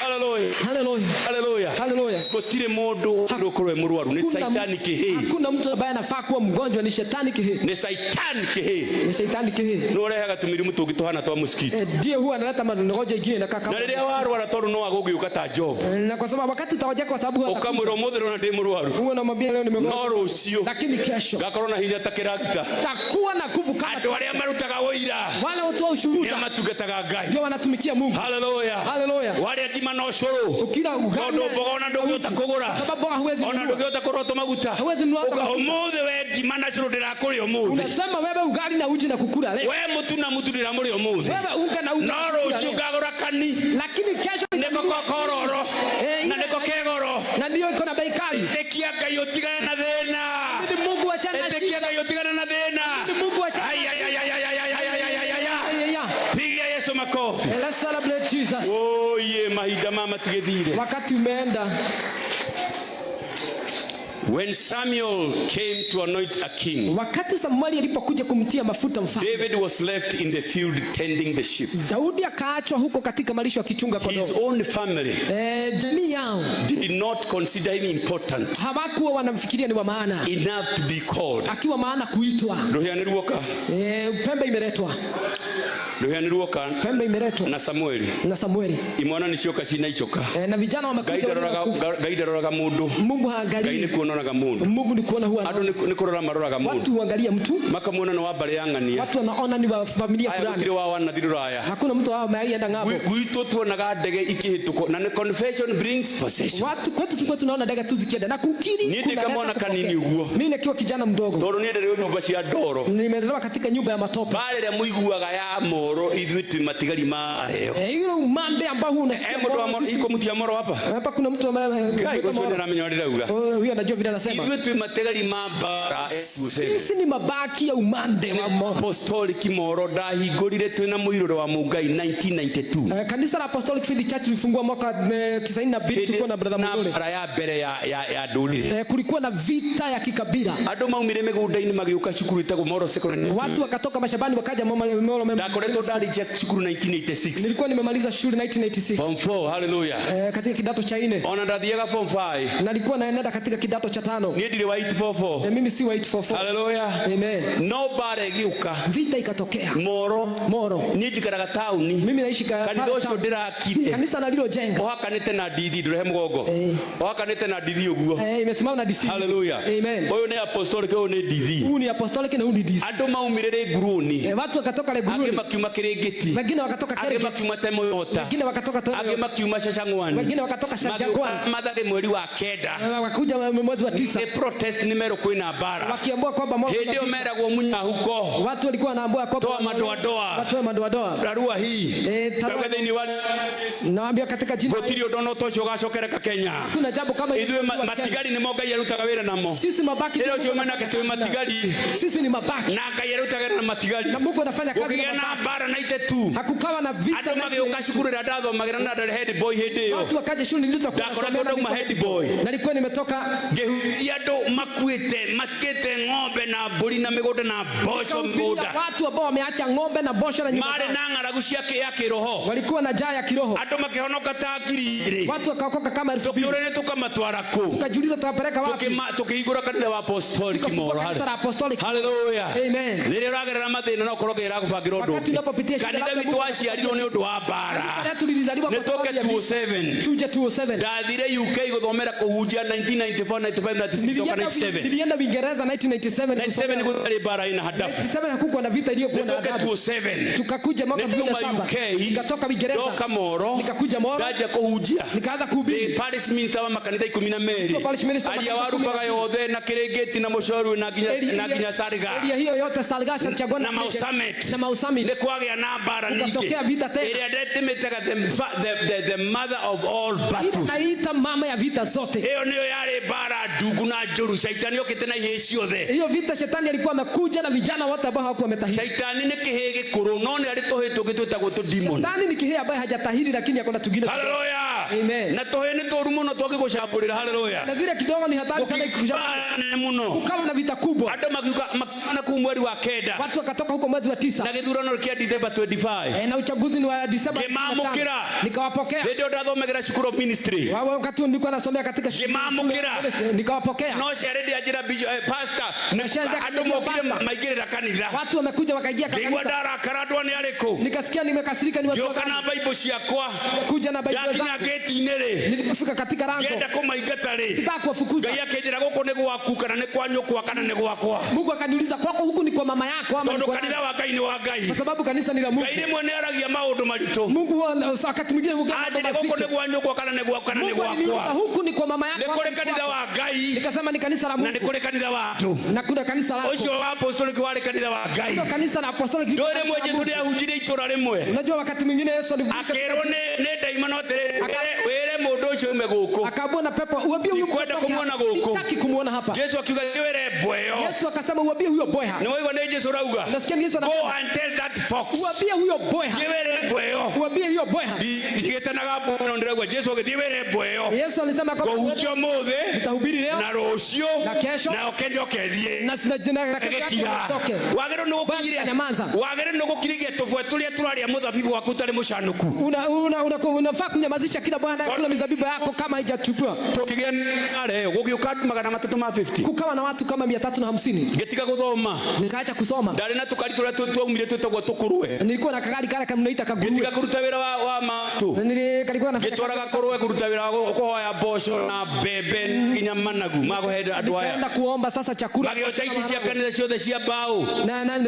[SPEAKER 1] Haleluya.
[SPEAKER 2] Haleluya.
[SPEAKER 1] Haleluya.
[SPEAKER 2] Haleluya.
[SPEAKER 1] Gũtirĩ mũndũ ũkorwo mũrwaru nĩ saitani kĩhĩ.
[SPEAKER 2] Hakuna mtu ambaye anafaa kuwa mgonjwa, ni shetani kĩhĩ.
[SPEAKER 1] Ni saitani kĩhĩ.
[SPEAKER 2] Ni shetani kĩhĩ.
[SPEAKER 1] No rehaga tũmirimu tũngĩ tũhana twa mosquito.
[SPEAKER 2] Ndiye huwa analeta magonjwa ingine na kaka.
[SPEAKER 1] Na rĩrĩa warwara tondũ no agũgĩũka ta Job.
[SPEAKER 2] Na kwa sababu wakati utaoja kwa sababu
[SPEAKER 1] ukamwĩra ũmũthĩ rona ndĩ mũrwaru.
[SPEAKER 2] Huwa namwambia leo nimegoma.
[SPEAKER 1] No rũciũ.
[SPEAKER 2] Lakini kesho
[SPEAKER 1] ngakorwo na hinya ta kĩragita.
[SPEAKER 2] takuwa na nguvu kama
[SPEAKER 1] andũ arĩa marutaga ũira.
[SPEAKER 2] Wale watu wa ushuhuda.
[SPEAKER 1] Nĩ matungataga Ngai.
[SPEAKER 2] Ndio wanatumikia Mungu.
[SPEAKER 1] Haleluya.
[SPEAKER 2] Haleluya.
[SPEAKER 1] Wale ngima na ũcũrũ.
[SPEAKER 2] Ukila uganda.
[SPEAKER 1] Ona ndũngĩhota kũgũra.
[SPEAKER 2] Sababu hauwezi
[SPEAKER 1] kununua. Ona ndũngĩhota kũrota maguta.
[SPEAKER 2] Hauwezi kununua.
[SPEAKER 1] Ũmũthĩ we ngima na ũcũrũ ndĩrakũrĩa ũmũthĩ.
[SPEAKER 2] Unasema wewe ugali na uji na kukula leo.
[SPEAKER 1] We mũtu na mũtu ndĩramũrĩa ũmũthĩ.
[SPEAKER 2] Wewe unga na uji.
[SPEAKER 1] No rũciũ ngagũra kani.
[SPEAKER 2] Lakini kesho
[SPEAKER 1] nĩko kororo. Na nĩko kegoro.
[SPEAKER 2] Na ndio iko na bei kali.
[SPEAKER 1] Ĩtĩkia Ngai ũtigane na thĩna.
[SPEAKER 2] Ni Mungu achana na
[SPEAKER 1] ĩtĩkia Ngai ũtigane na thĩna.
[SPEAKER 2] Ni Mungu achana.
[SPEAKER 1] Pigia Yesu makofi.
[SPEAKER 2] Let's celebrate Jesus.
[SPEAKER 1] Oh ye mahinda mama tigithire.
[SPEAKER 2] Wakati umeenda.
[SPEAKER 1] When Samuel came to anoint a king,
[SPEAKER 2] wakati Samueli alipokuja kumtia mafuta mfalme,
[SPEAKER 1] David was left in the field tending the sheep.
[SPEAKER 2] Daudi akaachwa huko katika malisho akichunga kondoo.
[SPEAKER 1] His own family
[SPEAKER 2] jamii yao
[SPEAKER 1] did not consider him important,
[SPEAKER 2] hawakuwa wanamfikiria ni wa maana
[SPEAKER 1] enough to be called.
[SPEAKER 2] Akiwa maana kuitwa. Pembe imeletwa. Pembe imeletwa
[SPEAKER 1] na Samueli. Imwana nicoka cina icoka.
[SPEAKER 2] Na vijana wamekuja.
[SPEAKER 1] Ngai ndaroraga mundu.
[SPEAKER 2] Mungu haangalii.
[SPEAKER 1] Ngai ni kuonaga mundu.
[SPEAKER 2] Mungu ni kuona huwa.
[SPEAKER 1] Andu ni kurora maroraga mundu.
[SPEAKER 2] Watu huangalia mtu.
[SPEAKER 1] Makamwona no wabare yangania.
[SPEAKER 2] Watu wanaona ni wa familia fulani.
[SPEAKER 1] Ayakire wa wana thiruraya.
[SPEAKER 2] Hakuna mtu wao ameenda ng'ambo.
[SPEAKER 1] Gwitu tuonaga ndege ikihituko na confession brings possession.
[SPEAKER 2] Watu kwetu tulikuwa tunaona ndege tu zikienda na kukiri.
[SPEAKER 1] Niende kama ona kanini uguo.
[SPEAKER 2] Mimi nikiwa kijana mdogo.
[SPEAKER 1] Toro niende leo nyumba cia ndoro.
[SPEAKER 2] Nimelelewa katika nyumba ya matope.
[SPEAKER 1] Pale muiguaga ya moro ithui tu matigari mareo.
[SPEAKER 2] Ile umande ambao unasikia.
[SPEAKER 1] Mtu wa moro iko mtu ya moro hapa.
[SPEAKER 2] Hapa kuna mtu ambaye
[SPEAKER 1] Ngai gocone na menyo ndauga.
[SPEAKER 2] Huyo anajua vile anasema.
[SPEAKER 1] Ithui tu matigari mabara.
[SPEAKER 2] Sisi ni mabaki ya umande wa moro.
[SPEAKER 1] Apostolic moro ndahingurire twina muiruro wa Mungai 1992.
[SPEAKER 2] Kanisa la Apostolic Faith Church lifungua mwaka 92 tulikuwa na brother Mudole.
[SPEAKER 1] Na ya mbere ya ndurire.
[SPEAKER 2] Kulikuwa na vita ya kikabila.
[SPEAKER 1] Andu maumire migunda-ini magiuka cukuru itagwo Moro Secondary.
[SPEAKER 2] Watu wakatoka mashambani wakaja Moro.
[SPEAKER 1] Ndakoretwo ndarĩkia cukuru 1986.
[SPEAKER 2] Nilikuwa nimemaliza shule 1986.
[SPEAKER 1] Form 4, hallelujah.
[SPEAKER 2] Katika kidato cha 4.
[SPEAKER 1] Ona ndathiaga form 5.
[SPEAKER 2] Nalikuwa naenda katika kidato cha 5.
[SPEAKER 1] Niĩ ndirĩ wa 844.
[SPEAKER 2] Mimi si wa 844.
[SPEAKER 1] Hallelujah.
[SPEAKER 2] Amen.
[SPEAKER 1] No bare giuka.
[SPEAKER 2] Vita ikatokea.
[SPEAKER 1] Moro.
[SPEAKER 2] Niĩ
[SPEAKER 1] njikaraga tauni.
[SPEAKER 2] Mimi naishi
[SPEAKER 1] kanitha ũcio ndĩrakire.
[SPEAKER 2] Kanisa nalilojenga.
[SPEAKER 1] Ohakanĩte na ndithi ndũrehe mũgongo. Ohakanĩte na ndithi ũguo.
[SPEAKER 2] Imesimama na DC.
[SPEAKER 1] Hallelujah.
[SPEAKER 2] Amen.
[SPEAKER 1] Ũyũ nĩ apostolic, ũyũ nĩ ndithi.
[SPEAKER 2] Huyu ni apostolic na huyu ni DC.
[SPEAKER 1] Andũ maumire Rĩnguruni.
[SPEAKER 2] Watu wakatoka Rĩnguruni.
[SPEAKER 1] Angĩ makiuma Kĩrĩngĩti.
[SPEAKER 2] Wengine wakatoka Kĩrĩngĩti.
[SPEAKER 1] Angĩ makiuma Temoyota.
[SPEAKER 2] Wengine wakatoka Temoyota.
[SPEAKER 1] Angĩ makiuma Shashang'wani.
[SPEAKER 2] Wengine wakatoka Shashang'wani.
[SPEAKER 1] Mathare mweri wa kenda.
[SPEAKER 2] Wakuja mwezi wa 9.
[SPEAKER 1] Nĩ protest nĩ merwo kwĩna mbara.
[SPEAKER 2] Wakiambua kwamba Moro.
[SPEAKER 1] Hĩndĩ ĩyo meragwo munyahuko.
[SPEAKER 2] Watu walikuwa wanaambua kwamba
[SPEAKER 1] toa madoadoa.
[SPEAKER 2] Watu wa madoadoa.
[SPEAKER 1] Darua hii. Tarua thĩinĩ wa
[SPEAKER 2] naambia katika jina.
[SPEAKER 1] Gũtirĩ ũndũ ona ũtocio ũgacokereka Kenya.
[SPEAKER 2] Kuna jambo kama
[SPEAKER 1] hilo. Ithuĩ matigari nĩ mo Ngai arutaga wĩra namo.
[SPEAKER 2] Sisi mabaki.
[SPEAKER 1] Rĩrĩa ũcio mena ketwe matigari.
[SPEAKER 2] Sisi ni mabaki.
[SPEAKER 1] Na Ngai arutaga na matigari.
[SPEAKER 2] Na Mungu anafanya kazi.
[SPEAKER 1] Ũkĩgĩa na bara 92.
[SPEAKER 2] Hakukawa na vita.
[SPEAKER 1] Ando mageuka shukuru na dadho magirana na head boy hedi yo.
[SPEAKER 2] Watu wakaje shule nilizokuwa
[SPEAKER 1] nasomea head boy.
[SPEAKER 2] Nalikuwa nimetoka
[SPEAKER 1] Gehuiado makwete makete ng'ombe na buri na migoda na bosho mgoda.
[SPEAKER 2] Watu ambao wameacha ng'ombe na bosho na nyumba.
[SPEAKER 1] Mare na ngaragushi yake roho.
[SPEAKER 2] Walikuwa na jaa ya kiroho.
[SPEAKER 1] Ando makihonoka takiri.
[SPEAKER 2] Watu wakaokoka kama 2000.
[SPEAKER 1] Tukiorene tukamatwara ko.
[SPEAKER 2] Tukajiuliza tutapeleka wapi?
[SPEAKER 1] Tukihigura kanisa wa apostolic moro. Hallelujah.
[SPEAKER 2] Amen.
[SPEAKER 1] Nile ragerera mathina no korogera kubangira undu. Kanitha witu waciarirwo ni undu wa bara. Nitoke 207.
[SPEAKER 2] Tuje 207.
[SPEAKER 1] Ndathire UK guthomera kuhunjia 1994 95 96 97.
[SPEAKER 2] Nilienda Uingereza 1997.
[SPEAKER 1] 97 gutari bara ina hadafu.
[SPEAKER 2] 97 hakukuwa na vita iliyokuwa na hadafu.
[SPEAKER 1] Nitoke 207.
[SPEAKER 2] Tukakuja mwaka 2007. Nikatoka Uingereza.
[SPEAKER 1] Toka Moro.
[SPEAKER 2] Nikakuja Moro.
[SPEAKER 1] Ndaja kuhunjia.
[SPEAKER 2] Nikaanza kuhubiri.
[SPEAKER 1] Paris minister wa makanitha 12. Alia warufaga yothe na kirengeti na mushoru na ginya Sariga.
[SPEAKER 2] Elia hiyo yote Sariga chagua
[SPEAKER 1] na Mausamet.
[SPEAKER 2] Na Mausamet.
[SPEAKER 1] Ni kwagea na bara nike.
[SPEAKER 2] Kutokea vita tena.
[SPEAKER 1] Elia demeteka the mother of all battles.
[SPEAKER 2] Inaita mama ya vita zote.
[SPEAKER 1] Hiyo niyo yale bara dugu na njuru. Shaitani yote na ihesi yothe.
[SPEAKER 2] Hiyo vita shetani alikuwa amekuja na vijana wote ambao hawakuwa wametahiri.
[SPEAKER 1] Shaitani ni kihege korononi alitoheto kitwetagwo to demon.
[SPEAKER 2] Shetani ni kihege ambaye hajatahiri lakini akona tugine.
[SPEAKER 1] Hallelujah.
[SPEAKER 2] Amen.
[SPEAKER 1] Na tohene to rumo no toke gushamburira. Hallelujah.
[SPEAKER 2] Na zile kidogo ni hatari sana kushambulia.
[SPEAKER 1] Muno.
[SPEAKER 2] Ukawa na vita kubwa.
[SPEAKER 1] Hata makana kumweri wa kenda.
[SPEAKER 2] Watu wakatoka huko mwezi wa 9.
[SPEAKER 1] Na githurano kia December 25.
[SPEAKER 2] Na uchaguzi ni wa December 25. Nikawapokea.
[SPEAKER 1] Ndio ndathomegera shukuru ministry.
[SPEAKER 2] Wakati nilikuwa nasomea katika shule. Nikawapokea.
[SPEAKER 1] No sharedi ajira pastor. Atomokire maigirira kanitha.
[SPEAKER 2] Watu wamekuja wakaingia kanisa.
[SPEAKER 1] Ndio ndara karadwa ni aliko.
[SPEAKER 2] Nikasikia nimekasirika ni watu.
[SPEAKER 1] Ndio kana Bible ciakwa.
[SPEAKER 2] Kuja na Bible zangu.
[SPEAKER 1] Yakinya gate inere.
[SPEAKER 2] Nilipofika katika rango.
[SPEAKER 1] Ngenda kumaingatari.
[SPEAKER 2] Nitaka kuwafukuza.
[SPEAKER 1] Ngai akejera goko ni gwaku kana ni kwa nyukwa kana ni gwakwa.
[SPEAKER 2] Mungu akaniuliza kwako huku ni kwa mama yako ama ni kwa
[SPEAKER 1] kanitha wa Ngai ni wa Ngai.
[SPEAKER 2] Kwa sababu kanisa ni la Mungu.
[SPEAKER 1] Ngai rimwe ni aragia maundu marito.
[SPEAKER 2] Mungu wakati mwingine
[SPEAKER 1] ugana goko ni kwa nyukwa kana ni gwakwa kana ni gwakwa.
[SPEAKER 2] Huku ni kwa mama yako.
[SPEAKER 1] Ni kule kanitha wa Ngai.
[SPEAKER 2] Nikasema ni kanisa la Mungu.
[SPEAKER 1] Na ni kule kanitha watu.
[SPEAKER 2] Na kuna kanisa lako.
[SPEAKER 1] Ucio wa apostolic wale kanitha wa Ngai.
[SPEAKER 2] Ndio kanisa la apostolic.
[SPEAKER 1] Ndio rimwe Yesu ndiye ahunjire itura rimwe.
[SPEAKER 2] Unajua wakati mwingine Yesu
[SPEAKER 1] akero ne daima no tere were mundu ucio ume guku.
[SPEAKER 2] Akabona pepo uambie huyo
[SPEAKER 1] kwenda kumuona guku.
[SPEAKER 2] Sitaki kumuona hapa.
[SPEAKER 1] Yesu akiuga niwere bweyo.
[SPEAKER 2] Yesu akasema uambie huyo bweha.
[SPEAKER 1] Ni wewe ndiye Yesu rauga.
[SPEAKER 2] Nasikia Yesu anasema
[SPEAKER 1] go and tell that fox.
[SPEAKER 2] Uambie huyo bweha.
[SPEAKER 1] Niwere bweyo.
[SPEAKER 2] Uambie huyo bweha.
[SPEAKER 1] Ndigetanaga bwana ndiragwa Yesu agithiwere bweyo.
[SPEAKER 2] Yesu alisema kwa
[SPEAKER 1] kuhunjia mothe.
[SPEAKER 2] Nitahubiri leo.
[SPEAKER 1] Na rocio.
[SPEAKER 2] Na kesho.
[SPEAKER 1] Na okende okethie.
[SPEAKER 2] Na sina
[SPEAKER 1] toke. Wagero no gukire. Wagero no gukirige tofwe tulia turaria muthabibu waku tari mushanuku.
[SPEAKER 2] Unafaa kunyamazisha kila bwana kula mizabibu yako kama haijachukua.
[SPEAKER 1] Tukigenare gugiuka 350.
[SPEAKER 2] Kukawa na watu kama 350.
[SPEAKER 1] Getika guthoma.
[SPEAKER 2] Nikaacha kusoma.
[SPEAKER 1] Ndari na tukari turia twaumire twetagwo tukurwe.
[SPEAKER 2] Nilikuwa na kagari kale kama mnaita kaguru.
[SPEAKER 1] Getika kuruta wira wa matu.
[SPEAKER 2] Nilikuwa na
[SPEAKER 1] getwaraga kurwe kuruta wira kuhoya bosho na bebe nginya managu magohera andu aya.
[SPEAKER 2] Nikaenda kuomba sasa chakula.
[SPEAKER 1] Magiota ici cia kanitha ciothe cia mbao.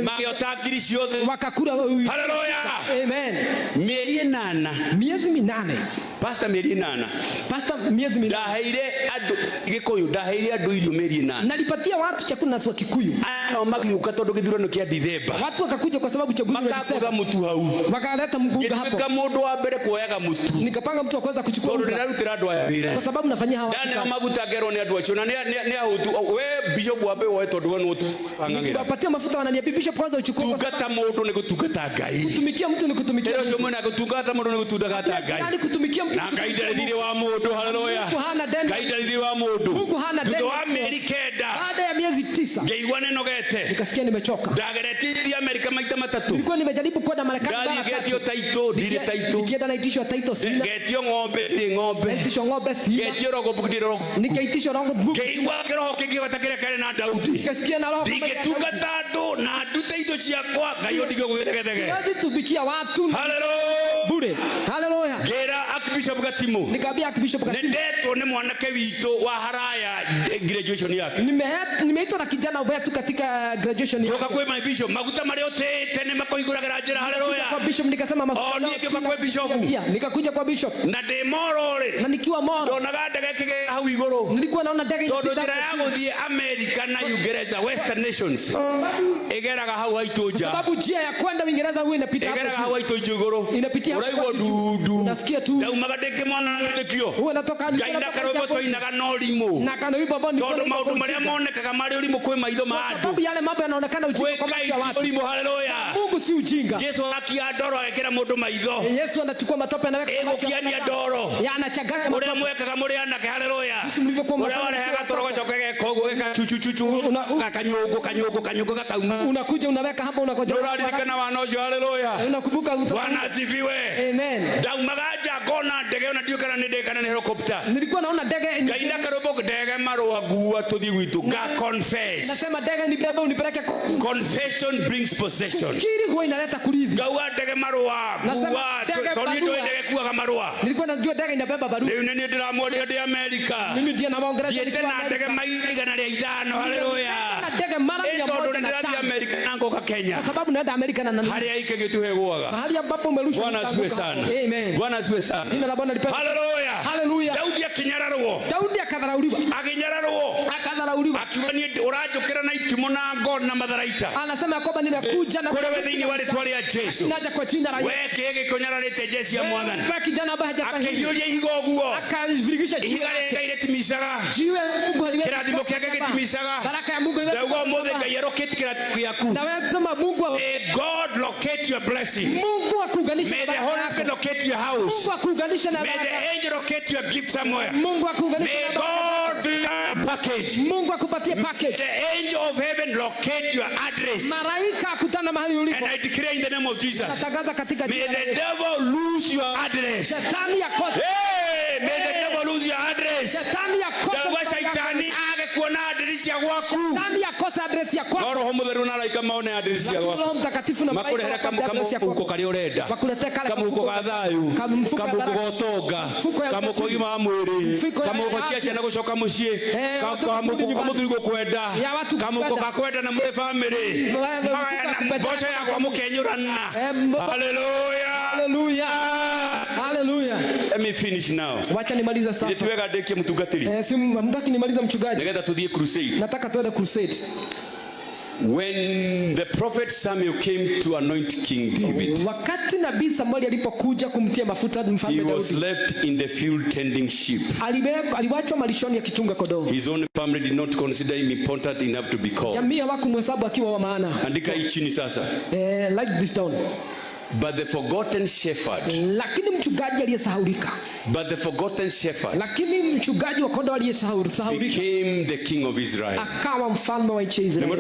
[SPEAKER 1] Magiota ngiri ciothe.
[SPEAKER 2] Wakakura.
[SPEAKER 1] Hallelujah.
[SPEAKER 2] Amen.
[SPEAKER 1] Mieri 8.
[SPEAKER 2] Miezi 8.
[SPEAKER 1] Pastor mieri 8.
[SPEAKER 2] Pastor miezi 8.
[SPEAKER 1] Ndaheire andu Gikuyu ndaheire andu irio mieri 8.
[SPEAKER 2] Nalipatia watu chakula na Kikuyu.
[SPEAKER 1] No magiuka tondu githurano kia December.
[SPEAKER 2] Watu wakakuja kwa sababu chaguzi
[SPEAKER 1] wa December. Mutu hau.
[SPEAKER 2] Wakaleta mgunga hapo.
[SPEAKER 1] Kama mundu wa mbere kuoyaga mutu.
[SPEAKER 2] Nikapanga mtu akaweza kuchukua.
[SPEAKER 1] Tondu ndirarutira andu aya wira.
[SPEAKER 2] Kwa sababu nafanyia hawa.
[SPEAKER 1] Ndani maguta ngero ni andu acio na ni ahutu we bishop wa mbere woe tondu we no tupangangira.
[SPEAKER 2] Wapatia mafuta wananiambia bishop kwanza uchukue.
[SPEAKER 1] Tungata mundu ni gutungata Ngai.
[SPEAKER 2] Kutumikia mtu ni kutumikia.
[SPEAKER 1] Ndio sio mwana gutungata mundu ni gutungata Ngai.
[SPEAKER 2] Nani kutumikia mtu?
[SPEAKER 1] Na Ngai ndarithire wa mundu. Hallelujah. Ngai ndarithire wa mundu.
[SPEAKER 2] Mungu hana deni.
[SPEAKER 1] Ndio Amerika.
[SPEAKER 2] Baada ya miezi 9.
[SPEAKER 1] Ngeigwa nenogete.
[SPEAKER 2] Nikasikia nimechoka.
[SPEAKER 1] Ndagereti Amerika maita matatu.
[SPEAKER 2] Nilikuwa nimejaribu kwenda Marekani mara 3.
[SPEAKER 1] Ngetio taito, dire taito.
[SPEAKER 2] Nikienda naitishwa taito sina.
[SPEAKER 1] Ngetio ng'ombe, ng'ombe.
[SPEAKER 2] Naitishwa ng'ombe sina.
[SPEAKER 1] Ngetio rogo bukidiro.
[SPEAKER 2] Nikaitishwa rogo buku.
[SPEAKER 1] Ngeigwa kiroho kingibatakire kale na Daudi.
[SPEAKER 2] Nikasikia na roho.
[SPEAKER 1] Ngetuka tatu na ndute ito ciakwa ngayo ndio gugetegethege.
[SPEAKER 2] Siwezi tubikia watu.
[SPEAKER 1] Hallelujah.
[SPEAKER 2] Bure. Hallelujah.
[SPEAKER 1] Gera Archbishop Gatimu.
[SPEAKER 2] Nikamwambia Archbishop Gatimu.
[SPEAKER 1] Ndetwo ni mwanake witu wa haraya graduation yake.
[SPEAKER 2] Nimeitwa na kijana wetu katika graduation yake.
[SPEAKER 1] Toka kwa my bishop maguta mari otete ne makoiguragira njira. Hallelujah.
[SPEAKER 2] Kwa bishop nikasema mafuta.
[SPEAKER 1] Nikiva kwa bishop.
[SPEAKER 2] Nikakuja kwa bishop.
[SPEAKER 1] Na de moro re.
[SPEAKER 2] Na nikiwa moro.
[SPEAKER 1] Ndonaga ndege kige hau iguru.
[SPEAKER 2] Nilikuwa naona ndege
[SPEAKER 1] tondu njira ya guthie America na Uingereza Western nations. Egeraga hau haitoja.
[SPEAKER 2] Sababu njia ya kwenda Uingereza huwa inapita hapo.
[SPEAKER 1] Egeraga hau haitoja iguru.
[SPEAKER 2] Inapitia hapo.
[SPEAKER 1] Uraigwa dudu.
[SPEAKER 2] Nasikia tu.
[SPEAKER 1] Ndaumaga ndege mwana ntekio.
[SPEAKER 2] Huwa natoka
[SPEAKER 1] Gaina karogo toinaga no limo.
[SPEAKER 2] Na kana wipo ambao ni
[SPEAKER 1] tondu maundu maria monekaga mari ulimu kwi maitho ma andu
[SPEAKER 2] sababu yale mambo yanaonekana ujinga kwa macho ya watu.
[SPEAKER 1] Haleluya.
[SPEAKER 2] Mungu si ujinga.
[SPEAKER 1] Yesu akia ndoro agekera mundu maitho.
[SPEAKER 2] Yesu anachukua matope anaweka
[SPEAKER 1] kwa macho. Kiania ndoro.
[SPEAKER 2] Yanachanganya matope.
[SPEAKER 1] Ule mwekaga muri anake haleluya.
[SPEAKER 2] Sisi mlivyokuwa
[SPEAKER 1] ule wale heka torogoca kege kogo geka chuchu kanyugo kakauma.
[SPEAKER 2] Unakuja unaweka hapa unakoja.
[SPEAKER 1] Unaririkana wanojo haleluya.
[SPEAKER 2] Unakumbuka
[SPEAKER 1] Bwana asifiwe.
[SPEAKER 2] Amen.
[SPEAKER 1] Daumagaja gona ndege unadiukana ni ndege kana ni helicopter.
[SPEAKER 2] Nilikuwa naona ndege
[SPEAKER 1] kaida karobo ndege marua gua tuthi gwitu ga confess.
[SPEAKER 2] Nasema ndege ni bebe unipeleke.
[SPEAKER 1] Confession brings possession.
[SPEAKER 2] Kiri huwa inaleta kurithi.
[SPEAKER 1] Gawa ndege marua gua toni ndo ndege kuwa marua.
[SPEAKER 2] Nilikuwa najua ndege inabeba barua.
[SPEAKER 1] Leo nini ndiramwona ndi America.
[SPEAKER 2] Mimi ndiye na maongeleza
[SPEAKER 1] ni kwa ndege maigana ya idhano haleluya.
[SPEAKER 2] Ndege mara ya moja na
[SPEAKER 1] tano. America nango ka Kenya.
[SPEAKER 2] Kwa sababu naenda America na nani.
[SPEAKER 1] Hali yake gituhegwaga.
[SPEAKER 2] Mahali ambapo umerusha.
[SPEAKER 1] Bwana asifiwe sana.
[SPEAKER 2] Amen.
[SPEAKER 1] Bwana asifiwe sana.
[SPEAKER 2] Jina la Bwana lipewe.
[SPEAKER 1] Haleluya.
[SPEAKER 2] Haleluya.
[SPEAKER 1] Daudi akinyararwo.
[SPEAKER 2] Daudi akadharauliwa. Akadharauliwa.
[SPEAKER 1] Akiwa ni urajukira na itimo na ngona na matharaita.
[SPEAKER 2] Anasema kwamba ninakuja na
[SPEAKER 1] kule wethini wale twali ya Yesu.
[SPEAKER 2] Naja kwa jina la Yesu.
[SPEAKER 1] Wewe kege konyararite Yesu ya mwathani.
[SPEAKER 2] Kwa kijana ambaye hajafanya.
[SPEAKER 1] Akiyoje higoguo.
[SPEAKER 2] Akavirigisha
[SPEAKER 1] jiwe. Higare ile timisaga.
[SPEAKER 2] Jiwe Mungu aliweka.
[SPEAKER 1] Kiradimo kyake kitimisaga.
[SPEAKER 2] Baraka ya Mungu ile.
[SPEAKER 1] Dawa mothe ngai roketi kira yaku.
[SPEAKER 2] Na wewe sema Mungu
[SPEAKER 1] God locate your blessings.
[SPEAKER 2] Mungu akuunganishe.
[SPEAKER 1] May the Holy Spirit locate your house.
[SPEAKER 2] Mungu akuunganishe na
[SPEAKER 1] May the angel locate your gift somewhere.
[SPEAKER 2] Mungu akuunganishe
[SPEAKER 1] na God be a package.
[SPEAKER 2] Mungu akupatie package.
[SPEAKER 1] The angel of heaven locate your address.
[SPEAKER 2] Malaika akutana mahali ulipo.
[SPEAKER 1] And I declare in the name of Jesus.
[SPEAKER 2] Natangaza katika
[SPEAKER 1] jina la Yesu. May the devil lose your address.
[SPEAKER 2] Shetani akose.
[SPEAKER 1] Hey, may the devil lose your address.
[SPEAKER 2] Shetani akose.
[SPEAKER 1] Dawa Shetani kuona address ya kwako.
[SPEAKER 2] Shetani akose address ya kwako.
[SPEAKER 1] Roho Mudharu na laika maone address ya kwako.
[SPEAKER 2] Roho Mtakatifu na
[SPEAKER 1] malaika kama uko kali urenda. Kama uko kadhayu. Kama uko gotonga. Kama uko ima mwiri. Kama uko ciacia na gucoka mucii. Kama uko muthuri gukwenda. Kama uko gakwenda na muri family. Mboca yakwa mukenyurana. Hallelujah.
[SPEAKER 2] Hallelujah. Hallelujah.
[SPEAKER 1] Let me finish now.
[SPEAKER 2] Wacha nimalize sasa.
[SPEAKER 1] Nitiweka deki mtugatiri.
[SPEAKER 2] Simtaki nimalize mchungaji.
[SPEAKER 1] Ngetaka tudie crusade.
[SPEAKER 2] Nataka tuende crusade.
[SPEAKER 1] When the prophet Samuel came to anoint King David,
[SPEAKER 2] wakati nabii Samuel alipokuja kumtia mafuta mfalme Daudi,
[SPEAKER 1] he was left in the field tending sheep.
[SPEAKER 2] Aliwachwa malishoni akichunga kondoo.
[SPEAKER 1] His own family did not consider him important enough to be called.
[SPEAKER 2] Jamii hawakumhesabu akiwa wa maana.
[SPEAKER 1] Andika hii chini sasa.
[SPEAKER 2] Like this down.
[SPEAKER 1] But the forgotten shepherd.
[SPEAKER 2] Lakini mchungaji aliyesahaulika.
[SPEAKER 1] But the forgotten shepherd.
[SPEAKER 2] Lakini mchungaji wa kondoo aliyesahaulika
[SPEAKER 1] became the king of Israel.
[SPEAKER 2] Akawa mfalme wa Israeli.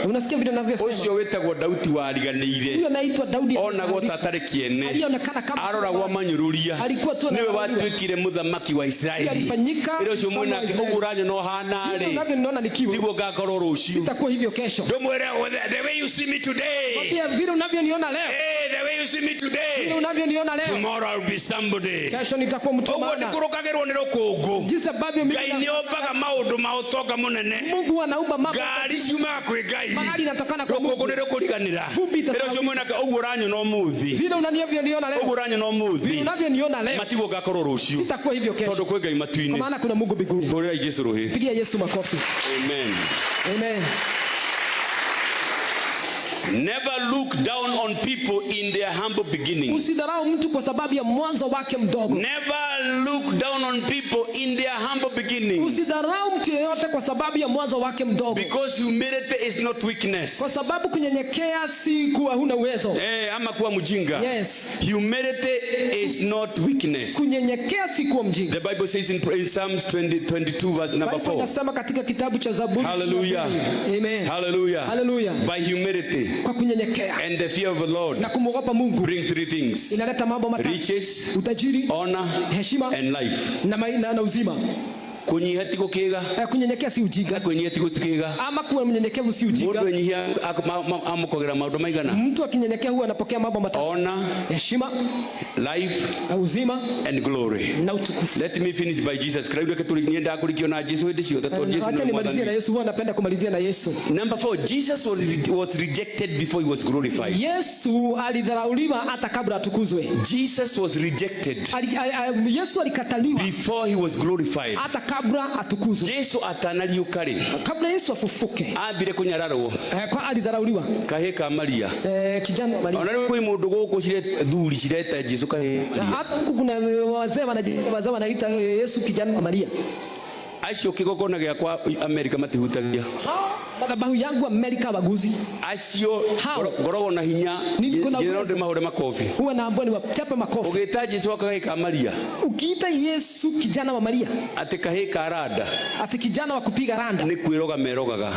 [SPEAKER 2] Unasikia vile ninavyosema?
[SPEAKER 1] Ucio wetagwo Daudi wa ariganĩire.
[SPEAKER 2] Huyo anaitwa Daudi.
[SPEAKER 1] Ona gota tarĩ kiene.
[SPEAKER 2] Alionekana kama
[SPEAKER 1] aroragwo manyururia.
[SPEAKER 2] Alikuwa tu
[SPEAKER 1] niwe watuĩkire mũthamaki wa Israeli.
[SPEAKER 2] Alifanyika.
[SPEAKER 1] Ile ucio mwena ũguranyo no hana rĩ.
[SPEAKER 2] Unavyoona nikiwa.
[SPEAKER 1] Tiguo ngakorwo rũciũ.
[SPEAKER 2] Sitakuwa hivyo kesho.
[SPEAKER 1] Ndũmwĩre the way you see me today.
[SPEAKER 2] Pia vile unavyoniona leo.
[SPEAKER 1] The way you see me today.
[SPEAKER 2] Vile unavyoniona leo.
[SPEAKER 1] Tomorrow I'll be somebody.
[SPEAKER 2] Kesho nitakuwa mtu maana.
[SPEAKER 1] Kurukagirwo ni rukungu.
[SPEAKER 2] Jinsi ambavyo mimi
[SPEAKER 1] Ngai ni ombaga maundu ma utonga munene.
[SPEAKER 2] Mungu anaumba mambo.
[SPEAKER 1] Ngari ciuma kwi Ngai.
[SPEAKER 2] Mahali inatokana kwa Mungu.
[SPEAKER 1] Rukungu ni rukuriganira. Ero cio mwena uguranyo no muthi.
[SPEAKER 2] Vile unavyoniona leo.
[SPEAKER 1] Uguranyo no muthi.
[SPEAKER 2] Vile unavyoniona leo.
[SPEAKER 1] Matigo gakorwo rucio.
[SPEAKER 2] Sitakuwa hivyo kesho.
[SPEAKER 1] Tondu kwi Ngai matuini.
[SPEAKER 2] Kwa maana kuna Mungu mbinguni.
[SPEAKER 1] Bora Yesu rohi.
[SPEAKER 2] Pigia Yesu makofi.
[SPEAKER 1] Amen.
[SPEAKER 2] Amen.
[SPEAKER 1] Never look down on people in their humble beginnings.
[SPEAKER 2] Usidharau mtu kwa sababu ya mwanzo wake mdogo.
[SPEAKER 1] Never look down on people in their humble beginnings.
[SPEAKER 2] Usidharau mtu yeyote kwa sababu ya mwanzo wake mdogo.
[SPEAKER 1] Because humility is not weakness.
[SPEAKER 2] Kwa sababu kunyenyekea si kuwa huna uwezo.
[SPEAKER 1] Ama kuwa mjinga.
[SPEAKER 2] Yes.
[SPEAKER 1] Humility is not weakness.
[SPEAKER 2] Kunyenyekea si kuwa mjinga.
[SPEAKER 1] The Bible says in Psalms 22 verse number 4.
[SPEAKER 2] Inasema katika kitabu cha Zaburi.
[SPEAKER 1] Hallelujah.
[SPEAKER 2] Amen.
[SPEAKER 1] Hallelujah.
[SPEAKER 2] Hallelujah.
[SPEAKER 1] By humility.
[SPEAKER 2] Kwa kunyenyekea.
[SPEAKER 1] And the fear of the Lord.
[SPEAKER 2] Na kumwogopa Mungu.
[SPEAKER 1] Bring three things.
[SPEAKER 2] Inaleta mambo matatu.
[SPEAKER 1] Riches,
[SPEAKER 2] utajiri,
[SPEAKER 1] honor,
[SPEAKER 2] heshima
[SPEAKER 1] and life.
[SPEAKER 2] Na uzima.
[SPEAKER 1] Kunyiha tiko kiga.
[SPEAKER 2] Kunyenyekea si ujinga.
[SPEAKER 1] Kunyiha tiko kiga.
[SPEAKER 2] Ama kuwa mnyenyekevu si ujinga.
[SPEAKER 1] Mundu nyihia amukogera maundu maigana.
[SPEAKER 2] Mtu akinyenyekea huwa anapokea mambo matatu.
[SPEAKER 1] Honor,
[SPEAKER 2] heshima,
[SPEAKER 1] life,
[SPEAKER 2] uzima,
[SPEAKER 1] and glory.
[SPEAKER 2] Na utukufu.
[SPEAKER 1] Let me finish by Jesus. Karibu ketulinienda kulikio na Yesu hadi sio tatu Yesu.
[SPEAKER 2] Acha nimalizie na Yesu, huwa napenda kumalizia na Yesu.
[SPEAKER 1] Number 4, Jesus was rejected before he was glorified.
[SPEAKER 2] Yesu alidharauliwa hata kabla atukuzwe.
[SPEAKER 1] Jesus was rejected.
[SPEAKER 2] Yesu alikataliwa
[SPEAKER 1] before he was glorified.
[SPEAKER 2] Hata kabla atukuzwe.
[SPEAKER 1] Yesu atanaliukari.
[SPEAKER 2] Kabla Yesu afufuke.
[SPEAKER 1] Ambire kunyararwo.
[SPEAKER 2] Kwa alidharauliwa.
[SPEAKER 1] Kaheka Maria.
[SPEAKER 2] Kijana Maria.
[SPEAKER 1] Ona kwa mundu goko cire thuri cireta Yesu kahe.
[SPEAKER 2] Hata kuna wazee wanaita Yesu kijana Maria.
[SPEAKER 1] acio kigogona gya kwa Amerika matihutagia
[SPEAKER 2] madhabahu yangu Amerika waguzi
[SPEAKER 1] acio ngorogo na hinya ndio ndio mahore makofi
[SPEAKER 2] huwa naambia ni wachape makofi
[SPEAKER 1] ugita Yesu akaheka Maria
[SPEAKER 2] ukiita Yesu kijana wa Maria
[SPEAKER 1] ati kaheka randa
[SPEAKER 2] ati kijana wa kupiga randa
[SPEAKER 1] ni kwiroga merogaga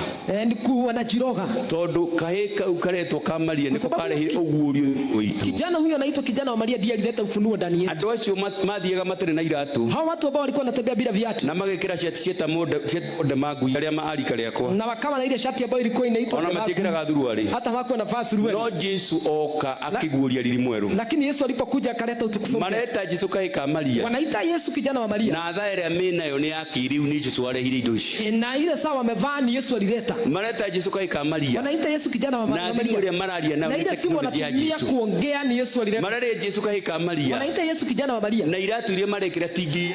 [SPEAKER 2] ni kuwa na jiroga
[SPEAKER 1] tondu kaheka ukaretwo ka Maria niko karehe ugurio witu
[SPEAKER 2] kijana huyo anaitwa kijana wa Maria ndiye alileta ufunuo ndani yetu
[SPEAKER 1] andu acio mathiega matene na iratu
[SPEAKER 2] hao watu ambao walikuwa wanatembea bila viatu
[SPEAKER 1] na magekira ciata mode magu aria maarika riakwa
[SPEAKER 2] na wakawa na ile shati ambayo ilikuwa inaitwa
[SPEAKER 1] ona matikiraga thuruari
[SPEAKER 2] hata hawako na fasi ruwe
[SPEAKER 1] no Yesu oka akiguria lili mweru
[SPEAKER 2] lakini Yesu alipokuja akaleta utukufu
[SPEAKER 1] mareta Yesu kaheka Maria
[SPEAKER 2] wanaita Yesu kijana wa Maria
[SPEAKER 1] na thaere amina yo ni akiriu ni Yesu arehire indo ici
[SPEAKER 2] na ile sawa amevaa ni Yesu alileta
[SPEAKER 1] mareta Yesu kaheka Maria
[SPEAKER 2] wanaita Yesu kijana wa Maria
[SPEAKER 1] na ile mararia na
[SPEAKER 2] ile simu wanatumia kuongea ni Yesu alileta
[SPEAKER 1] marare Yesu kaheka Maria
[SPEAKER 2] wanaita Yesu kijana wa Maria
[SPEAKER 1] na iratu ile marekira tingi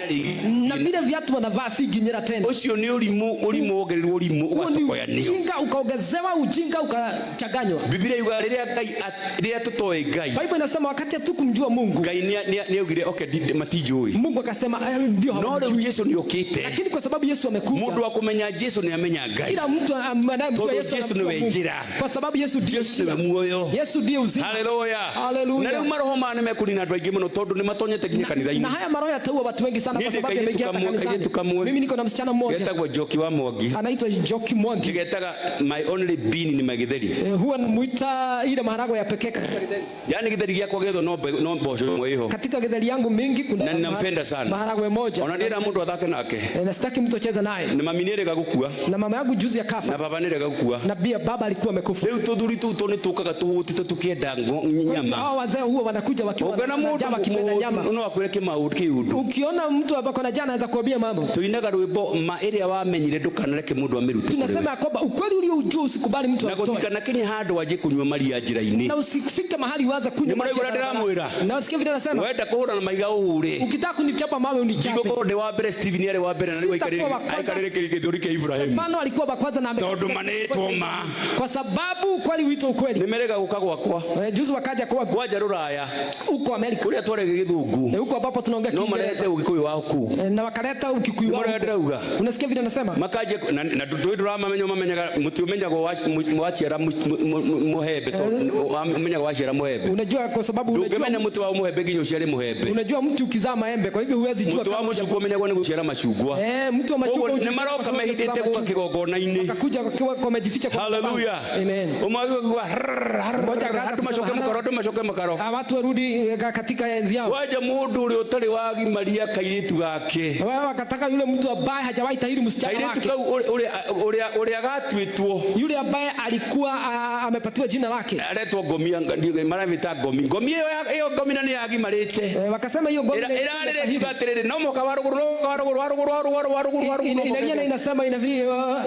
[SPEAKER 2] na vile viatu wanavaa si ginyera tena
[SPEAKER 1] ucio ni urimu ogerirwo urimu ugatokoyanio
[SPEAKER 2] ujinga ukaongezewa ujinga ukachanganywa
[SPEAKER 1] Biblia yuga riria tutoe Ngai
[SPEAKER 2] Bible inasema wakati hatukumjua Mungu
[SPEAKER 1] Ngai ni ugire okay matijui
[SPEAKER 2] Mungu akasema ndio
[SPEAKER 1] no leo Yesu ni okite
[SPEAKER 2] lakini kwa sababu Yesu amekuja
[SPEAKER 1] mundu akumenya Yesu ni amenya Ngai
[SPEAKER 2] kila mtu anayemjua Yesu
[SPEAKER 1] ni wenjira
[SPEAKER 2] kwa sababu Yesu
[SPEAKER 1] ni muoyo
[SPEAKER 2] Yesu ndiye uzima
[SPEAKER 1] haleluya na leo maroho mane mekulina andu aingi muno tondu ni matonyete kinya kanitha-ini
[SPEAKER 2] na haya maroho yataua watu wengi sana kwa sababu yameingia kanisani mimi niko na msichana mmoja
[SPEAKER 1] getagwo Njoki wa Mwangi
[SPEAKER 2] anaitwa Njoki Mwangi
[SPEAKER 1] getaga my only bean ni magitheri
[SPEAKER 2] huwa namuita ile maharago ya pekee katika githeri
[SPEAKER 1] yani githeri gyakwa getho no mboco mweho
[SPEAKER 2] katika githeri yangu mingi kuna
[SPEAKER 1] na ninampenda sana
[SPEAKER 2] maharago moja
[SPEAKER 1] ona ndira mundu athake nake
[SPEAKER 2] na sitaki mtu acheze naye
[SPEAKER 1] na mami nirega gukua
[SPEAKER 2] na mama yangu juzi akafa
[SPEAKER 1] na baba nirega gukua
[SPEAKER 2] na pia baba alikuwa amekufa
[SPEAKER 1] leo tuthuri tu ni tukaga tuhutite tukienda nyama
[SPEAKER 2] hao wazee huwa wanakuja wakiwa na nyama kipenda nyama
[SPEAKER 1] no akwire kiundu
[SPEAKER 2] ukiona mtu ambaye kuna jana anaweza kuambia mambo
[SPEAKER 1] tuinaga rwimbo ma iria wamenyire ndukanareke mundu amirute
[SPEAKER 2] tunasema kwamba ukweli ulio ujua usikubali mtu
[SPEAKER 1] atoe na gutikana kinya handu waje kunywa Maria njira-ini
[SPEAKER 2] na usifike mahali uanze kunywa
[SPEAKER 1] maji ndiramwira
[SPEAKER 2] na usikie vile nasema
[SPEAKER 1] wenda kuhura na maiga uhure
[SPEAKER 2] ukitaka kunichapa mawe unichape
[SPEAKER 1] jiko ndi wa mbere Stephen yale wa mbere na ni aikarire kithuri kia Ibrahim
[SPEAKER 2] mfano alikuwa bakwaza na
[SPEAKER 1] tondu manetwo ma
[SPEAKER 2] kwa sababu kweli wito ukweli
[SPEAKER 1] nimerega guka gwakwa
[SPEAKER 2] juzi wakaja kwa
[SPEAKER 1] kwaja Ruraya
[SPEAKER 2] huko Amerika
[SPEAKER 1] kuria twarege githungu
[SPEAKER 2] huko ambapo tunaongea
[SPEAKER 1] Kiingereza no marete ugikuyu waku
[SPEAKER 2] na wakaleta ukikuyu
[SPEAKER 1] wako
[SPEAKER 2] unasikia vile nasema
[SPEAKER 1] makaje na ndura mamenyaga mutiumenyago wachiera muhebe to amenyaga wachiera muhebe
[SPEAKER 2] unajua kwa sababu
[SPEAKER 1] unajua mtu wa muhebe ginyo uciare muhebe
[SPEAKER 2] unajua mtu ukizaa maembe kwa hivyo huwezi jua
[SPEAKER 1] mtu wa mucungwa amenyaga ni guciara macungwa
[SPEAKER 2] mtu wa machungwa
[SPEAKER 1] ni maroka mahidite kwa kigogona-ini
[SPEAKER 2] akakuja kwa mejificha kwa
[SPEAKER 1] haleluya
[SPEAKER 2] amen
[SPEAKER 1] umagwa hatu mashoke makaro
[SPEAKER 2] watu warudi katika enzi yao
[SPEAKER 1] waje mundu uri utari wagi Maria kairitu gake
[SPEAKER 2] wewe wakataka yule mtu ambaye hajawahi tahiri msichana wake
[SPEAKER 1] uri agatwitwo
[SPEAKER 2] yule ambaye alikuwa amepatiwa jina lake
[SPEAKER 1] aretwo Ngomia maravita Ngomi iyo Ngomi ni yagimarite
[SPEAKER 2] wakasema hiyo Ngomi
[SPEAKER 1] irarire kibatirire no moka waruguru
[SPEAKER 2] inalia inasema inavyo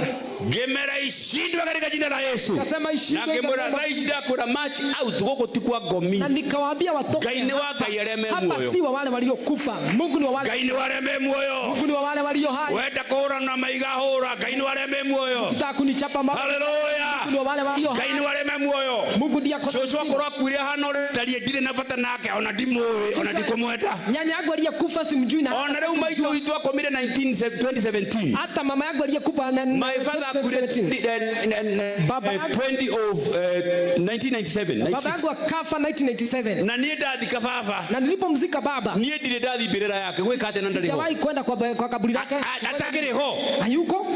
[SPEAKER 1] gemera ishindwe katika jina la Yesu
[SPEAKER 2] akasema ishindwe
[SPEAKER 1] na gemera raisida kuna match out goko tikwa Ngomi
[SPEAKER 2] na nikawaambia watoke
[SPEAKER 1] gaini wa gaireme
[SPEAKER 2] moyo hapa si wa wale waliokufa Mungu ni wa wale
[SPEAKER 1] gaini wareme moyo
[SPEAKER 2] Mungu ni wa wale walio hai
[SPEAKER 1] wenda kuhura na maiga hura gaini wareme moyo
[SPEAKER 2] ukitaka kunichapa mawe
[SPEAKER 1] haleluya
[SPEAKER 2] Mungu ni wa wale walio hai
[SPEAKER 1] gaini wareme moyo
[SPEAKER 2] Mungu ndiye akona
[SPEAKER 1] Joshua korwa kuria hano tarie ndire na bata nake ona ndimwe ona ndikomweta
[SPEAKER 2] nyanya yangu aliyekufa simjui na
[SPEAKER 1] ona leo maitu witu akomire 2017
[SPEAKER 2] hata mama yangu aliyekufa na
[SPEAKER 1] my father 20 of 1997
[SPEAKER 2] baba yangu akafa 1997
[SPEAKER 1] na nie ndathika baba
[SPEAKER 2] na nilipomzika baba
[SPEAKER 1] nie ndire ndathi mbirira yake gwika ate na ndari ho
[SPEAKER 2] sijawahi kwenda kwa kaburi lake
[SPEAKER 1] atagire ho
[SPEAKER 2] hayuko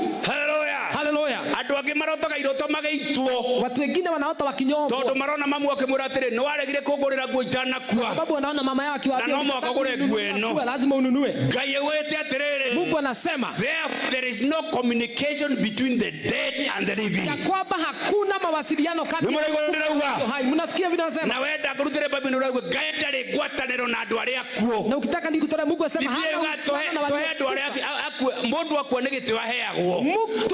[SPEAKER 1] haleluya andu angi marotoga iroto magaitwo
[SPEAKER 2] watu wengine wanaota wakinyombo
[SPEAKER 1] tondu marona mamu akimura atiri no waregire kugurira nguo itanakua
[SPEAKER 2] sababu wanaona mama yao akiwaambia
[SPEAKER 1] na no mwaka gure nguo ino
[SPEAKER 2] lazima ununue
[SPEAKER 1] Ngai wete atiriri
[SPEAKER 2] Mungu anasema
[SPEAKER 1] there is no communication between the dead and the living
[SPEAKER 2] ya kwamba hakuna mawasiliano kati
[SPEAKER 1] ya
[SPEAKER 2] hai mnasikia vile anasema
[SPEAKER 1] na wenda kurutire babu ni uragwe Ngai ndari gwataniro na andu aria akuo
[SPEAKER 2] na ukitaka ndikutore Mungu asema
[SPEAKER 1] hana andu aria mundu akwa ni gitwa heagwo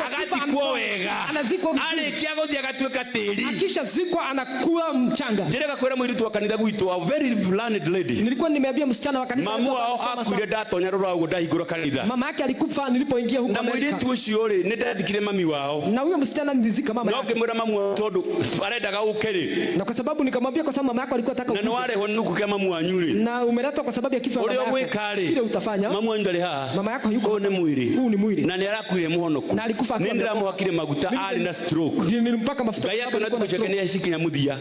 [SPEAKER 1] agathikwo wega
[SPEAKER 2] anazikwa
[SPEAKER 1] alikia guthia agatuika tiri
[SPEAKER 2] akisha zikwa anakuwa mchanga.
[SPEAKER 1] Ndireka kwera mwiritu wa kanitha gwitu, a very learned lady.
[SPEAKER 2] Nilikuwa nimeambia msichana wa kanisa
[SPEAKER 1] mamu wao akuire ndatonya rora ugo ndahingura kanitha.
[SPEAKER 2] Mama yake alikufa nilipoingia huko
[SPEAKER 1] na mwiritu ucio ri ni ndethikire mami wao,
[SPEAKER 2] na huyo msichana nilizika mama
[SPEAKER 1] yake. Ngimwira mamu tondu arendaga ukeri,
[SPEAKER 2] na kwa sababu nikamwambia kwa sababu mama yako alikuwa anataka
[SPEAKER 1] na wale honuku kama mamu wanyu ri, na
[SPEAKER 2] umeletwa kwa sababu ya kifo
[SPEAKER 1] mama yako. Ile
[SPEAKER 2] utafanya
[SPEAKER 1] mamu wanyu ndari ha,
[SPEAKER 2] mama yako yuko
[SPEAKER 1] ni mwiri,
[SPEAKER 2] huu ni mwiri,
[SPEAKER 1] na ni arakuire muhonoku,
[SPEAKER 2] na alikufa
[SPEAKER 1] ni ndiramuhakire maguta ali na stroke,
[SPEAKER 2] ndio nilimpaka mafuta
[SPEAKER 1] ngai yako na tukucekenia shikinya muthia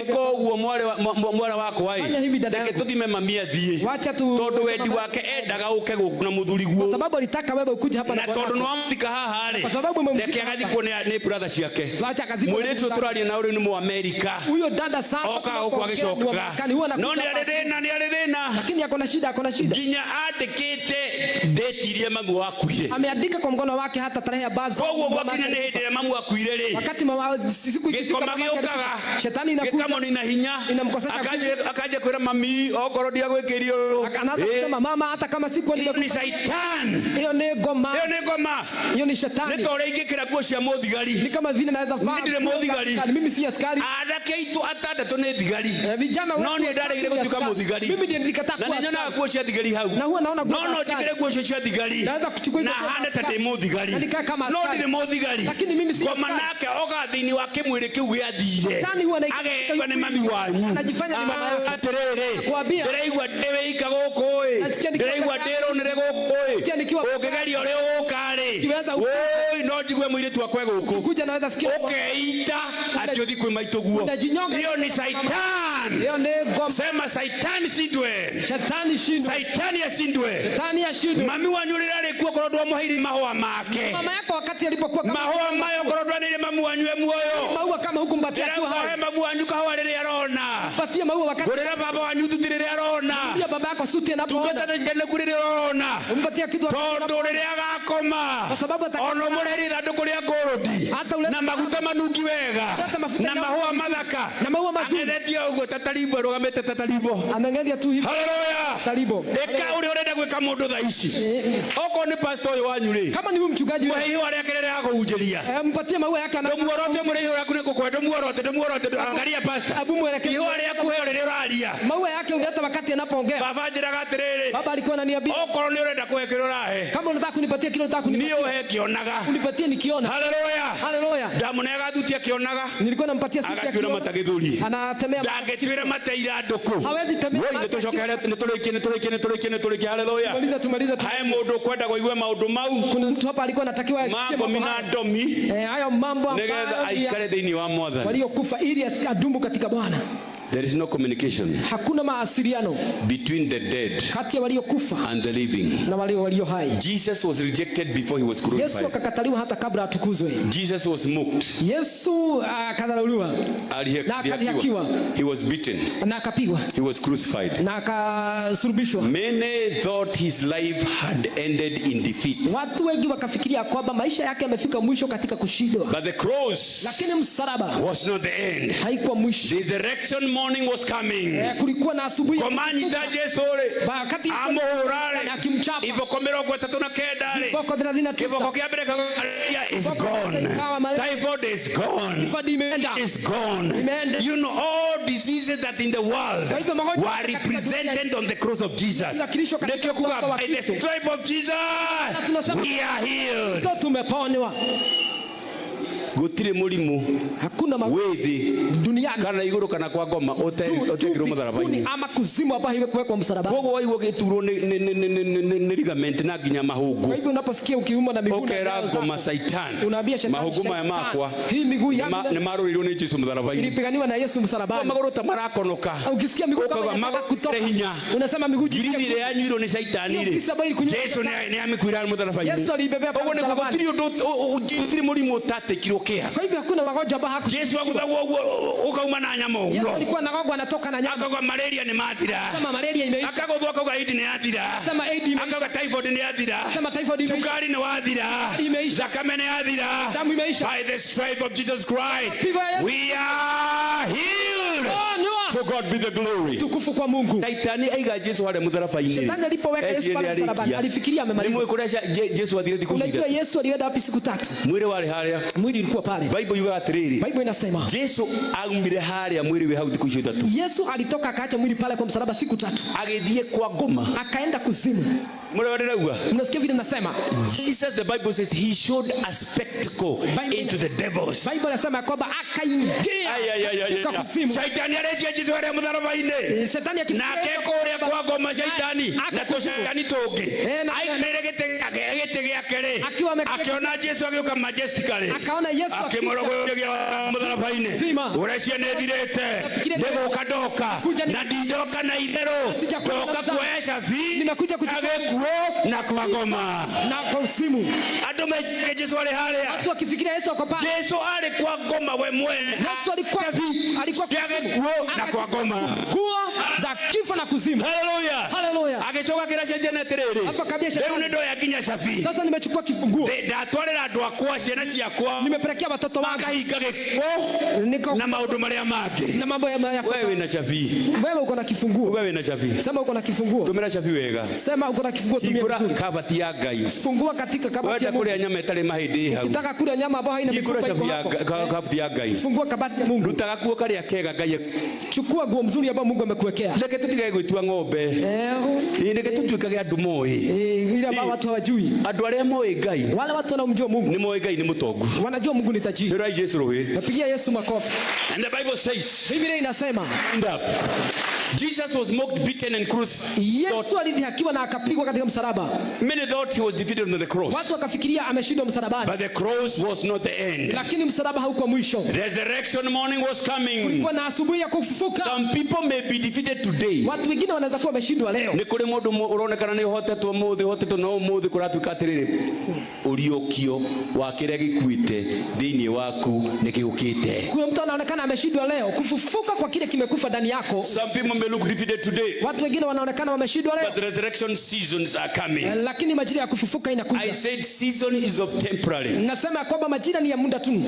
[SPEAKER 1] iko uo mwara wako wai teke tuthime mamia thie tondu wendi wake endaga uke guku na muthuri guo,
[SPEAKER 2] kwa sababu alitaka wewe ukuje hapa
[SPEAKER 1] na tondu no amthika haha ri,
[SPEAKER 2] kwa sababu umemfika
[SPEAKER 1] agathikwo ni brother ciake mwiritu turaria na uri ni mu America.
[SPEAKER 2] Huyo dada sasa
[SPEAKER 1] oka guku agicoka no ni ari thina
[SPEAKER 2] lakini ako na shida
[SPEAKER 1] nginya andikite ndetirie mamu wakuire,
[SPEAKER 2] ameandika kwa mkono wake hata tarehe ya bazo.
[SPEAKER 1] Koguo gwakinya ni hindi ya mamu wakuire ri,
[SPEAKER 2] wakati siku ikifika
[SPEAKER 1] shetani inakuja kama nina hinya
[SPEAKER 2] inamkosesha,
[SPEAKER 1] akaje kwera mami okoro dia gwekirio,
[SPEAKER 2] anaanza kusema mama hata kama siku
[SPEAKER 1] ni shetani,
[SPEAKER 2] hiyo ni ngoma, hiyo ni shetani.
[SPEAKER 1] Nitore ingikira guo cia muthigari,
[SPEAKER 2] ni kama vile naweza faa
[SPEAKER 1] ndire muthigari,
[SPEAKER 2] mimi si askari,
[SPEAKER 1] adake itu atandatu ni thigari,
[SPEAKER 2] vijana
[SPEAKER 1] no ni ndaregire gutuka muthigari,
[SPEAKER 2] mimi ndiye nilikataa kwa,
[SPEAKER 1] na nyona guo cia thigari hau,
[SPEAKER 2] na huwa naona
[SPEAKER 1] guo no jikire guo cia thigari,
[SPEAKER 2] naweza kuchukua
[SPEAKER 1] na hana tate muthigari,
[SPEAKER 2] no
[SPEAKER 1] ndi muthigari,
[SPEAKER 2] lakini mimi si
[SPEAKER 1] kwa manake oga thini wa kimwiri kiu giathire, agekwa ni mami wanyu,
[SPEAKER 2] anajifanya ni mama yake.
[SPEAKER 1] Atiriri ndireigua ndiwe ika guku ndireigua ndirunire guku ukigeria uri ukari no njigue mwiritu akwe guku
[SPEAKER 2] kuja naweza sikia
[SPEAKER 1] ukeita ati uthi kwi maitu guo, hiyo ni saitan.
[SPEAKER 2] Hiyo ni ngoma.
[SPEAKER 1] Sema saitan sindwe,
[SPEAKER 2] shetani shindwe,
[SPEAKER 1] saitani ashindwe. Mami wanyu rirari kuo korodwa muhiri mahua make,
[SPEAKER 2] mama yako wakati alipokuwa kama
[SPEAKER 1] mahua mayo korodwa ni mamu wanyu muoyo,
[SPEAKER 2] maua kama huko mpatia tu
[SPEAKER 1] hai mamu wanyu kahwa riri arona,
[SPEAKER 2] patia maua wakati
[SPEAKER 1] urira baba wanyu tutiriri arona,
[SPEAKER 2] pia baba yako suti anapoona
[SPEAKER 1] tukata jene kuriri arona,
[SPEAKER 2] umpatia kitu
[SPEAKER 1] tondu riri agakoma,
[SPEAKER 2] kwa sababu
[SPEAKER 1] ono mureri randu kuria ngorodi na maguta manungi wega na mahua mathaka
[SPEAKER 2] na maua mazuri,
[SPEAKER 1] amethetia uguo tataribo rugamite tataribo,
[SPEAKER 2] amengedia tu hivi
[SPEAKER 1] haleluya taribo eka uri urenda gwika mundu tha ici oko ni pastor uyu wanyu ri,
[SPEAKER 2] kama ni mchungaji
[SPEAKER 1] wewe hiyo ari akerere aguunjiria
[SPEAKER 2] mpatie maua yake na
[SPEAKER 1] muorote muri hiyo yakune kukwenda muorote angalia pastor
[SPEAKER 2] abu mwelekeo
[SPEAKER 1] hiyo ari akuhe uri uraria
[SPEAKER 2] maua yake uleta wakati anapoongea
[SPEAKER 1] baba njiraga atiriri,
[SPEAKER 2] baba alikuwa ananiambia
[SPEAKER 1] oko ni urenda kuhekera rahe,
[SPEAKER 2] kama unataka kunipatia kile unataka kunipatia
[SPEAKER 1] niyo hekionaga
[SPEAKER 2] unipatie nikiona.
[SPEAKER 1] Haleluya ndamunega thutia kionaga,
[SPEAKER 2] nilikuwa nampatia suti yake
[SPEAKER 1] akiona matagithuri
[SPEAKER 2] anatemea
[SPEAKER 1] ndangitwira mateira nduku
[SPEAKER 2] hawezi temea,
[SPEAKER 1] wewe nitocokere niturikie haleluya
[SPEAKER 2] tumaliza
[SPEAKER 1] hai mundu kwenda kuigua maundu mau.
[SPEAKER 2] Kuna mtu hapa alikuwa anatakiwa
[SPEAKER 1] mambo minadomi
[SPEAKER 2] hayo mambo
[SPEAKER 1] nigetha aikare thiini wa Mwathani,
[SPEAKER 2] waliokufa ili adumu katika Bwana.
[SPEAKER 1] There is no communication,
[SPEAKER 2] hakuna mawasiliano
[SPEAKER 1] between the dead
[SPEAKER 2] kati ya waliokufa
[SPEAKER 1] and the living,
[SPEAKER 2] na walio hai.
[SPEAKER 1] Jesus was rejected before he was crucified.
[SPEAKER 2] Yesu akakataliwa hata kabla atukuzwe.
[SPEAKER 1] Jesus was mocked.
[SPEAKER 2] Yesu akadharauliwa na akadhihakiwa.
[SPEAKER 1] He was beaten
[SPEAKER 2] na akapigwa.
[SPEAKER 1] He was crucified
[SPEAKER 2] na akasulubishwa.
[SPEAKER 1] Many thought his life had ended in defeat.
[SPEAKER 2] Watu wengi wakafikiria kwamba maisha yake yamefika mwisho katika kushindwa.
[SPEAKER 1] But the cross,
[SPEAKER 2] lakini msalaba
[SPEAKER 1] was not the end.
[SPEAKER 2] Haikuwa mwisho.
[SPEAKER 1] The resurrection morning was coming.
[SPEAKER 2] Kulikuwa na asubuhi.
[SPEAKER 1] Komanyita Jesu ore.
[SPEAKER 2] Wakati
[SPEAKER 1] amuhurare
[SPEAKER 2] akimchapa.
[SPEAKER 1] Ivoko 39 re.
[SPEAKER 2] Ivoko 39.
[SPEAKER 1] Kivoko kia mbere is gone. Typhoid is gone. Is gone. You know all diseases that in the world were represented on the cross of Jesus. By the stripe of Jesus, we are healed.
[SPEAKER 2] Tumeponywa.
[SPEAKER 1] Gutire murimu
[SPEAKER 2] hakuna
[SPEAKER 1] wethi
[SPEAKER 2] duniani
[SPEAKER 1] kana iguru kana kwa ngoma otekirwo mutharaba-ini
[SPEAKER 2] ama kuzimu hapa hivi kwa msalaba.
[SPEAKER 1] Koguo waigwo giturwo ni ligament na nginya mahungu.
[SPEAKER 2] Kwa hivyo unaposikia ukiumwa na miguu
[SPEAKER 1] ukera ngoma saitan,
[SPEAKER 2] unaambia shetani,
[SPEAKER 1] mahungu maya makwa
[SPEAKER 2] hii miguu yangu
[SPEAKER 1] ni marurirwo ni Jesu mutharaba-ini,
[SPEAKER 2] ilipiganiwa na Yesu msalabani.
[SPEAKER 1] Maguru ta marakonoka,
[SPEAKER 2] ukisikia miguu kama inataka kutoka unasema miguu
[SPEAKER 1] jirithire yanyuirwo ni saitani ri Jesu ni amikwira mutharaba-ini.
[SPEAKER 2] Yesu alibebea
[SPEAKER 1] kwa msalabani. Gutiri murimu utatekirwo kia.
[SPEAKER 2] Kwa hivyo hakuna magonjwa ambayo haku.
[SPEAKER 1] Yesu akugwa ukauma na nyama ugo.
[SPEAKER 2] Yesu alikuwa anagogwa anatoka na nyama.
[SPEAKER 1] Akagwa malaria ni mathira.
[SPEAKER 2] Kama malaria imeisha.
[SPEAKER 1] Akagwa kwa AIDS ni athira.
[SPEAKER 2] Kama AIDS imeisha.
[SPEAKER 1] Akagwa typhoid ni athira.
[SPEAKER 2] Kama typhoid imeisha.
[SPEAKER 1] Sukari ni athira.
[SPEAKER 2] Imeisha.
[SPEAKER 1] Zakame ni athira.
[SPEAKER 2] Damu imeisha.
[SPEAKER 1] By the stripe of Jesus Christ, we are healed. To God be the glory.
[SPEAKER 2] Tukufu kwa Mungu.
[SPEAKER 1] Shetani aiga Yesu wale mudharafa-ini.
[SPEAKER 2] Shetani alipoweka Yesu pale msalabani alifikiria amemaliza.
[SPEAKER 1] Yesu athire siku 3.
[SPEAKER 2] Unajua Yesu alienda wapi siku 3?
[SPEAKER 1] Mwili wale haria.
[SPEAKER 2] Mwili ulikuwa pale.
[SPEAKER 1] Bible yuga atiriri.
[SPEAKER 2] Bible inasema
[SPEAKER 1] Yesu aumire haria mwili we hau siku 3.
[SPEAKER 2] Yesu alitoka akaacha mwili pale kwa msalaba siku 3.
[SPEAKER 1] Agithie kwa ngoma.
[SPEAKER 2] Akaenda kuzimu. Mnasikia vile nasema?
[SPEAKER 1] Jesus, the Bible says he showed a spectacle into the devils.
[SPEAKER 2] Bible inasema kwamba akaingia katika kuzimu.
[SPEAKER 1] Shetani alisikia Yesu wale mudharafa-ini.
[SPEAKER 2] Shetani
[SPEAKER 1] akikuria kwa ngoma shetani na toshetani toge. Aigete giakere. Akiona Yesu ageuka majestically.
[SPEAKER 2] Akaona Yesu
[SPEAKER 1] akimorogoria mudharafa-ini. Urashia nethirete. Ndego kadoka. Na ndijoka na idero. Toka kwa shafi.
[SPEAKER 2] Nimekuja kuchukua
[SPEAKER 1] na kwa ngoma
[SPEAKER 2] na kwa usimu.
[SPEAKER 1] Ado meshike Yesu ale hale.
[SPEAKER 2] Watu wakifikiria Yesu ako pale.
[SPEAKER 1] Yesu ale kwa ngoma we mwene.
[SPEAKER 2] Yesu alikuwa
[SPEAKER 1] na kwa ngoma.
[SPEAKER 2] Kuwa za kifo na kuzimu.
[SPEAKER 1] Hallelujah.
[SPEAKER 2] Hallelujah.
[SPEAKER 1] Agechoka kila shetani atiriri.
[SPEAKER 2] Hapa kabia shetani.
[SPEAKER 1] Leo ndo yakinya shafi.
[SPEAKER 2] Sasa nimechukua kifunguo.
[SPEAKER 1] Ndatwarira andu akwa ciana ciakwa.
[SPEAKER 2] Nimepelekea watoto wangu.
[SPEAKER 1] Akahinga gikuo na maundu maria mangi.
[SPEAKER 2] Na mambo ya
[SPEAKER 1] wewe na shafi.
[SPEAKER 2] Wewe uko na kifunguo.
[SPEAKER 1] Wewe na shafi.
[SPEAKER 2] Sema uko na kifunguo.
[SPEAKER 1] Tumira shafi wega.
[SPEAKER 2] Sema uko na kifunguo tumia vizuri.
[SPEAKER 1] Kabati ya Ngai.
[SPEAKER 2] Fungua katika kabati ya Mungu.
[SPEAKER 1] Wewe kule nyama itale mahindi hau.
[SPEAKER 2] Ukitaka kula nyama ambayo haina mifupa iko hapo.
[SPEAKER 1] Kabati ya Ngai.
[SPEAKER 2] Fungua kabati ya Mungu.
[SPEAKER 1] Rutaga kuo kale akega Ngai.
[SPEAKER 2] Chukua nguo mzuri ambayo Mungu amekuwekea.
[SPEAKER 1] Leke tutige gwitua ng'ombe. Leke tutuikage andu moi.
[SPEAKER 2] Ile ambao watu hawajui.
[SPEAKER 1] Andu aria moi Ngai.
[SPEAKER 2] Wale watu wanaomjua Mungu.
[SPEAKER 1] Ni moi Ngai ni mutongu.
[SPEAKER 2] Wanajua Mungu ni tajiri.
[SPEAKER 1] Ndio Yesu roho.
[SPEAKER 2] Napigia Yesu makofi.
[SPEAKER 1] And the Bible says.
[SPEAKER 2] Biblia inasema.
[SPEAKER 1] Jesus was mocked, beaten and crucified.
[SPEAKER 2] Yesu alidhihakiwa na akapigwa katika msalaba.
[SPEAKER 1] Many thought he was defeated on the cross.
[SPEAKER 2] Watu wakafikiria ameshindwa msalabani.
[SPEAKER 1] But the cross was not the end.
[SPEAKER 2] Lakini msalaba haukuwa mwisho.
[SPEAKER 1] Resurrection morning was coming.
[SPEAKER 2] Kulikuwa na asubuhi ya kufufuka.
[SPEAKER 1] Some people may be defeated today.
[SPEAKER 2] Watu wengine wanaweza kuwa wameshindwa leo.
[SPEAKER 1] Ni kuri mundu uronekana ni hotetwo no muthi kuratuika atiriri uriokio wa kiria gikuite thiini waku ni kigukite.
[SPEAKER 2] Kuna mtu anaonekana ameshindwa leo, kufufuka kwa kile kimekufa ndani yako.
[SPEAKER 1] Some people may look defeated today.
[SPEAKER 2] Watu wengine wanaonekana wameshindwa leo.
[SPEAKER 1] But the resurrection seasons are coming.
[SPEAKER 2] Lakini majira ya kufufuka inakuja.
[SPEAKER 1] I said season is of temporary.
[SPEAKER 2] Nasema kwamba majira ni ya muda tu.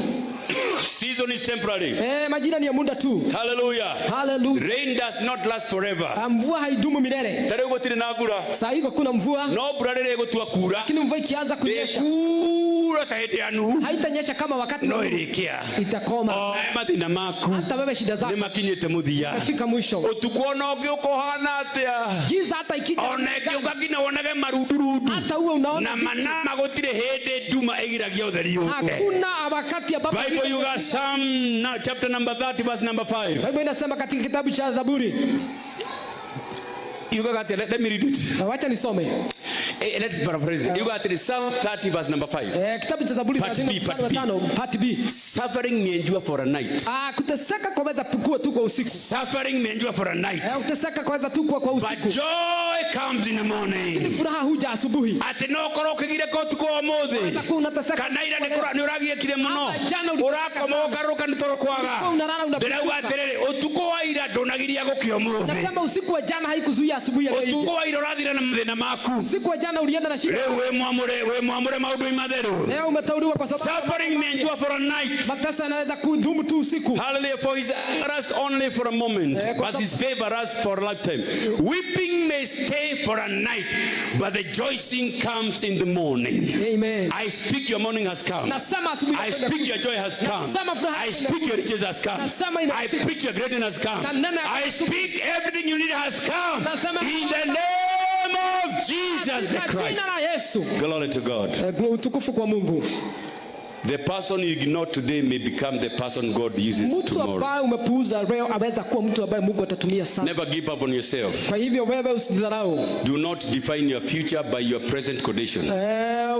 [SPEAKER 1] Season is temporary.
[SPEAKER 2] Majira ni ya muda tu.
[SPEAKER 1] Hallelujah.
[SPEAKER 2] Hallelujah.
[SPEAKER 1] Rain does not last forever.
[SPEAKER 2] Mvua haidumu milele.
[SPEAKER 1] Tare gutire na ngura.
[SPEAKER 2] Sasa hiyo kuna mvua.
[SPEAKER 1] No brother gutua kura.
[SPEAKER 2] Lakini mvua ikianza kunyesha.
[SPEAKER 1] Kura tahete ya Nuhu.
[SPEAKER 2] Haitanyesha kama wakati
[SPEAKER 1] no irikia.
[SPEAKER 2] Itakoma.
[SPEAKER 1] Mathina maku.
[SPEAKER 2] Hata wewe shida zako.
[SPEAKER 1] Ni makinyete muthia.
[SPEAKER 2] Ifika mwisho.
[SPEAKER 1] Utukuona ukohana atia.
[SPEAKER 2] Giza hata ikija.
[SPEAKER 1] Oneke ukagina wonage marudurudu.
[SPEAKER 2] Hata uwe unaona.
[SPEAKER 1] Na manama gutire hede nduma igiragia utheri uke.
[SPEAKER 2] Hakuna wakati ambapo
[SPEAKER 1] Bible you got Psalm chapter number 30 verse number 5.
[SPEAKER 2] Bible inasema katika kitabu cha Zaburi.
[SPEAKER 1] You got let me read it.
[SPEAKER 2] Wacha nisome.
[SPEAKER 1] Let's paraphrase. You got the Psalm 30 verse number 5.
[SPEAKER 2] Kitabu cha Zaburi 30 part B.
[SPEAKER 1] Suffering may endure for a night.
[SPEAKER 2] Kuteseka kwaweza kuwa tu kwa usiku.
[SPEAKER 1] Suffering may endure for a night.
[SPEAKER 2] Kuteseka kwaweza tu kuwa kwa usiku.
[SPEAKER 1] But joy comes in the morning.
[SPEAKER 2] Ni furaha huja asubuhi.
[SPEAKER 1] Ati no koroke gire ko tuko omothe. Kana ira ni uragie kire muno. Urakoma ugaruka ni toro kwaga. Ndira atiriri utuko wa ira ndonagiria gukiomo.
[SPEAKER 2] Na kama usiku wa jana haikuzuia asubuhi ya leo.
[SPEAKER 1] Utuko wa ira urathira na mathina maku.
[SPEAKER 2] Usiku wa jana ulienda na shida.
[SPEAKER 1] We mwamure maundu imatheru.
[SPEAKER 2] Leo umetauliwa kwa sababu
[SPEAKER 1] suffering may endure for a night.
[SPEAKER 2] Mateso yanaweza kudumu tu usiku.
[SPEAKER 1] Hallelujah, for his rest only for a moment, but his favor lasts for a lifetime. Weeping may stay for a night, but the rejoicing comes in the morning.
[SPEAKER 2] Amen.
[SPEAKER 1] I speak your morning has come. I speak your joy has come. I speak your riches has come. I speak your greatness has come. I speak everything you need has come. In the name of Jesus the Christ. Glory to God.
[SPEAKER 2] Utukufu kwa Mungu.
[SPEAKER 1] The person you ignore today may become the person God uses tomorrow.
[SPEAKER 2] Mtu ambaye umepuuza leo aweza kuwa mtu ambaye Mungu atatumia sana.
[SPEAKER 1] Never give up on yourself.
[SPEAKER 2] Kwa hivyo wewe usidharau.
[SPEAKER 1] Do not define your future by your present condition.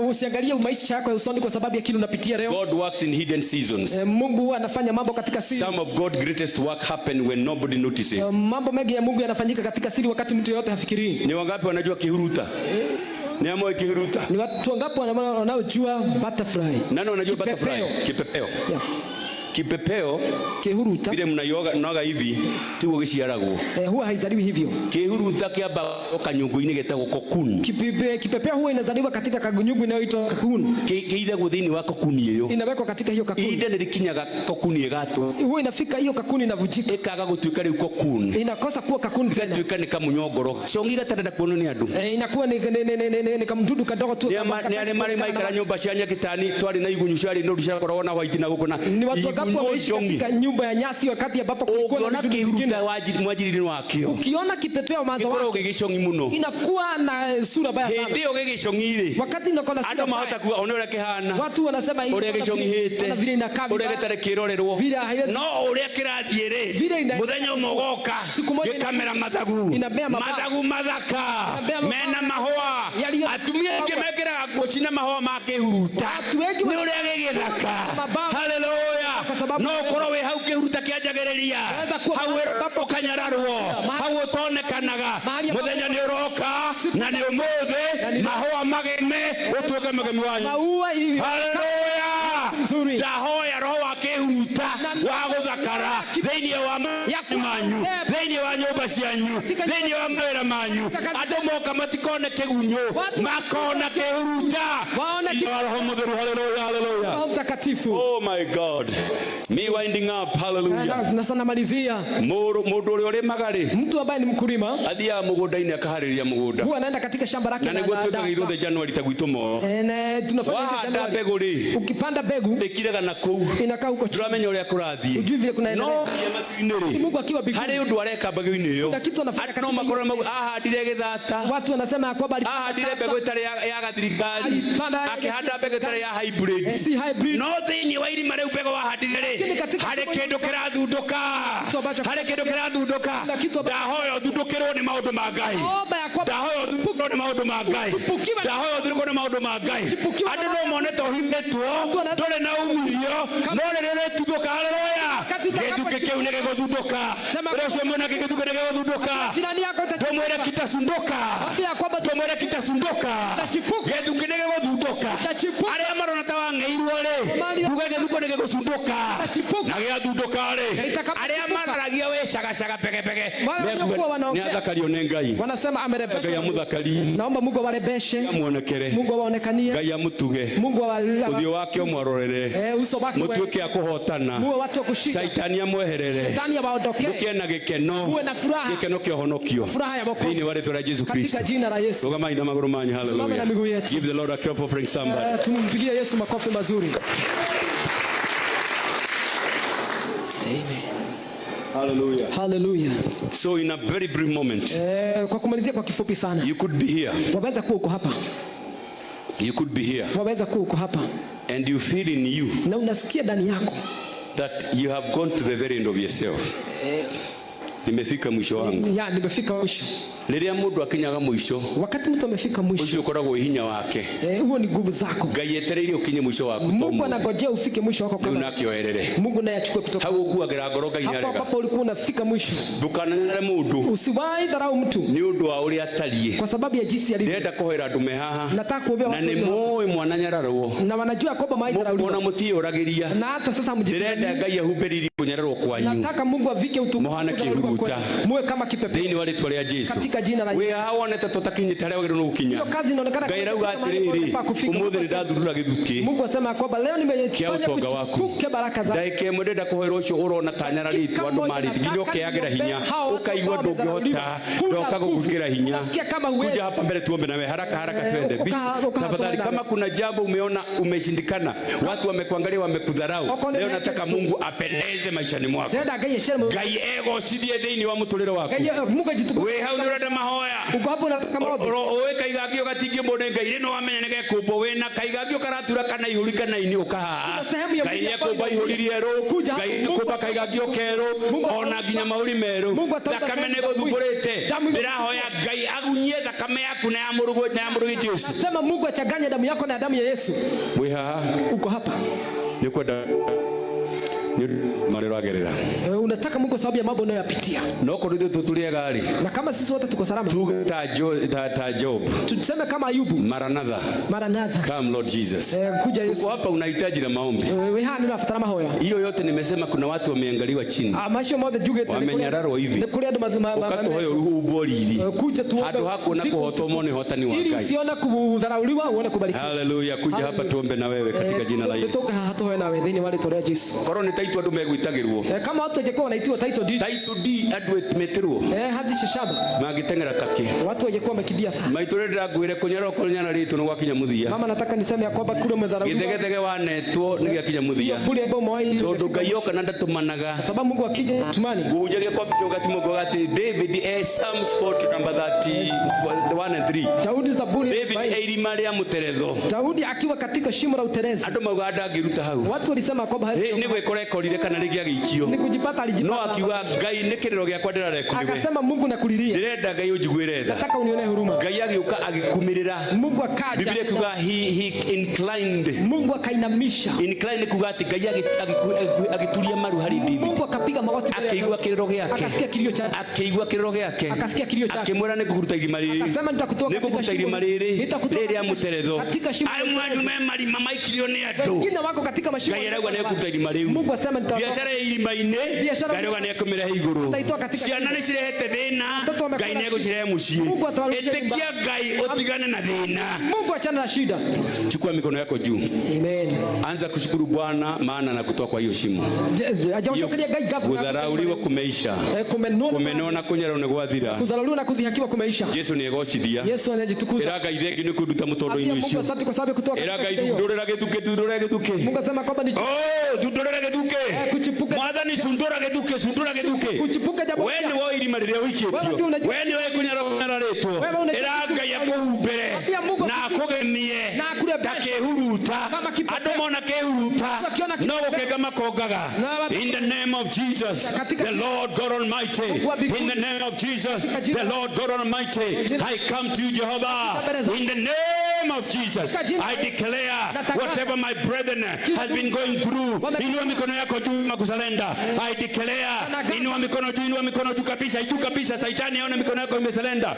[SPEAKER 2] Usiangalie maisha yako ya usoni kwa sababu ya kile unapitia leo.
[SPEAKER 1] God works in hidden seasons.
[SPEAKER 2] Mungu anafanya mambo katika siri.
[SPEAKER 1] Some of God's greatest work happen when nobody notices.
[SPEAKER 2] Mambo mengi ya Mungu yanafanyika katika siri wakati mtu yeyote hafikirii.
[SPEAKER 1] Ni wangapi wanajua kihuruta?
[SPEAKER 2] Ni watu wangapi wanaojua butterfly?
[SPEAKER 1] Nani wanajua butterfly? Kipepeo.
[SPEAKER 2] Yeah.
[SPEAKER 1] Kipepeo
[SPEAKER 2] kihuruta
[SPEAKER 1] vile mnayoga hivi tiguo giciaragwo
[SPEAKER 2] huwa haizaliwi hivyo.
[SPEAKER 1] Kihuruta kiamba kanyungu-ini getagwo cocoon.
[SPEAKER 2] Kipepeo huwa inazaliwa katika kanyungu inayoitwa cocoon.
[SPEAKER 1] Kiithagwo thiini wa cocoon iyo,
[SPEAKER 2] inawekwa katika hiyo cocoon.
[SPEAKER 1] Inde nilikinyaga cocoon igato
[SPEAKER 2] huwa inafika hiyo cocoon inavujika,
[SPEAKER 1] ikaga gutuika riu cocoon,
[SPEAKER 2] inakosa kuwa cocoon tena,
[SPEAKER 1] igatuika ni kamunyongoro ciongi gatanda kuono ni andu
[SPEAKER 2] inakuwa ni kamdudu kadogo tu.
[SPEAKER 1] Ni ale mari maikara nyumba cia nyakitani twari na igunyu ciari ndu ciakoragwo na white na gukuna
[SPEAKER 2] ni watu wangapi wameishi katika nyumba ya nyasi wakati ambapo kulikuwa na
[SPEAKER 1] kihuruta mwajiri wakio.
[SPEAKER 2] Ukiona kipepeo mazo wake
[SPEAKER 1] gigicongi muno,
[SPEAKER 2] inakuwa na sura baya sana.
[SPEAKER 1] Ndio gigicongi ri
[SPEAKER 2] wakati inakona sura,
[SPEAKER 1] ando mahota kuwa onore kihana,
[SPEAKER 2] watu wanasema hivi
[SPEAKER 1] ore gicongi hite
[SPEAKER 2] na vile inakaa
[SPEAKER 1] ore getare kirorerwo
[SPEAKER 2] no
[SPEAKER 1] ore kirathie ri muthenya mogoka gikamera mathagu mathaka mena mahua atumia ngimekera gucina mahua ma kihuruta ni uri agigithaka. Haleluya! no korwo we hau kihuruta kianjagiriria hau ukanyararwo hau utonekanaga muthenya ni uroka na ni umuthi mahua mageme utuke magemi wanyu. Haleluya! ndahoya roho wa kihuruta wa guthakara thiini wa manyu thiini wa nyumba cianyu thiini wa mawira manyu, andu moka matikone kigunyu makona kihuruta wa roho mutheru. Haleluya! Haleluya!
[SPEAKER 2] Roho Mtakatifu.
[SPEAKER 1] Oh my God, me winding up. Hallelujah.
[SPEAKER 2] Na sana malizia
[SPEAKER 1] mundu uri uri magari,
[SPEAKER 2] mtu ambaye ni mkulima
[SPEAKER 1] athia mugunda-ini akahariria mugunda,
[SPEAKER 2] huwa anaenda katika shamba lake
[SPEAKER 1] na niguo twikaga the January tagwitumo tunafanya mbegu ri
[SPEAKER 2] ukipanda mbegu
[SPEAKER 1] ikiraga na kuu
[SPEAKER 2] inakaa huko chini,
[SPEAKER 1] turamenya uria kurathie
[SPEAKER 2] ujui vile kunaendelea. Mungu akiwa biguni
[SPEAKER 1] hari undu areka mbegu-ini iyo,
[SPEAKER 2] kuna kitu anafanya katika
[SPEAKER 1] no makorwo ahandire githata,
[SPEAKER 2] watu wanasema kwamba
[SPEAKER 1] ahandire mbegu itari ya gathirikari, akihanda mbegu itari ya hybrid,
[SPEAKER 2] si hybrid,
[SPEAKER 1] no thiini wa irima riu mbegu wahandire ri hari kindu kirathunduka, hari kindu kirathunduka. Ndahoya uthundukirwo ni maundu ma Ngai, ndahoya uthundukirwo ni maundu ma Ngai, ndahoya uthundukirwo ni maundu ma Ngai. Andu no mone to himetwo ndore na umithio no rere tuthuka. Haleluya! gituke kiu ni giguthunduka, ucio mwana gituke ni giguthunduka, ndumwire kitasunduka, ndumwire kitasunduka, gituke ni giguthunduka. Aria marona ta wangeirwo ri tuge gituke ni giguthunduka na giathunduka ri, aria mararagia we cagacaga pegepege ni athakario ni Ngai,
[SPEAKER 2] wanasema amerebesha.
[SPEAKER 1] Ngai amuthakari,
[SPEAKER 2] naomba Mungu awarebeshe,
[SPEAKER 1] amuonekere,
[SPEAKER 2] Mungu awaonekanie,
[SPEAKER 1] Ngai amutuge,
[SPEAKER 2] Mungu
[SPEAKER 1] uthio wake umwarorere,
[SPEAKER 2] uso wake
[SPEAKER 1] mutuike akuhotana,
[SPEAKER 2] muwe watu wa kushika,
[SPEAKER 1] shaitani amweherere,
[SPEAKER 2] shetani awaondokee,
[SPEAKER 1] mukie na gikeno,
[SPEAKER 2] muwe na furaha,
[SPEAKER 1] gikeno kio honokio,
[SPEAKER 2] furaha ya wokovu
[SPEAKER 1] thiini wa ritwa rĩa Yesu Kristo,
[SPEAKER 2] katika jina la Yesu.
[SPEAKER 1] Rugamai na maguru manyu. Hallelujah. Give the Lord a clap offering somebody.
[SPEAKER 2] Tumpigie Yesu makofi mazuri.
[SPEAKER 1] Amen. Hallelujah.
[SPEAKER 2] Hallelujah.
[SPEAKER 1] So in a very brief moment,
[SPEAKER 2] kwa kumalizia kwa kifupi sana,
[SPEAKER 1] you could be here.
[SPEAKER 2] waweza kuwa uko hapa,
[SPEAKER 1] you could be here,
[SPEAKER 2] waweza kuwa uko hapa,
[SPEAKER 1] and you feel in you
[SPEAKER 2] na unasikia ndani yako
[SPEAKER 1] that you have gone to the very end of yourself. Nimefika mwisho wangu.
[SPEAKER 2] Nimefika mwisho.
[SPEAKER 1] Liria mundu akinyaga mwisho,
[SPEAKER 2] wakati mtu amefika mwisho,
[SPEAKER 1] ucio ukoragwo hinya wake,
[SPEAKER 2] huo ni nguvu zako.
[SPEAKER 1] Ngai etereire ukinye mwisho wako.
[SPEAKER 2] Mungu anangojea ufike mwisho wako
[SPEAKER 1] kabla. Unakioerere.
[SPEAKER 2] Mungu naye achukue kutoka
[SPEAKER 1] hau ukuagira ngoro Ngai nyarega.
[SPEAKER 2] Hapo ulikuwa unafika mwisho.
[SPEAKER 1] Ndukananere mundu.
[SPEAKER 2] Usiwahi dharau mtu.
[SPEAKER 1] Ni undu wa uri atarie.
[SPEAKER 2] Kwa sababu ya jinsi alivyo.
[SPEAKER 1] Ndenda kuhera ndume haha.
[SPEAKER 2] Nataka kuombea watu.
[SPEAKER 1] Na ni moyo mwana nyararwo.
[SPEAKER 2] Na wanajua kwamba mai dharau.
[SPEAKER 1] Ona mutiuragiria.
[SPEAKER 2] Na hata sasa mjipende.
[SPEAKER 1] Ndenda Ngai ahubiriri kunyararwo kwanyu.
[SPEAKER 2] Nataka Mungu avike utukufu.
[SPEAKER 1] Mohana kihuruta.
[SPEAKER 2] Muwe kama kipepeo.
[SPEAKER 1] Thiini wa ritwa rĩa Yesu.
[SPEAKER 2] Katika jina la Yesu.
[SPEAKER 1] We hawonete tutakinyite haria wagirwo gukinya.
[SPEAKER 2] Hiyo kazi inaonekana
[SPEAKER 1] Ngai rauga atiriri. Umuthi ni ndathurura githuki.
[SPEAKER 2] Mungu asema kwamba leo nimefanya kuchukuke baraka zako.
[SPEAKER 1] Ndaike mwende ndakuhoera ucio urona tanyara ritu andu mari nginya ukiagira hinya ukaigwa ndungihota ndoka gukukira hinya. Kuja hapa mbele tuombe nawe haraka twende. Tafadhali, kama kuna jambo umeona umeshindikana, watu wamekuangalia, wamekudharau, leo nataka Mungu apendeze maishani mwako. Ngai ego cidie thiini wa muturire wako. We hau nurenda mahoya.
[SPEAKER 2] Uko hapo unataka maombi.
[SPEAKER 1] Owe kaigagio gatingio mbone Ngai no amenya nege kumbo we na kaigagio karatura kana ihuri kana ini ukaha. Ngai yakumba ihuri rieru. Ngai yakumba kaigagio keru. Ona nginya mauri meru. Thakame ne guthumbũrĩte. Ndĩrahoya Ngai agunyie thakame yaku na ya mũrugo na ya mũrugi Yesu.
[SPEAKER 2] Sema Mungu achanganye damu yako na damu ya Yesu.
[SPEAKER 1] We haha.
[SPEAKER 2] Uko hapa.
[SPEAKER 1] marero agerera
[SPEAKER 2] unataka Mungu sababu ya mambo unayopitia.
[SPEAKER 1] Noko ndio tutulie gari.
[SPEAKER 2] Na kama sisi wote tuko salama.
[SPEAKER 1] Ta Job.
[SPEAKER 2] Tuseme kama Ayubu.
[SPEAKER 1] Maranatha. Come Lord Jesus.
[SPEAKER 2] Kuja Yesu.
[SPEAKER 1] Uko hapa unahitaji na maombi.
[SPEAKER 2] Wewe hani unafuata mahoya.
[SPEAKER 1] Hiyo yote nimesema kuna watu wameangaliwa chini.
[SPEAKER 2] Amasho moja juge
[SPEAKER 1] wamenyararo hivi. Wakati hoyo uboriri.
[SPEAKER 2] Kuja tu.
[SPEAKER 1] Hado hako na kuhotomone hotani wa Ngai.
[SPEAKER 2] Ili usione kudharauliwa uone kubarikiwa.
[SPEAKER 1] Hallelujah. Kuja hapa tuombe na wewe katika jina la Yesu.
[SPEAKER 2] Tutoka hata wewe na wewe thini wale tolea Yesu.
[SPEAKER 1] Korone taitwa tumegwitagirwo.
[SPEAKER 2] Kama watu wajekuwa wanaitwa title deed.
[SPEAKER 1] Title deed adwet meterwo.
[SPEAKER 2] Hadi shashaba.
[SPEAKER 1] Magitengera take.
[SPEAKER 2] Watu wajekuwa wamekimbia sana.
[SPEAKER 1] Maitorera ngwire kunyara kolnyana ritu no gwakinya muthia.
[SPEAKER 2] Mama nataka niseme ya kwamba kule mdharauliwa.
[SPEAKER 1] Githegethege wanetwo ni gyakinya muthia.
[SPEAKER 2] Kule ambao mwai.
[SPEAKER 1] Tondu Ngai oka na ndatumanaga.
[SPEAKER 2] Sababu Mungu akija tumani.
[SPEAKER 1] Ngujagia kwa bicho gatimo gati David Psalms 40 number 1 and 3.
[SPEAKER 2] Daudi Zaburi.
[SPEAKER 1] David airima ria muteretho.
[SPEAKER 2] Daudi akiwa katika shimo la uterezi.
[SPEAKER 1] Andu mauganda ngiruta hau.
[SPEAKER 2] Watu walisema kwamba
[SPEAKER 1] ni gwikore korire kana rigi agikio.
[SPEAKER 2] Ni kujipata alijipata.
[SPEAKER 1] No akiuga Ngai ni kiriro giakwa ndirarekuriwe.
[SPEAKER 2] Akasema Mungu nakulilia.
[SPEAKER 1] Ndirenda Ngai unjiguire tha.
[SPEAKER 2] Nataka unione huruma.
[SPEAKER 1] Ngai agiuka agikumirira.
[SPEAKER 2] Mungu akaja.
[SPEAKER 1] Biblia kuga he inclined.
[SPEAKER 2] Mungu akainamisha.
[SPEAKER 1] Inclined kuga ati Ngai agitulia maru hari David.
[SPEAKER 2] Mungu akapiga magoti mbele yake.
[SPEAKER 1] Akigwa kiriro giake.
[SPEAKER 2] Akasikia kilio chake.
[SPEAKER 1] Akigwa kiriro giake.
[SPEAKER 2] Akasikia kilio chake.
[SPEAKER 1] Akimwira ni kukuruta irima riri.
[SPEAKER 2] Akasema nitakutoa katika
[SPEAKER 1] irima riri. Riri ya muteretho.
[SPEAKER 2] Katika shimo.
[SPEAKER 1] Ai mwanyu me marima maikirio ni andu.
[SPEAKER 2] Wengine wako katika mashimo.
[SPEAKER 1] Ngai arauga ni kuruta irima riu.
[SPEAKER 2] Mungu asema nitatoa.
[SPEAKER 1] Biashara irima-ine. Ngai arauga ni kumira iguru.
[SPEAKER 2] Nitaitoa katika
[SPEAKER 1] ciana ni cirehete thina. Ngai ni gucirehe mucii. Etikia Ngai utigane na thina.
[SPEAKER 2] Mungu achana na shida.
[SPEAKER 1] Chukua mikono yako juu.
[SPEAKER 2] Amen.
[SPEAKER 1] Anza kushukuru Bwana maana na kutoa kwa hiyo shimo.
[SPEAKER 2] Hajamshukuria Ngai gafu.
[SPEAKER 1] Kudharauliwa kumeisha. Kumenona kunyara ni gwathira.
[SPEAKER 2] Kudharauliwa na kudhihakiwa kumeisha.
[SPEAKER 1] Yesu ni egocithia.
[SPEAKER 2] Yesu anajitukuza.
[SPEAKER 1] Era Ngai thengi ni kuduta mutondo-ini ucio.
[SPEAKER 2] Mungu asante kwa sababu kutoa.
[SPEAKER 1] Era Ngai ndurera githuke.
[SPEAKER 2] Mungu asema kwamba ni
[SPEAKER 1] ndurera githuke.
[SPEAKER 2] Kuchipuka.
[SPEAKER 1] Mwathani sundura githuke.
[SPEAKER 2] Kuchipuka jambo.
[SPEAKER 1] Wewe ni wo irima riria wikitio. Wewe ni wewe kunyara ritwo. Era Ngai akuhumbere na akugemie. Takehuruta. Andu mona kehuruta. No gukega makongaga. In the name of Jesus, the Lord God Almighty. In the name of Jesus, the Lord God Almighty. I come to you, Jehovah. In the name of Jesus, I declare whatever my brethren has been going through. Inua mikono yako juu makusalenda. I declare, inua mikono juu kabisa, juu kabisa. Saitani aone mikono yako imesalenda.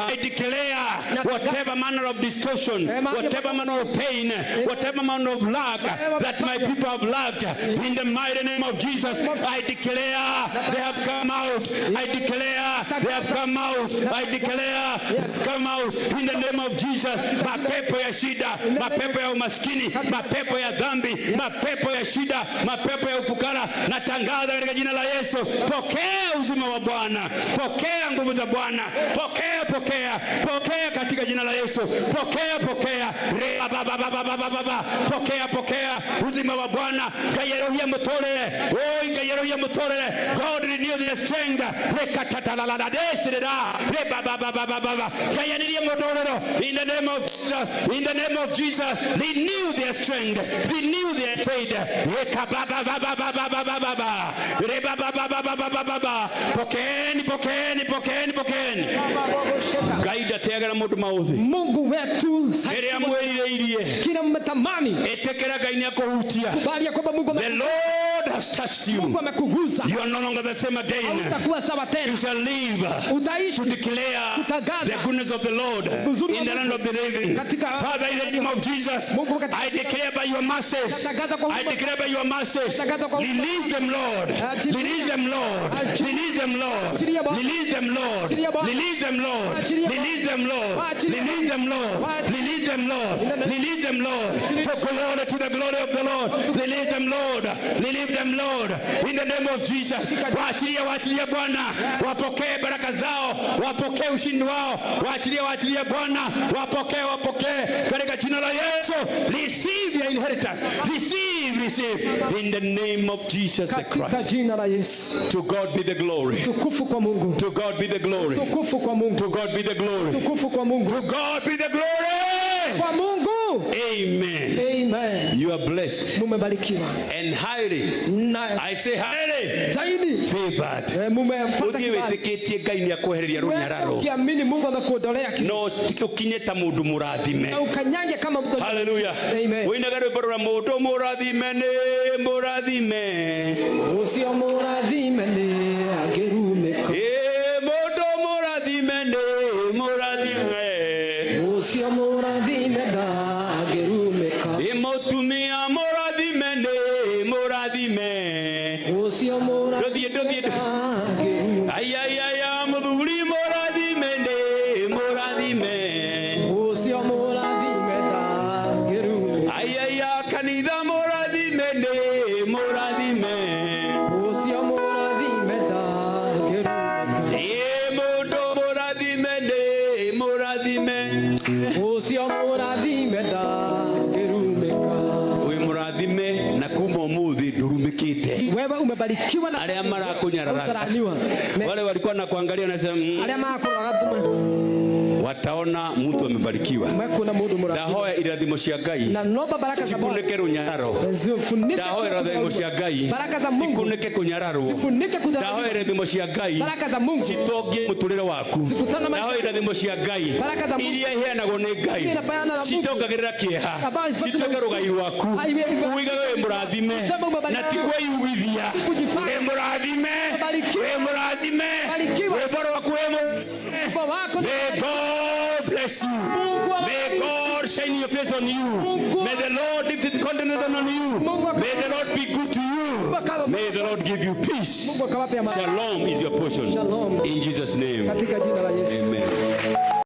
[SPEAKER 1] I declare whatever manner of distortion, whatever manner of pain, whatever manner of lack that my people have lacked, in the mighty name of Jesus, I declare they have come out. I declare they have come out. I declare come out in the name of Jesus. Mapepo ya shida, mapepo ya umaskini, mapepo ya dhambi, mapepo ya shida, mapepo ya ufukara, natangaza katika jina la Yesu, pokea uzima wa Bwana, pokea nguvu za Bwana, pokea katika jina la Yesu, pokea pokea uzima wa Bwana. Kayerohia mutorere, kayerohia mutorere. God renew their strength. Rekatatalala desira, kayaniria mutorero. In the name of Jesus, in the name of Jesus, renew their strength, renew their faith. Pokeni. Gaida tegera mundu mauthi.
[SPEAKER 2] Mungu wetu
[SPEAKER 1] eria mwirireirie
[SPEAKER 2] kila mtamani
[SPEAKER 1] etekera Ngai ni akuhutia.
[SPEAKER 2] Kubali ya kwamba Mungu
[SPEAKER 1] the Lord has touched you.
[SPEAKER 2] Mungu amekugusa.
[SPEAKER 1] You are no longer the same again.
[SPEAKER 2] Utakuwa sawa tena.
[SPEAKER 1] You shall live
[SPEAKER 2] utaishi
[SPEAKER 1] to declare the goodness of the Lord in the land of the living. Father, in the name of Jesus, I declare by your mercies, I declare by your mercies, release them, Lord. Release them, Lord. Release them, Lord. Release them, Lord. Release them, Lord. Release them, Lord. Release them, Lord. Release them, Lord. Release them, Lord. To the glory of the Lord. Release them, Lord. Release them, Lord. In the name of Jesus. Waachilie Bwana. Wapokee baraka zao. Wapokee ushindi wao. Waachilie Bwana. Wapokee katika jina la Yesu. Receive your inheritance. Receive. In the name of Jesus the Christ.
[SPEAKER 2] Jina la Yesu.
[SPEAKER 1] To God be the glory.
[SPEAKER 2] Tukufu kwa Mungu.
[SPEAKER 1] To God be the glory.
[SPEAKER 2] Tukufu kwa Mungu.
[SPEAKER 1] To God be the glory.
[SPEAKER 2] Tukufu kwa Mungu.
[SPEAKER 1] To God be the glory.
[SPEAKER 2] Kwa Mungu. Yesu.
[SPEAKER 1] Amen.
[SPEAKER 2] Amen.
[SPEAKER 1] You are blessed.
[SPEAKER 2] Mumebarikiwa.
[SPEAKER 1] And highly. I say highly.
[SPEAKER 2] Zaidi.
[SPEAKER 1] Favored.
[SPEAKER 2] Mumempata kibali.
[SPEAKER 1] Utikitie Ngai ni akuhereria runyararo.
[SPEAKER 2] Ukiamini Mungu amekuondolea kitu.
[SPEAKER 1] No ukinye ta mundu murathime.
[SPEAKER 2] Na ukanyange kama mtu.
[SPEAKER 1] Hallelujah.
[SPEAKER 2] Amen.
[SPEAKER 1] Uinagare barura mundu murathime ni murathime.
[SPEAKER 2] Usio murathime ni agerumeka.
[SPEAKER 1] Mundu murathime ni murathime.
[SPEAKER 2] Usio murathime da agerumeka.
[SPEAKER 1] Mutumia murathime ni murathime.
[SPEAKER 2] Usio murathime.
[SPEAKER 1] Ay ay ay muthuri murathime ni murathime.
[SPEAKER 2] Usio murathime da agerumeka.
[SPEAKER 1] Ay ay kanitha murathime ni murathime.
[SPEAKER 2] Usio murathime da agerumeka.
[SPEAKER 1] Mundu murathime ni murathime.
[SPEAKER 2] Usio murathime da agerumeka.
[SPEAKER 1] Uyu murathime na kuma umuthi ndurumikite.
[SPEAKER 2] Wewe umebarikiwa na
[SPEAKER 1] Aria marakunyarara. Wale walikuwa na kuangalia na sema
[SPEAKER 2] aria makuraga tuma
[SPEAKER 1] wataona mtu amebarikiwa.
[SPEAKER 2] Kuna mundu murathime.
[SPEAKER 1] Ndahoya irathimo cia Ngai.
[SPEAKER 2] Na nomba baraka za Bwana.
[SPEAKER 1] Sikunike runyararo. Ndahoya irathimo cia Ngai.
[SPEAKER 2] Baraka za Mungu.
[SPEAKER 1] Sikunike kunyararo.
[SPEAKER 2] Sifunike kudharau.
[SPEAKER 1] Ndahoya irathimo cia Ngai.
[SPEAKER 2] Baraka za Mungu.
[SPEAKER 1] Citongie muturire waku. Ndahoya irathimo cia Ngai.
[SPEAKER 2] Baraka za Mungu.
[SPEAKER 1] Iria iheanagwo ni Ngai. Citongagirira kieha. Citoge rugai rwaku. Uigage we murathime. Na ti kwĩiguithia. We murathime. We murathime. We boro waku we murathime. May God bless you. May God shine your face on you. May the Lord lift his countenance on you. May the Lord be good to you. May the Lord give you peace. Shalom is your portion. In Jesus' name.